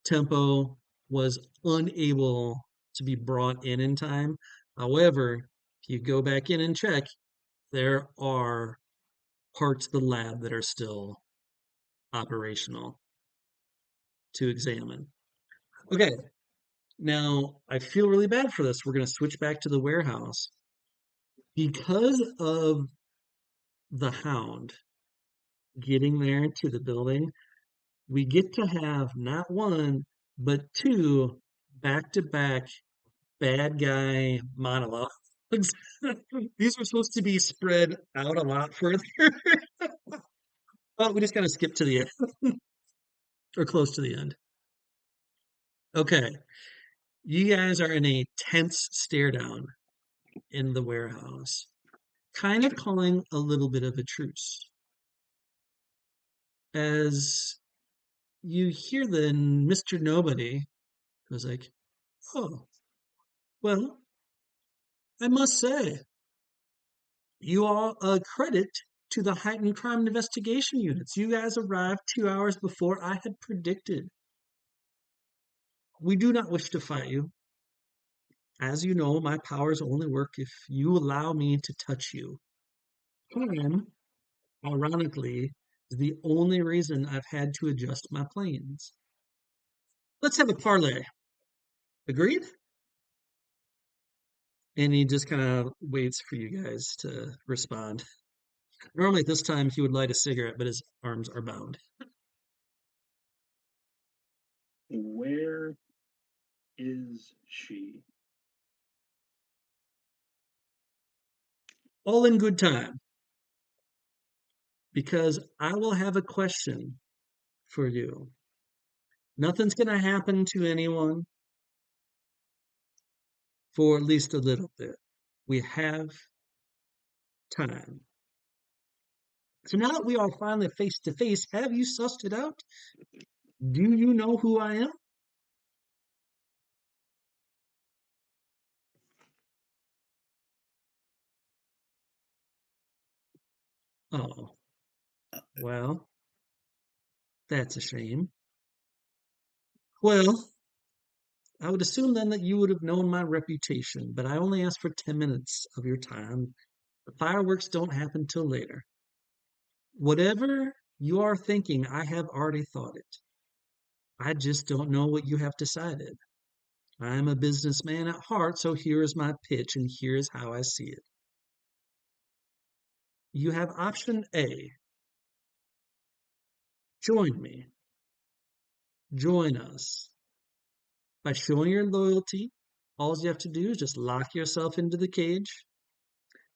Tempo was unable to be brought in time. However, if you go back in and check, there are parts of the lab that are still operational to examine. Okay, now I feel really bad for this. We're going to switch back to the warehouse. Because of the Hound getting there to the building, we get to have not one, but 2 back-to-back bad guy monologues. These are supposed to be spread out a lot further. But we just kind of skip to the end or close to the end. Okay. You guys are in a tense stare down in the warehouse, kind of calling a little bit of a truce. As you hear the Mr. Nobody was like, oh, well, I must say, you are a credit to the heightened crime investigation units. You guys arrived 2 hours before I had predicted. We do not wish to fight you. As you know, my powers only work if you allow me to touch you. And, ironically, is the only reason I've had to adjust my plans. Let's have a parlay. Agreed? And he just kind of waits for you guys to respond. Normally at this time he would light a cigarette, but his arms are bound. Where is she? All in good time, because I will have a question for you. Nothing's going to happen to anyone for at least a little bit. We have time. So now that we are finally face to face, have you sussed it out? Do you know who I am? Oh, well, that's a shame. Well, I would assume then that you would have known my reputation, but I only asked for 10 minutes of your time. The fireworks don't happen till later. Whatever you are thinking, I have already thought it. I just don't know what you have decided. I am a businessman at heart, so here is my pitch, and here is how I see it. You have option A. Join me. Join us. By showing your loyalty, all you have to do is just lock yourself into the cage.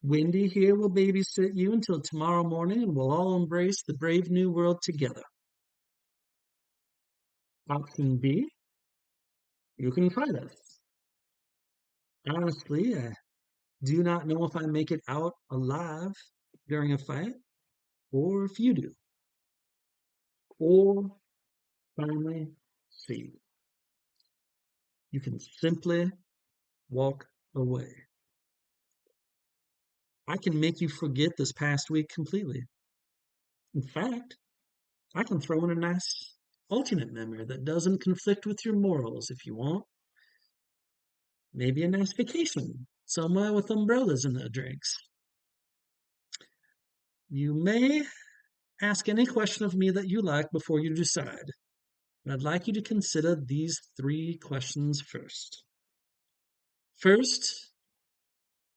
Wendy here will babysit you until tomorrow morning, and we'll all embrace the brave new world together. Option B, you can fight us. Honestly, I do not know if I make it out alive during a fight, or if you do. Or finally, C, you can simply walk away. I can make you forget this past week completely. In fact, I can throw in a nice alternate memory that doesn't conflict with your morals if you want. Maybe a nice vacation somewhere with umbrellas and the drinks. You may ask any question of me that you like before you decide. But I'd like you to consider these 3 questions first. First,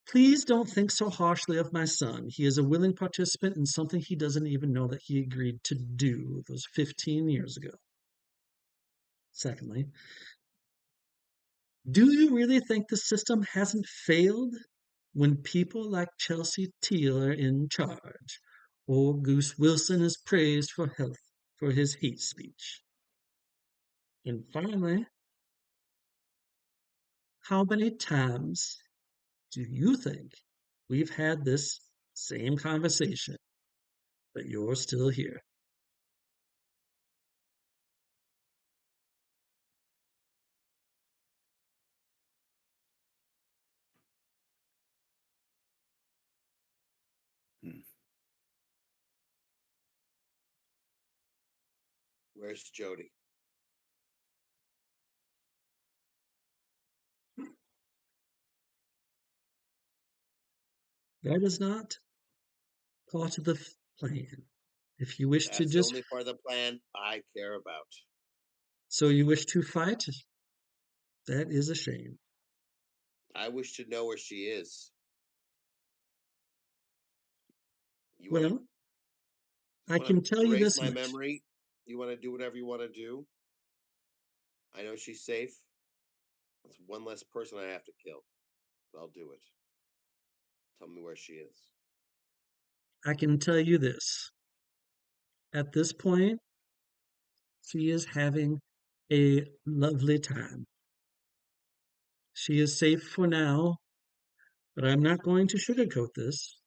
please don't think so harshly of my son. He is a willing participant in something he doesn't even know that he agreed to do. It was 15 years ago. Secondly, do you really think the system hasn't failed when people like Chelsea Teal are in charge, or Goose Wilson is praised for his hate speech? And finally, how many times do you think we've had this same conversation, but you're still here? Hmm. Where's Jody? That is not part of the plan. If you wish to That's the just, only part of the plan I care about. so you wish to fight, that is a shame. I wish to know where she is. You want to Well, I can tell you erase this my much. memory? You want to do whatever you want to do? I know she's safe. That's one less person I have to kill. But I'll do it. Tell me where she is. I can tell you this. At this point, she is having a lovely time. She is safe for now, but I'm not going to sugarcoat this.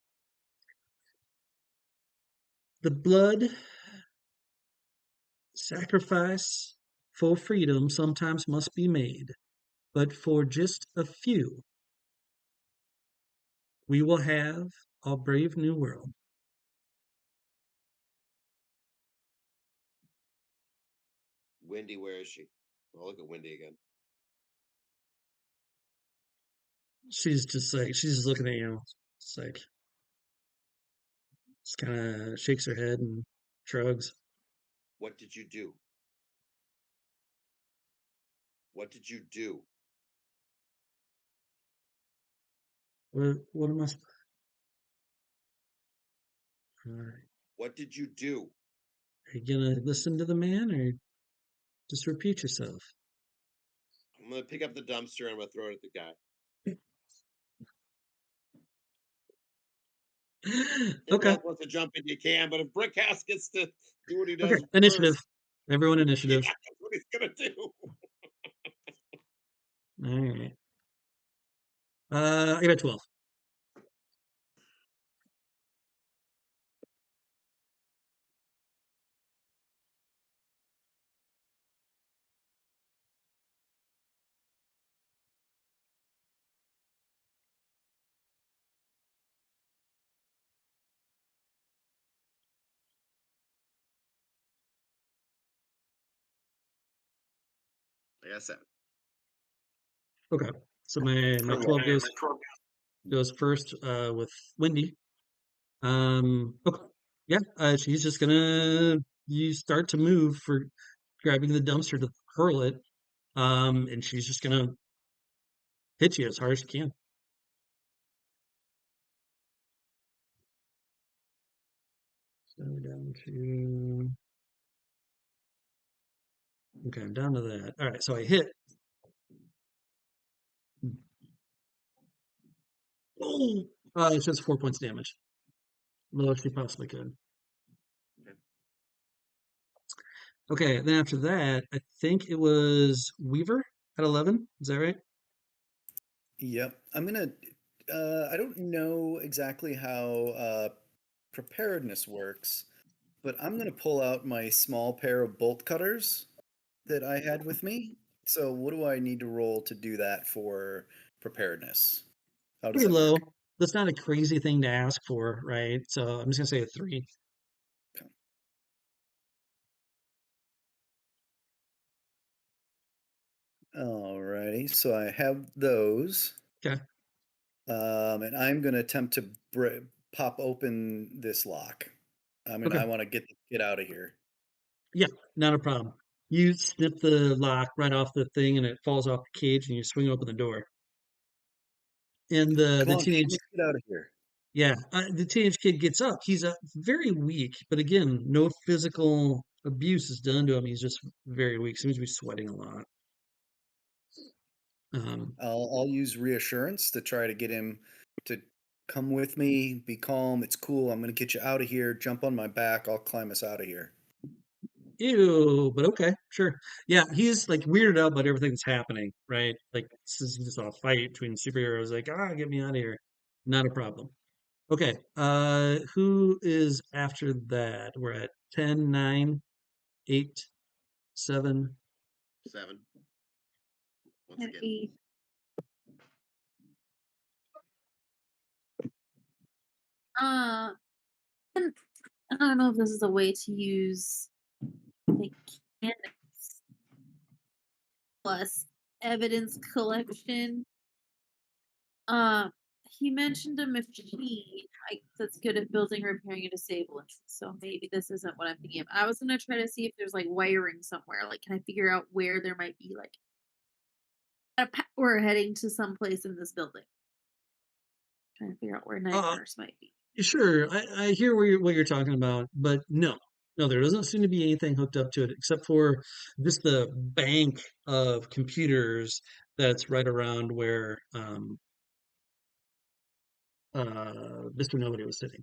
The blood sacrifice for freedom sometimes must be made, but for just a few, we will have our brave new world. Wendy, where is she? I'll look at Wendy again. She's just looking at you. It's like, just kind of shakes her head and shrugs. What did you do? What did you do? What am I? What did you do? Are you gonna listen to the man or just repeat yourself? I'm gonna pick up the dumpster and I'm gonna throw it at the guy. If Okay. Ed wants to jump in, you can. But if Brickhouse gets to do what he Okay. does Initiative. first, Everyone yeah, initiative. that's what he's gonna do. All right. I got 12. I got 7. Okay. So my 12 goes first with Wendy. Okay. Yeah, she's just gonna you start to move for grabbing the dumpster to hurl it. And she's just gonna hit you as hard as she can. So down to okay, I'm down to that. All right, so I hit. Oh, it's just 4 points damage. Lowest she possibly could. Okay, then after that, I think it was Weaver at 11. Is that right? Yep. I'm gonna. I don't know exactly how preparedness works, but I'm gonna pull out my small pair of bolt cutters that I had with me. So, what do I need to roll to do that for preparedness? How does Pretty that low. work? That's not a crazy thing to ask for, right? So I'm just gonna say a 3. Okay. Alrighty. So I have those. Okay. And I'm going to attempt to pop open this lock. I mean, Okay. I want to get out of here. Yeah, not a problem. You snip the lock right off the thing and it falls off the cage and you swing open the door. And Come the on, teenage let's get out of here. yeah, the teenage kid gets up. He's very weak, but again, no physical abuse is done to him. He's just very weak. Seems to be sweating a lot. Um, I'll use reassurance to try to get him to come with me, be calm. It's cool. I'm going to get you out of here. Jump on my back. I'll climb us out of here. Ew, but okay, sure. Yeah, he's like weirded out about everything that's happening, right? Like this is just a fight between superheroes. Like, get me out of here. Not a problem. Okay, who is after that? We're at 10, 9, 8, 7. 7. Once And again. 8. And I don't know if this is a way to use mechanics plus evidence collection. He mentioned a machine that's good at building, repairing, and disabling. So maybe this isn't what I'm thinking of. I was gonna try to see if there's like wiring somewhere. Like, can I figure out where there might be like a power heading to someplace in this building? Trying to figure out where night Uh, nurse might be. Sure, I hear what you're talking about, but no, there doesn't seem to be anything hooked up to it except for just the bank of computers that's right around where Mr. Nobody was sitting.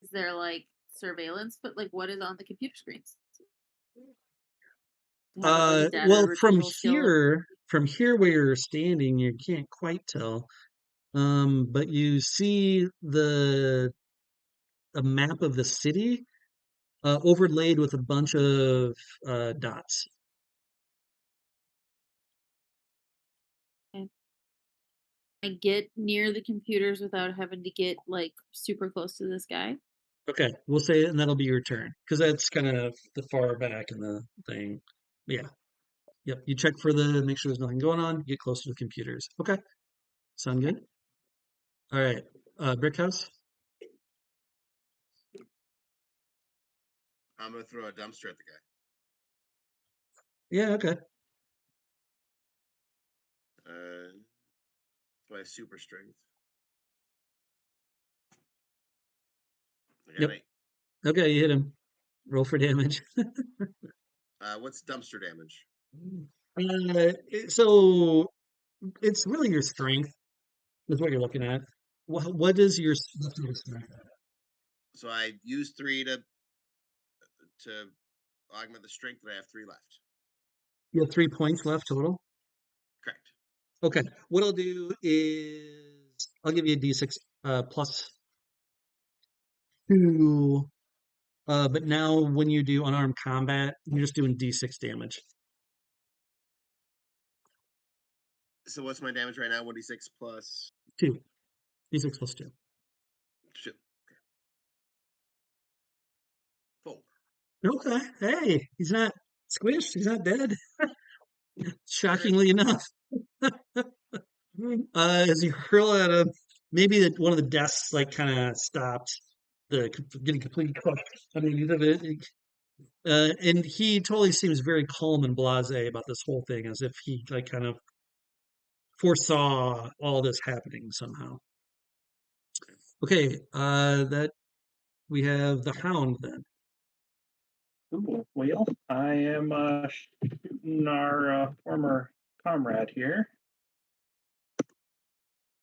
Is there like surveillance? But like, what is on the computer screens? Have like a data Well, retrieval skill. from here where you're standing, you can't quite tell. But you see a map of the city overlaid with a bunch of dots. I get near the computers without having to get like super close to this guy. Okay, we'll say it, and that'll be your turn because that's kind of the far back in the thing. Yeah, yep. You check for make sure there's nothing going on. Get close to the computers. Okay, sound good. All right, Brickhouse. I'm gonna throw a dumpster at the guy. Yeah, okay. My super strength. I got Yep. 8. Okay, you hit him. Roll for damage. What's dumpster damage? So it's really your strength is what you're looking at. What is what's your strength? So I used 3 to augment the strength, and I have 3 left. You have 3 points left total. Correct. Okay. What I'll do is I'll give you a d6 plus 2. But now when you do unarmed combat, you're just doing d6 damage. So what's my damage right now? 1d6 plus 2. d6 plus 2. 2. Okay. 4. Okay. Hey, he's not squished. He's not dead. Shockingly enough. As you hurl at him, maybe one of the desks like kind of stopped getting completely crushed underneath of it. And he totally seems very calm and blasé about this whole thing, as if he like kind of foresaw all this happening somehow. Okay, that we have the Hound then. Cool. Well, I am shooting our former comrade here.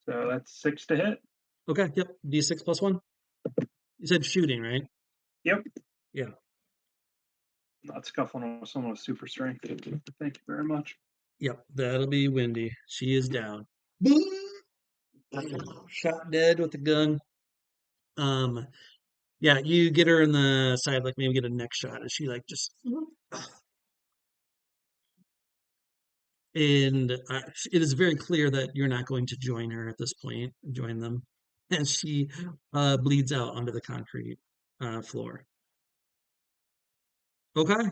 So that's 6 to hit. Okay, yep. D6 plus 1. You said shooting, right? Yep. Yeah. Not scuffling with someone with super strength. Thank you very much. Yep, that'll be Wendy. She is down. Shot dead with the gun. Yeah, you get her in the side, like maybe get a neck shot, and she like just. And it is very clear that you're not going to join her at this point. Join them, and she bleeds out onto the concrete floor. Okay,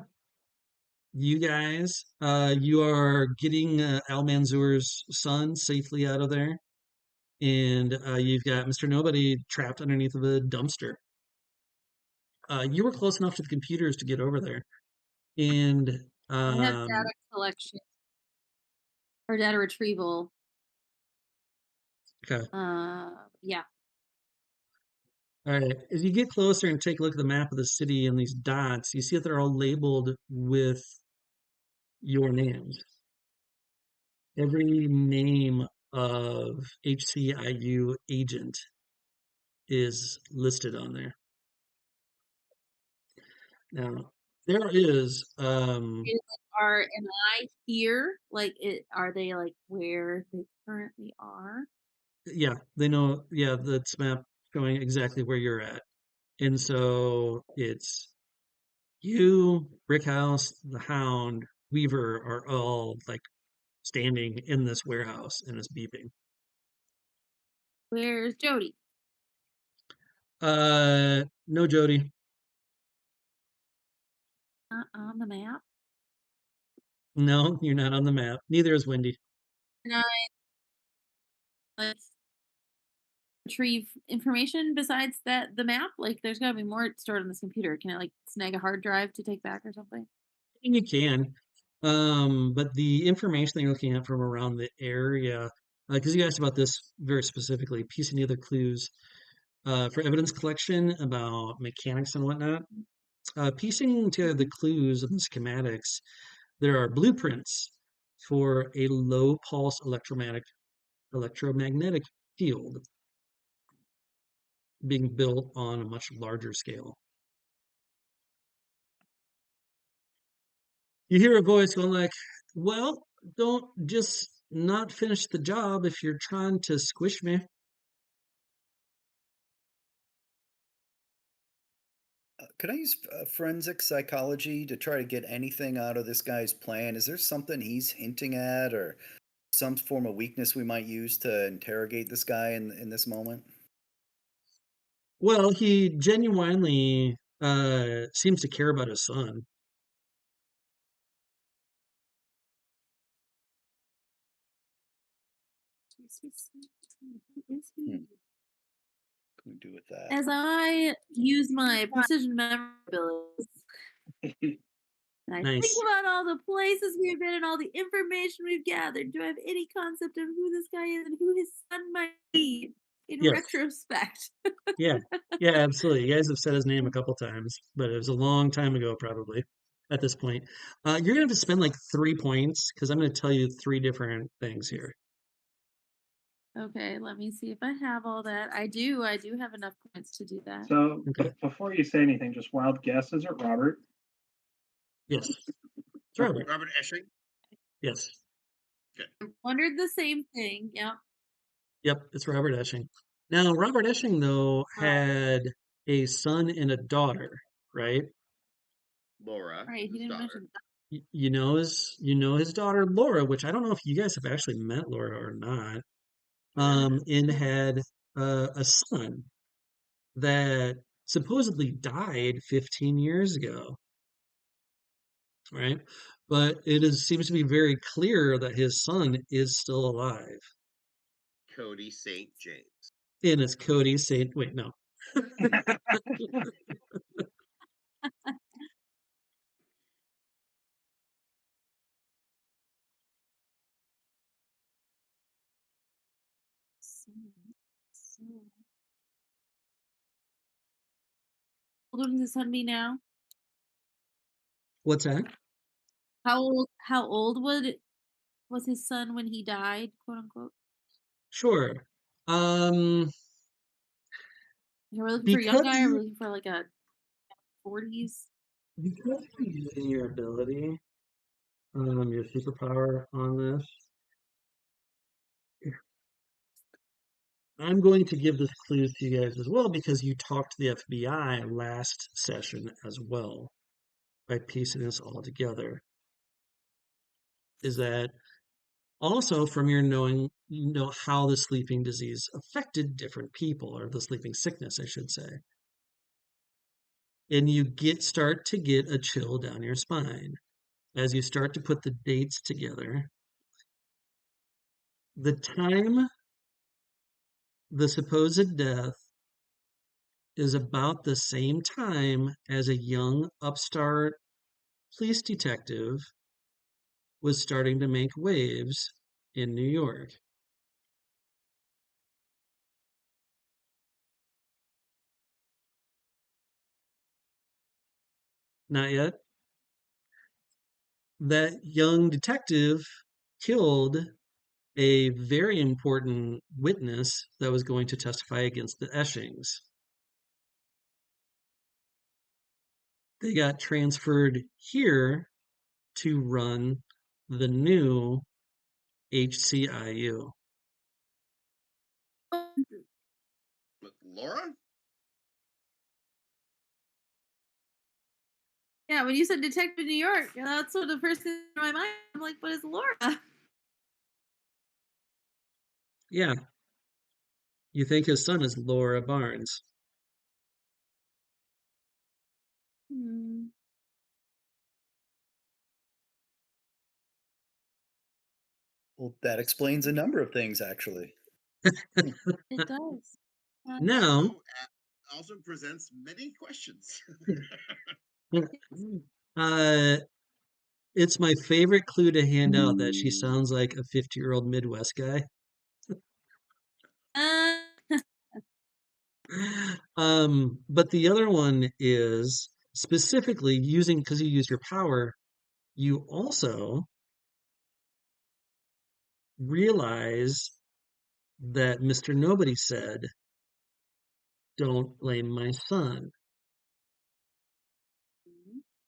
you guys, you are getting Al Manzour's son safely out of there, and you've got Mr. Nobody trapped underneath of a dumpster. You were close enough to the computers to get over there, and I have data collection or data retrieval. okay. Yeah. All right. As you get closer and take a look at the map of the city and these dots, you see that they're all labeled with your names. Every name of HCIU agent is listed on there. Now, there is Am I here? Like, are they like where they currently are? yeah, they know, yeah, that's map showing exactly where you're at. And so it's you, Brickhouse, the Hound, Weaver are all like standing in this warehouse and it's beeping. Where's Jody? No Jody. Not on the map. No, you're not on the map. Neither is Wendy. Can I like retrieve information besides the map? Like, there's gotta be more stored on this computer. Can I like snag a hard drive to take back or something? And you can. But the information that you're looking at from around the area, because you asked about this very specifically, piecing together clues for evidence collection about mechanics and whatnot. Piecing together the clues and the schematics, there are blueprints for a low pulse electromagnetic field being built on a much larger scale. You hear a voice going like, well, don't just not finish the job if you're trying to squish me. Could I use forensic psychology to try to get anything out of this guy's plan? Is there something he's hinting at or some form of weakness we might use to interrogate this guy in this moment? Well, he genuinely seems to care about his son. Who is he? What can we do with that? As I use my precision memory abilities, and I think Nice. about all the places we've been and all the information we've gathered, do I have any concept of who this guy is and who his son might be in Yes. retrospect? Yeah, absolutely. You guys have said his name a couple times, but it was a long time ago, probably. at this point. You're gonna have to spend like 3 points because I'm gonna tell you 3 different things here. Okay, let me see if I have all that. I do have enough points to do that. So Okay. before you say anything, just wild guess, is it Robert? Yes. It's Robert. Robert Esching. Yes. I wondered the same thing. Yep. Yep, it's Robert Esching. Now, Robert Esching, though, had a son and a daughter, right? Laura. Right, he his didn't daughter. mention that. You know his daughter Laura, which I don't know if you guys have actually met Laura or not. And had a son that supposedly died 15 years ago, right? But seems to be very clear that his son is still alive. Cody St. James. And it's Cody St. Wait, no. So, how old would his son be now? What's that? How old was his son when he died, quote unquote? Sure. We're looking for a young Because guy, or we're looking for like a 40s? because you're using your ability, your superpower on this, I'm going to give this clues to you guys as well because you talked to the FBI last session as well by piecing this all together. Is that also from your knowing, how the sleeping disease affected different people, or the sleeping sickness, I should say. And you start to get a chill down your spine as you start to put the dates together. The time the supposed death is about the same time as a young upstart police detective was starting to make waves in New York. Not yet. That young detective killed a very important witness that was going to testify against the Eschings. They got transferred here to run the new HCIU. With Laura? Yeah, when you said Detective New York, that's what the first thing in my mind. I'm like, what is Laura? Yeah. You think his son is Laura Barnes. Hmm. Well, that explains a number of things, actually. It does. Now, Also presents many questions. uh, it's my favorite clue to hand out that she sounds like a 50-year-old Midwest guy. Uh, But the other one is specifically because you use your power, you also realize that Mr. Nobody said, "Don't blame my son."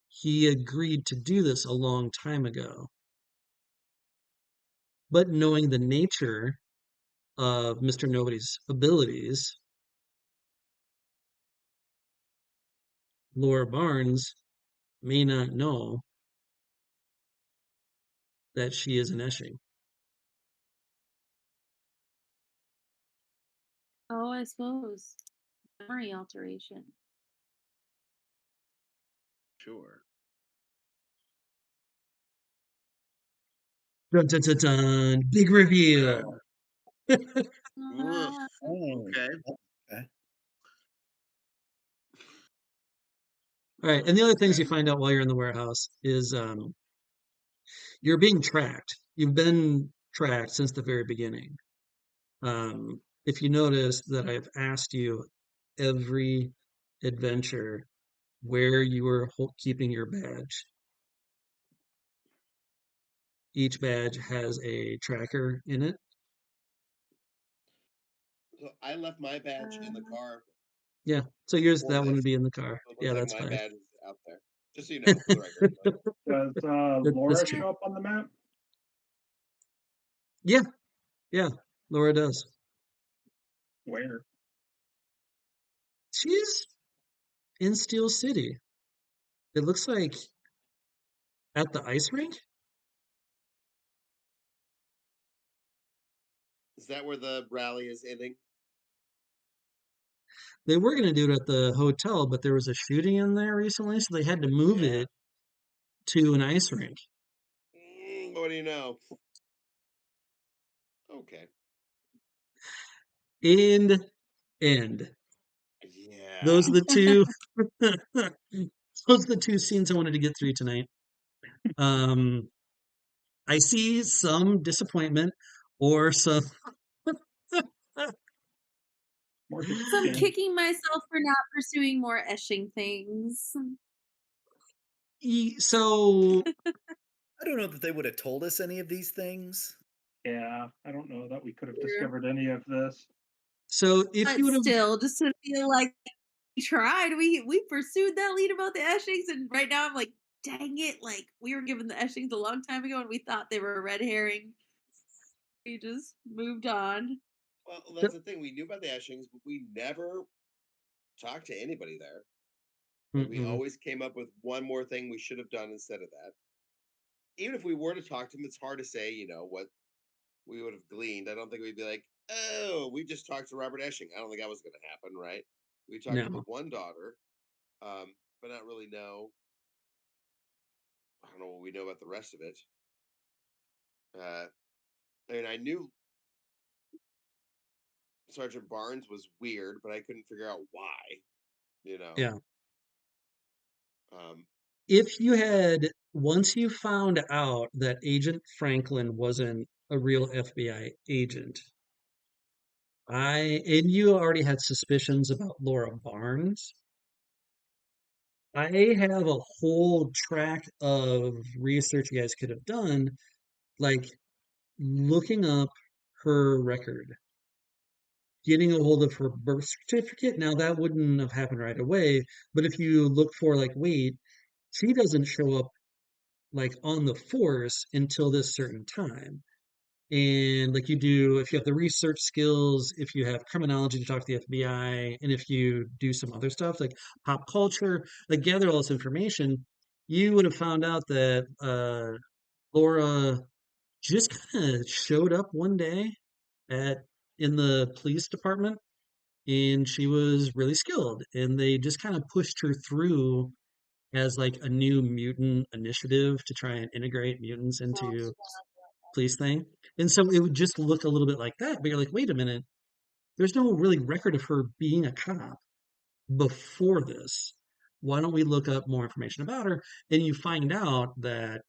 He agreed to do this a long time ago. But knowing the nature of Mr. Nobody's abilities, Laura Barnes may not know that she is an Esching. oh, I suppose. Memory alteration. Sure. Dun, dun, dun, dun. Big reveal. Oof. Oh, Okay. okay. All right, and the other things Okay. you find out while you're in the warehouse is you're being tracked. You've been tracked since the very beginning. If you notice that I've asked you every adventure where you were keeping your badge, each badge has a tracker in it. So I left my badge in the Uh, car Yeah. So yours, for that one would this. be in the car. So it looks Yeah, like that's my fine. badge is out there. Just so you know, for the record. But Does That's Laura true. show up on the map? Yeah. Yeah. Laura does. Where? She's in Steel City. It looks like at the ice rink. is that where the rally is ending? They were going to do it at the hotel, but there was a shooting in there recently, so they had to move Yeah. it to an ice rink. What do you know? Okay. End. Yeah. Those are the two. Those are the two scenes I wanted to get through tonight. I see some disappointment or some. More so I'm disdain. kicking myself for not pursuing more Esching things. So I don't know that they would have told us any of these things. Yeah, I don't know that we could have True. discovered any of this. so if But you would have, still, just to feel like we tried, we pursued that lead about the Eschings, and right now I'm like, dang it! Like we were given the Eschings a long time ago, and we thought they were a red herring. We just moved on. Well, that's the thing. We knew about the Ashings, but we never talked to anybody there. Like, we always came up with one more thing we should have done instead of that. Even if we were to talk to them, it's hard to say, what we would have gleaned. I don't think we'd be like, oh, we just talked to Robert Esching. I don't think that was going to happen, right? We talked to the no. one daughter, but not really know. I don't know what we know about the rest of it. I mean, I knew Sergeant Barnes was weird, but I couldn't figure out why. Yeah. Um, If you had, once you found out that Agent Franklin wasn't a real FBI agent, and you already had suspicions about Laura Barnes, I have a whole track of research you guys could have done, like looking up her record, getting a hold of her birth certificate. Now, that wouldn't have happened right away, but if you look for, like, wait, she doesn't show up like on the force until this certain time. And like you do, if you have the research skills, if you have criminology to talk to the FBI, and if you do some other stuff like pop culture, like gather all this information, you would have found out that Laura just kind of showed up one day at in the police department, and she was really skilled, and they just kind of pushed her through as like a new mutant initiative to try and integrate mutants into police thing. And so it would just look a little bit like that. But you're like, wait a minute, there's no really record of her being a cop before this. Why don't we look up more information about her? And you find out that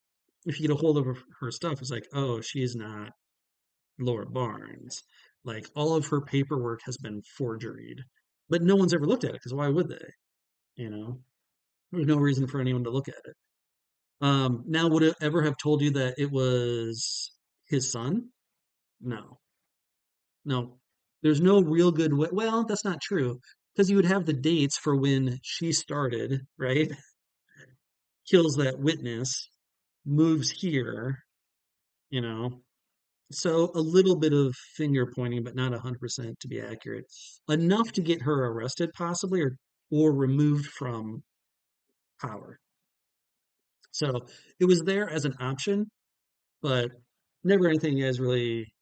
if you get a hold of her stuff, it's like, oh, she's not Laura Barnes. Like all of her paperwork has been forgeried, but no one's ever looked at it because why would they? You know, there's no reason for anyone to look at it. Now, would it ever have told you that it was his son? No, no. There's no real good way. Well, that's not true because you would have the dates for when she started, right? Kills that witness, moves here, you know. So a little bit of finger pointing, but not 100% to be accurate. Enough to get her arrested, possibly, or removed from power. So it was there as an option, but never anything you guys really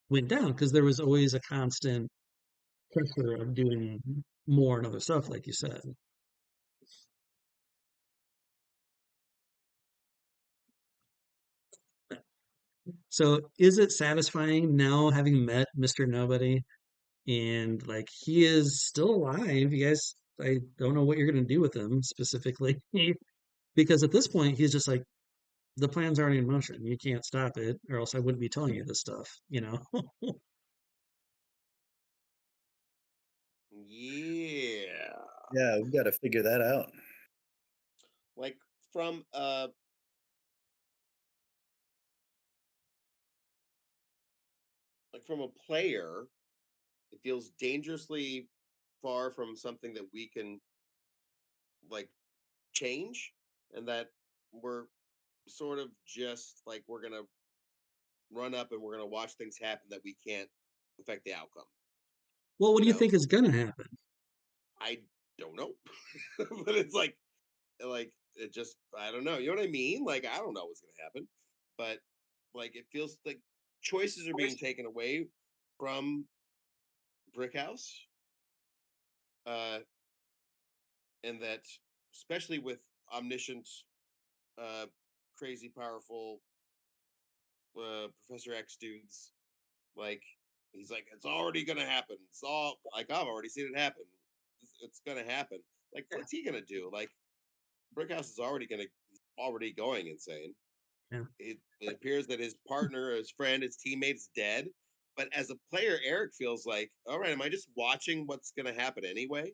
went down because there was always a constant pressure of doing more and other stuff, like you said. So is it satisfying now having met Mr. Nobody and like he is still alive? You guys, I don't know what you're going to do with him specifically because at this point he's just like the plan's already in motion. You can't stop it, or else I wouldn't be telling you this stuff, you know? yeah. Yeah, we've got to figure that out. Like from like from a player, it feels dangerously far from something that we can like change, and that we're sort of just like we're gonna run up and we're gonna watch things happen that we can't affect the outcome. Well, what You do you know, think is going to happen? I don't know, but it's like it just I don't know. You know what I mean? Like I don't know what's gonna happen, but like it feels like choices are being taken away from Brickhouse, uh, and that especially with omniscient, uh, crazy powerful Professor X dudes, like he's like it's already gonna happen. It's all like I've already seen it happen. It's gonna happen. Like Yeah. what's he gonna do? Like Brickhouse is already going insane. Yeah. It appears that his partner, his friend, his teammate's dead. But as a player, Eric feels like, all right, am I just watching what's going to happen anyway?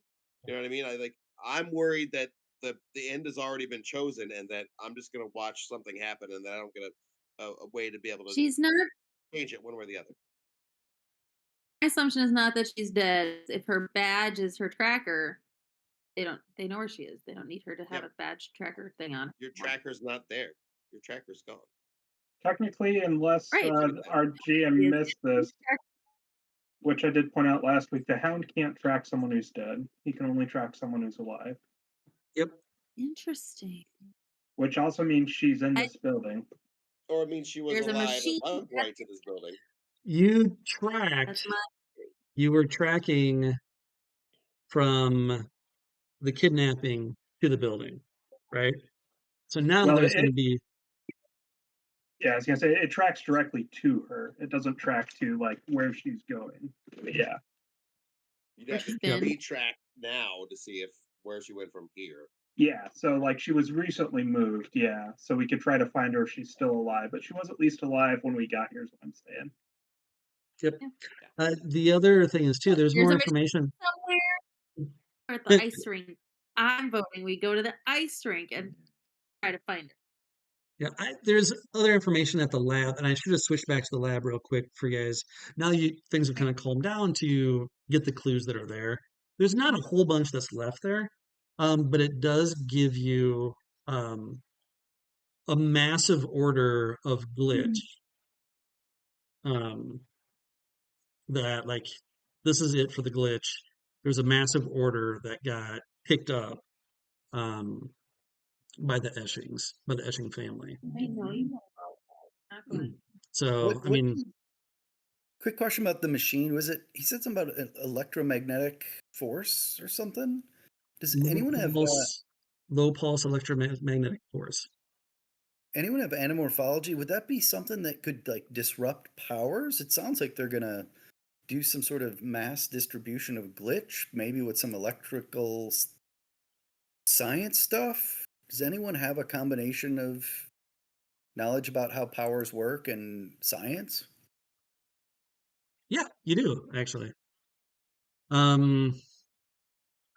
You know what I mean? I'm worried that the end has already been chosen, and that I'm just going to watch something happen, and that I don't get a way to be able to She's not. change it one way or the other. My assumption is not that she's dead. If her badge is her tracker, they know where she is. They don't need her to have Yep. a badge tracker thing on. Your tracker's not there. Your tracker's gone. Technically, unless Right. our GM Is- missed this, which I did point out last week, the Hound can't track someone who's dead. He can only track someone who's alive, Yep. Interesting. which also means she's in I- this building. Or it means she was There's a alive at machine. one point in this building. You That's tracked, my. you were tracking from the kidnapping to the building, right? So now Well, there's going to be, yeah, I was gonna say it tracks directly to her. It doesn't track to like where she's going. But yeah, You'd Where have to she's been. retrack now to see if where she went from here. yeah. So like she was recently moved. Yeah, so we could try to find her if she's still alive. But she was at least alive when we got here. Is what I'm saying. yep. Yeah. The other thing is too, there's There's more a machine information. somewhere or at the ice rink. I'm voting we go to the ice rink and try to find it. Yeah, there's other information at the lab, and I should have switched back to the lab real quick for you guys. Now things have kind of calmed down to get the clues that are there. There's not a whole bunch that's left there, but it does give you um, a massive order of glitch. Um, that like this is it for the glitch. There's a massive order that got picked up um, by the Esching family. I know you know about that. So I What mean, quick question about the machine? Was it he said something about an electromagnetic force or something? Does low pulse electromagnetic force. anyone have anamorphology? Would that be something that could like disrupt powers? It sounds like they're gonna do some sort of mass distribution of glitch, maybe with some electrical science stuff. Does anyone have a combination of knowledge about how powers work and science? Yeah, you do actually. Um,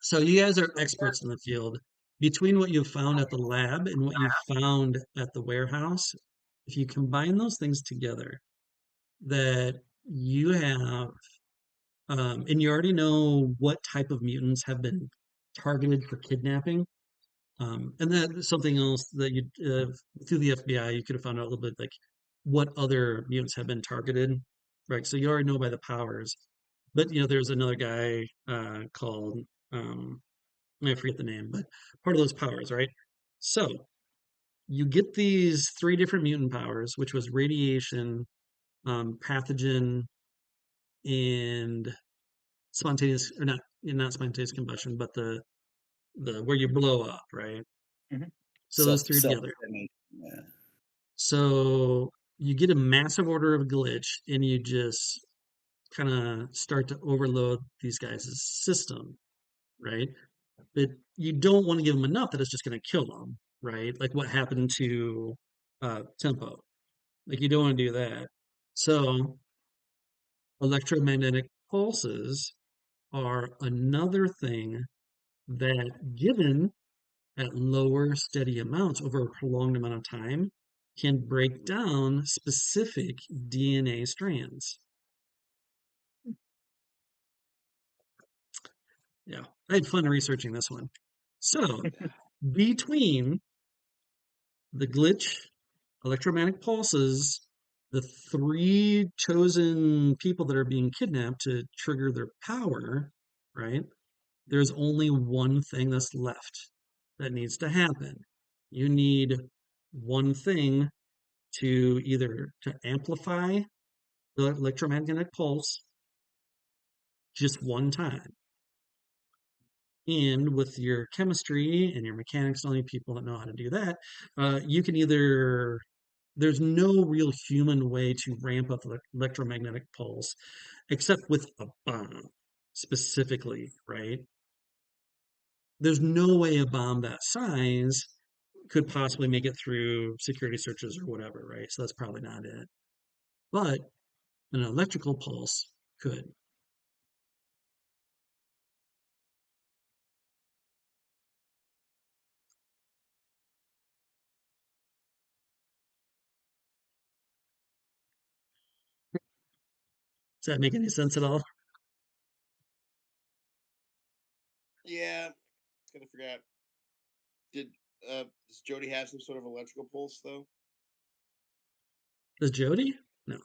so you guys are experts in the field. Between what you found at the lab and what you found at the warehouse, if you combine those things together, that you have, and you already know what type of mutants have been targeted for kidnapping. And that's something else that you, through the FBI, you could have found out a little bit like what other mutants have been targeted, right? So you already know by the powers, but there's another guy called I forget the name, but part of those powers, right? So you get these three different mutant powers, which was radiation, pathogen, and spontaneous, or not spontaneous combustion, but the where you blow up, right? Mhm. So those three Self together. yeah. So you get a massive order of glitch, and you just kind of start to overload these guys' system, right? But you don't want to give them enough that it's just going to kill them, right? Like what happened to Tempo. Like you don't want to do that. So electromagnetic pulses are another thing that, given at lower steady amounts over a prolonged amount of time, can break down specific DNA strands. Yeah, I had fun researching this one. So, between the glitch, electromagnetic pulses, the three chosen people that are being kidnapped to trigger their power, right? There's only one thing that's left that needs to happen. You need one thing to either to amplify the electromagnetic pulse just one time. And with your chemistry and your mechanics, the only people that know how to do that, you can either, there's no real human way to ramp up the electromagnetic pulse except with a bomb specifically, right? There's no way a bomb that size could possibly make it through security searches or whatever, right? So that's probably not it. But an electrical pulse could. Does that make any sense at all? Yeah, gotta figure out. Did does Jody have some sort of electrical pulse though? Does Jody? No.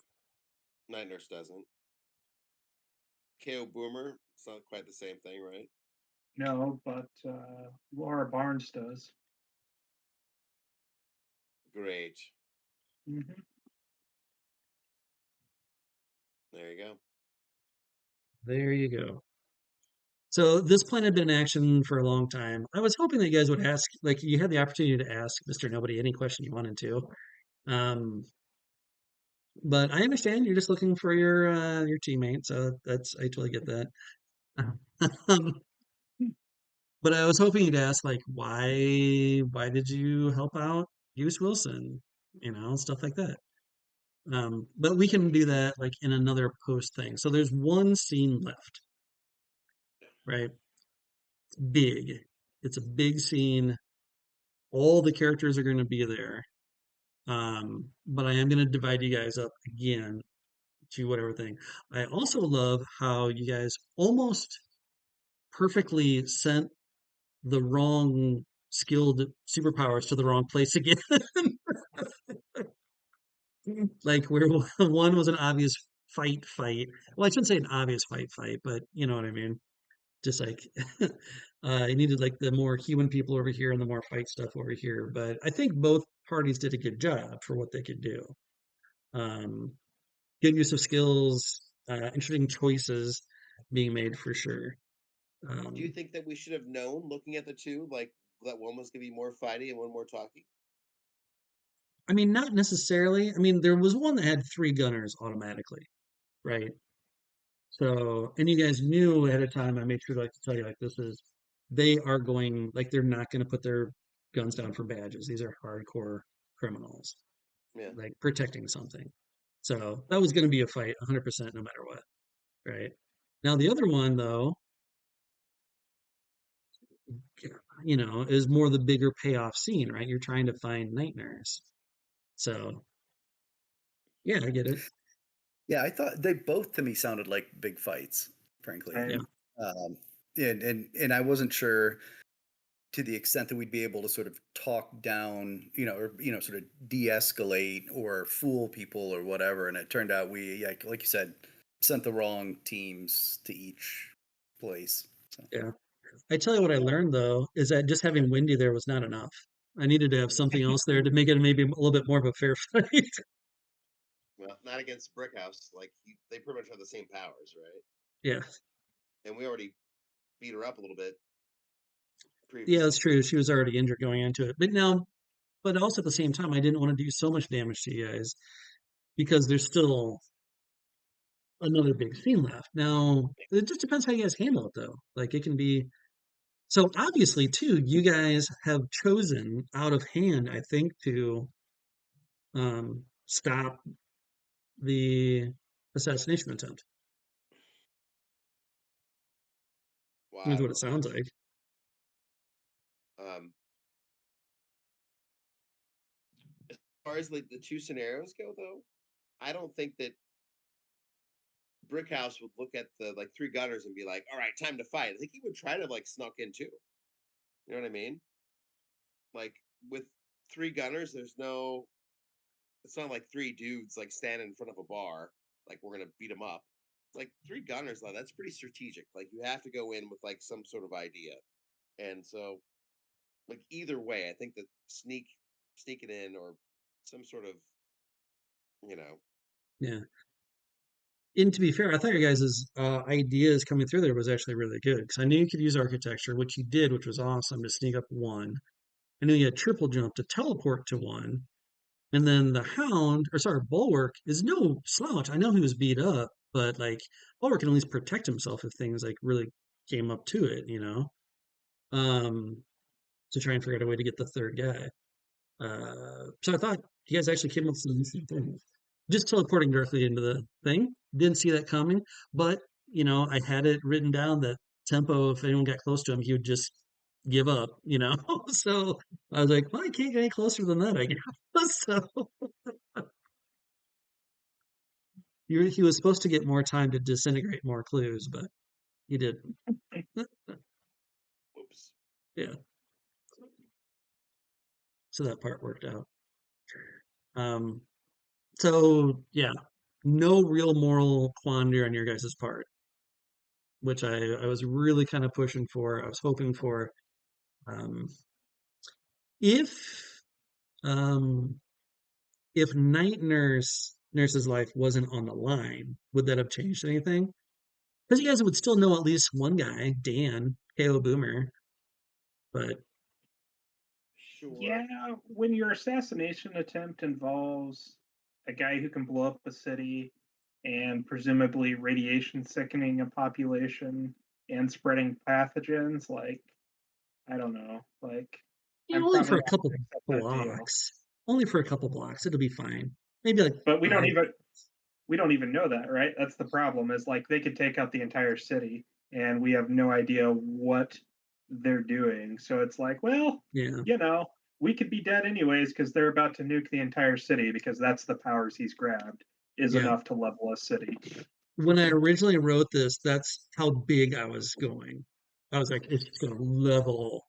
Night Nurse doesn't. KO Boomer, it's not quite the same thing, right? No, but Laura Barnes does. Great. Hmm. There you go. There you go. So this plan had been in action for a long time. I was hoping that you guys would ask, like you had the opportunity to ask Mr. Nobody any question you wanted to. But I understand you're just looking for your teammate, so that's I totally get that. Um, but I was hoping you'd ask like why did you help out Hughes Wilson? You know, stuff like that. But we can do that like in another post thing. So there's one scene left, right? It's big. It's a big scene. All the characters are going to be there. But I am going to divide you guys up again to whatever thing. I also love how you guys almost perfectly sent the wrong skilled superpowers to the wrong place again. Like where one was an obvious fight. Well, I shouldn't say an obvious fight, but you know what I mean. Just like I needed like the more human people over here and the more fight stuff over here. But I think both parties did a good job for what they could do. Um, Good use of skills, interesting choices being made for sure. Do you think that we should have known, looking at the two, like that one was gonna be more fighty and one more talky? I mean, not necessarily. I mean, there was one that had three gunners automatically, right? So, and you guys knew ahead of time. I made sure like to tell you like this is they are going like they're not going to put their guns down for badges. These are hardcore criminals, Yeah. like protecting something. So that was going to be a fight, 100% no matter what, right? Now the other one though, you know, is more the bigger payoff scene, right? You're trying to find night nurse. So yeah, I get it. Yeah, I thought they both to me sounded like big fights, frankly. Yeah. Same. And I wasn't sure to the extent that we'd be able to sort of talk down, or sort of de-escalate or fool people or whatever. And it turned out we, like you said, sent the wrong teams to each place. So. Yeah. I tell you what I learned though is that just having Wendy there was not enough. I needed to have something else there to make it maybe a little bit more of a fair fight. Well, not against Brickhouse. Like they pretty much have the same powers, right? Yeah. And we already beat her up a little bit Yeah, previously. that's true. She was already injured going into it. But also at the same time, I didn't want to do so much damage to you guys because there's still another big scene left. Now, it just depends how you guys handle it though. Like it can be so obviously too, you guys have chosen out of hand, I think, to stop the assassination attempt. Well, I Is don't what it know sounds that. like. As far as like the two scenarios go, though, I don't think that Brickhouse would look at the like 3 gunners and be like, "All right, time to fight." I think he would try to like snuck in too. You know what I mean? Like with 3 gunners, there's no. It's not like 3 dudes like standing in front of a bar, like we're gonna beat them up. Like 3 gunners, though, that's pretty strategic. Like you have to go in with like some sort of idea, and so like either way, I think that sneaking in or some sort of you know Yeah. And to be fair, I thought your guys' ideas coming through there was actually really good because I knew you could use architecture, which you did, which was awesome to sneak up 1. I knew you had triple jump to teleport to 1. And then the Hound, or sorry, Bulwark is no slouch. I know he was beat up, but like Bulwark can at least protect himself if things like really came up to it, to try and figure out a way to get the 3rd guy. So I thought you guys actually came up with some decent things. Just teleporting directly into the thing. Didn't see that coming, but I had it written down that Tempo, if anyone got close to him, he would just give up. So I was like, well, I can't get any closer than that, I guess. So he was supposed to get more time to disintegrate more clues, but he didn't. whoops. Yeah. So that part worked out. Um, so yeah, no real moral quandary on your guys' part, which I was really kind of pushing for. I was hoping for. Um, if um, if Nurse's life wasn't on the line, would that have changed anything? Because you guys would still know at least one guy, Dan, KO Boomer, but Sure. Yeah, when your assassination attempt involves a guy who can blow up a city and presumably radiation sickening a population and spreading pathogens, like, I don't know, like, I'm only for probably a not couple going to accept that deal. blocks. Only for a couple blocks, it'll be fine. Maybe like But we don't 5. even know that, right? That's the problem. Is like they could take out the entire city, and we have no idea what they're doing. So it's like, well, Yeah, we could be dead anyways because they're about to nuke the entire city because that's the powers he's grabbed is yeah. enough to level a city. When I originally wrote this, that's how big I was going. I was like, it's going to level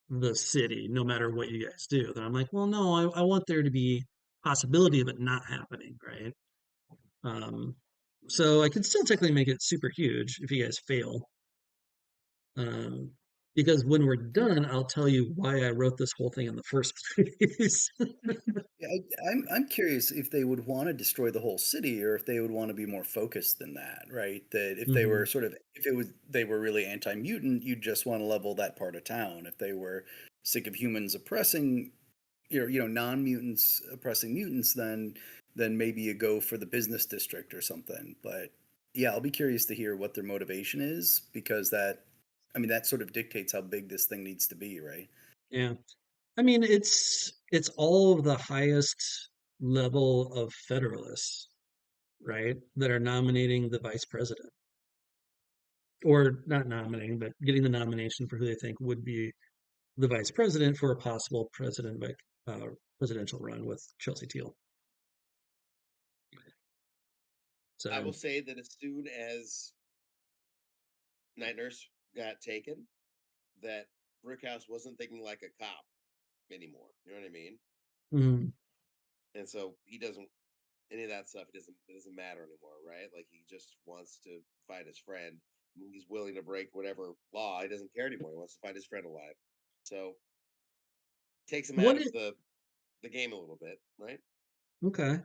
the city no matter what you guys do. Then I'm like, well, no, I want there to be possibility of it not happening, right? Um, so I could still technically make it super huge if you guys fail. Um, because when we're done, I'll tell you why I wrote this whole thing in the first place. Yeah, I'm curious if they would want to destroy the whole city or if they would want to be more focused than that, right? That if they were Mhm. sort of if it was they were really anti-mutant, you'd just want to level that part of town. If they were sick of humans oppressing, non-mutants oppressing mutants, then maybe you go for the business district or something. But yeah, I'll be curious to hear what their motivation is because that sort of dictates how big this thing needs to be, right? Yeah. I mean, it's all of the highest level of Federalists, right, that are nominating the vice president, or not nominating, but getting the nomination for who they think would be the vice president for a possible presidential run with Chelsea Teal. I So will say that as soon as Night Nurse got taken, that Brickhouse wasn't thinking like a cop anymore. You know what I mean? mhm, And so he doesn't any of that stuff. It doesn't matter anymore, right? Like he just wants to find his friend. He's willing to break whatever law. He doesn't care anymore. He wants to find his friend alive. So takes him out what of it the game a little bit, right? okay.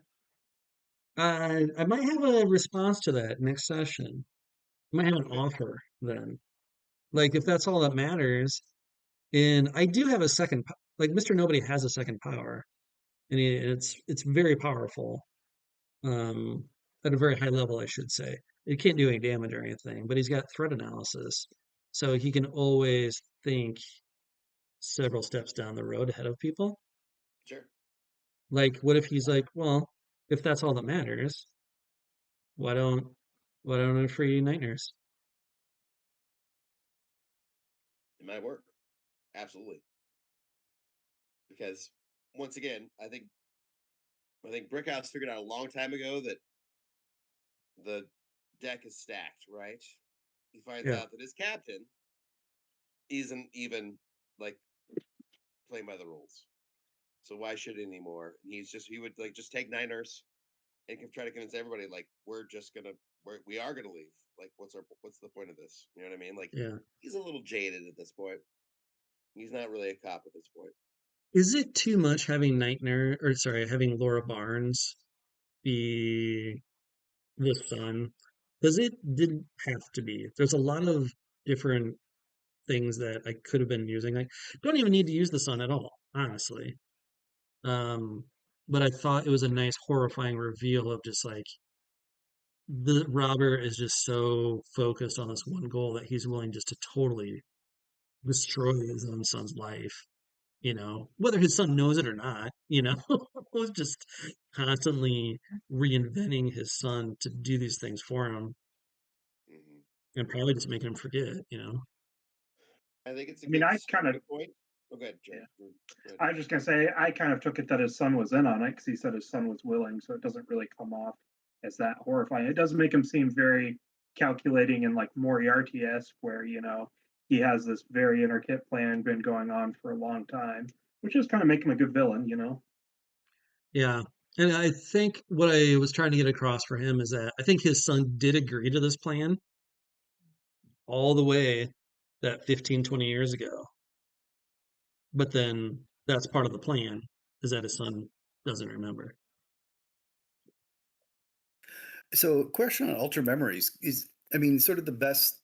I might have a response to that next session. I might have an Okay. offer then. Like if that's all that matters, and I do have a second, like Mr. Nobody has a second power, and it's very powerful, um, at a very high level, I should say. It can't do any damage or anything, but he's got threat analysis, so he can always think several steps down the road ahead of people. Sure. Like, what if he's like, well, if that's all that matters, why don't I free Night Nurse? It might work. Absolutely. Because once again, I think Brickhouse figured out a long time ago that the deck is stacked, right? He finds Yeah. out that his captain isn't even like playing by the rules. So why should anymore? And he would like just take Niners and try to convince everybody like we are gonna leave. Like what's the point of this? You know what I mean? Like Yeah. he's a little jaded at this point. He's not really a cop at this point. Is it too much having having Laura Barnes be the son? Because it didn't have to be. There's a lot of different things that I could have been using. I don't even need to use the sun at all, honestly. Um, but I thought it was a nice, horrifying reveal of just like the Robert is just so focused on this one goal that he's willing just to totally destroy his own son's life. Whether his son knows it or not, was just constantly reinventing his son to do these things for him Mm-hmm. and probably just making him forget. I think it's a I mean, good I kind of, starting point. Oh, go ahead, Joe. yeah. Go ahead. I was just gonna say, I kind of took it that his son was in on it because he said his son was willing, so it doesn't really come off as that horrifying. It does make him seem very calculating and like Moriarty-esque, where he has this very intricate plan been going on for a long time, which is kind of make him a good villain. Yeah. And I think what I was trying to get across for him is that I think his son did agree to this plan all the way that 15, 20 years ago. But then that's part of the plan is that his son doesn't remember. So, question on ultra memories is, I mean, sort of the best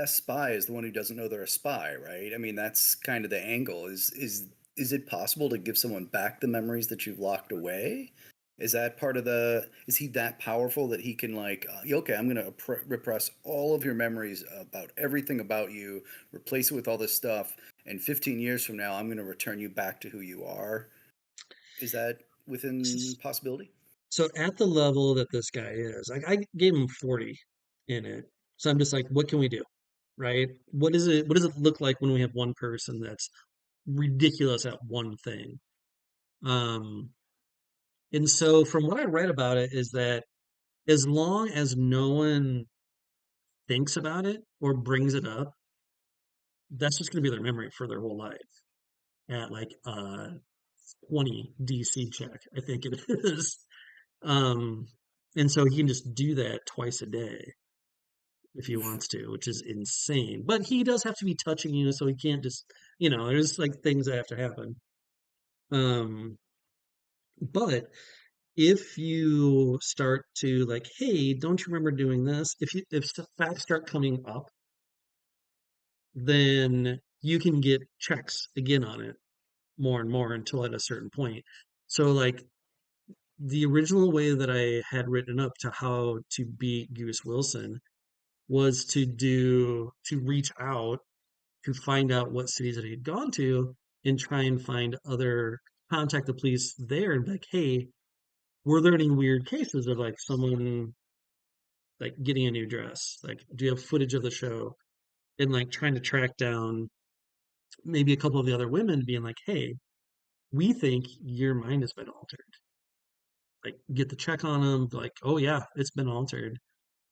spy is the one who doesn't know they're a spy, right? I mean, that's kind of the angle. Is it possible to give someone back the memories that you've locked away? Is that part of the? Is he that powerful that he can like, okay, I'm going to repress all of your memories about everything about you, replace it with all this stuff, and 15 years from now, I'm going to return you back to who you are? Is that within possibility? So at the level that this guy is, like I gave him 40 in it. So I'm just like, what can we do? Right? What does it look like when we have one person that's ridiculous at one thing? Um, and so from what I read about it is that as long as no one thinks about it or brings it up, that's just going to be their memory for their whole life at like 20 DC check, I think it is. Um, and so he can just do that twice a day if he Oof. wants to, which is insane. But he does have to be touching you, so he can't just, there's like things that have to happen. Um, but if you start to like, hey, don't you remember doing this? If the facts start coming up, then you can get checks again on it more and more until at a certain point. So like the original way that I had written up to how to beat Goose Wilson was to reach out to find out what cities that he'd gone to and try and contact the police there and be like, hey, were there any weird cases of like someone like getting a new dress? Like, do you have footage of the show? And like trying to track down maybe a couple of the other women being like, hey, we think your mind has been altered. Like, get the check on them, like, oh yeah, it's been altered.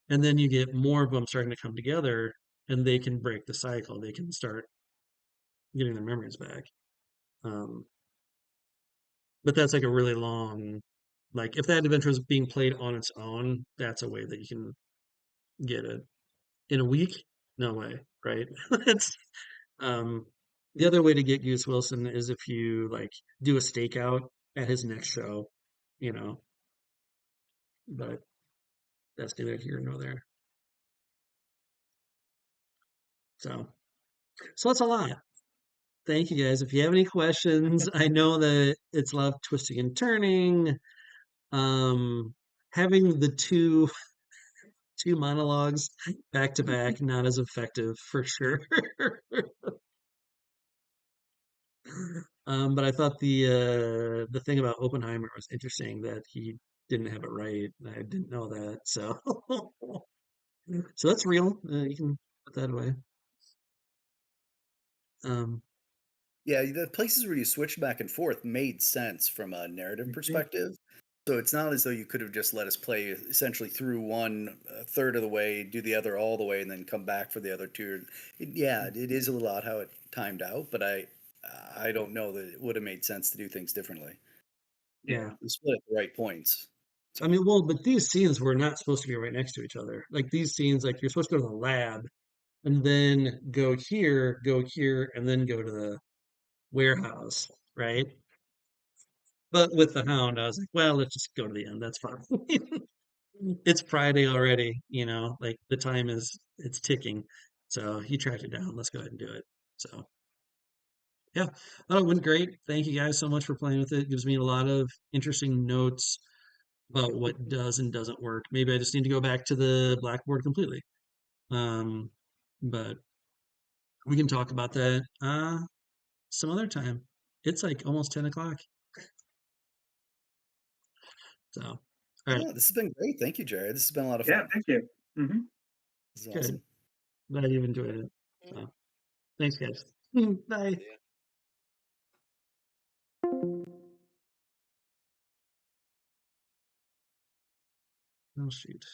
And then you get more of them starting to come together and they can break the cycle. They can start getting their memories back. Um, but that's like a really long, like if that adventure is being played on its own, that's a way that you can get it. In a week, no way, right? It's um the other way to get Goose Wilson is if you like do a stakeout at his next show, you know, but that's neither here nor there. So that's a lot. Thank you guys. If you have any questions, I know that it's a lot of twisting and turning. Um, having the two monologues back to back, not as effective for sure. But I thought the thing about Oppenheimer was interesting that he didn't have it right. I didn't know that, so so that's real. You can put that away. Um, Yeah, the places where you switch back and forth made sense from a narrative mhm. perspective. So it's not as though you could have just let us play essentially through one third of the way, do the other all the way, and then come back for the other two. It is a little odd how it timed out, but I don't know that it would have made sense to do things differently. Yeah. We split at the right points. I mean, well, but these scenes were not supposed to be right next to each other. Like these scenes, like you're supposed to go to the lab and then go here, and then go to the warehouse, right? But with the hound, I was like, well, let's just go to the end. That's fine. It's Friday already, like the time it's ticking. So he tracked it down. Let's go ahead and do it. So yeah, it went great. Thank you guys so much for playing with it. It gives me a lot of interesting notes about what does and doesn't work. Maybe I just need to go back to the blackboard completely. But we can talk about that some other time. It's like almost 10 o'clock. So, all right, Yeah, this has been great. Thank you, Jared. This has been a lot of fun. Yeah, thank you. Hmm. This is good. awesome. Glad you've enjoyed it. So, thanks, guys. Bye. Oh, shoot.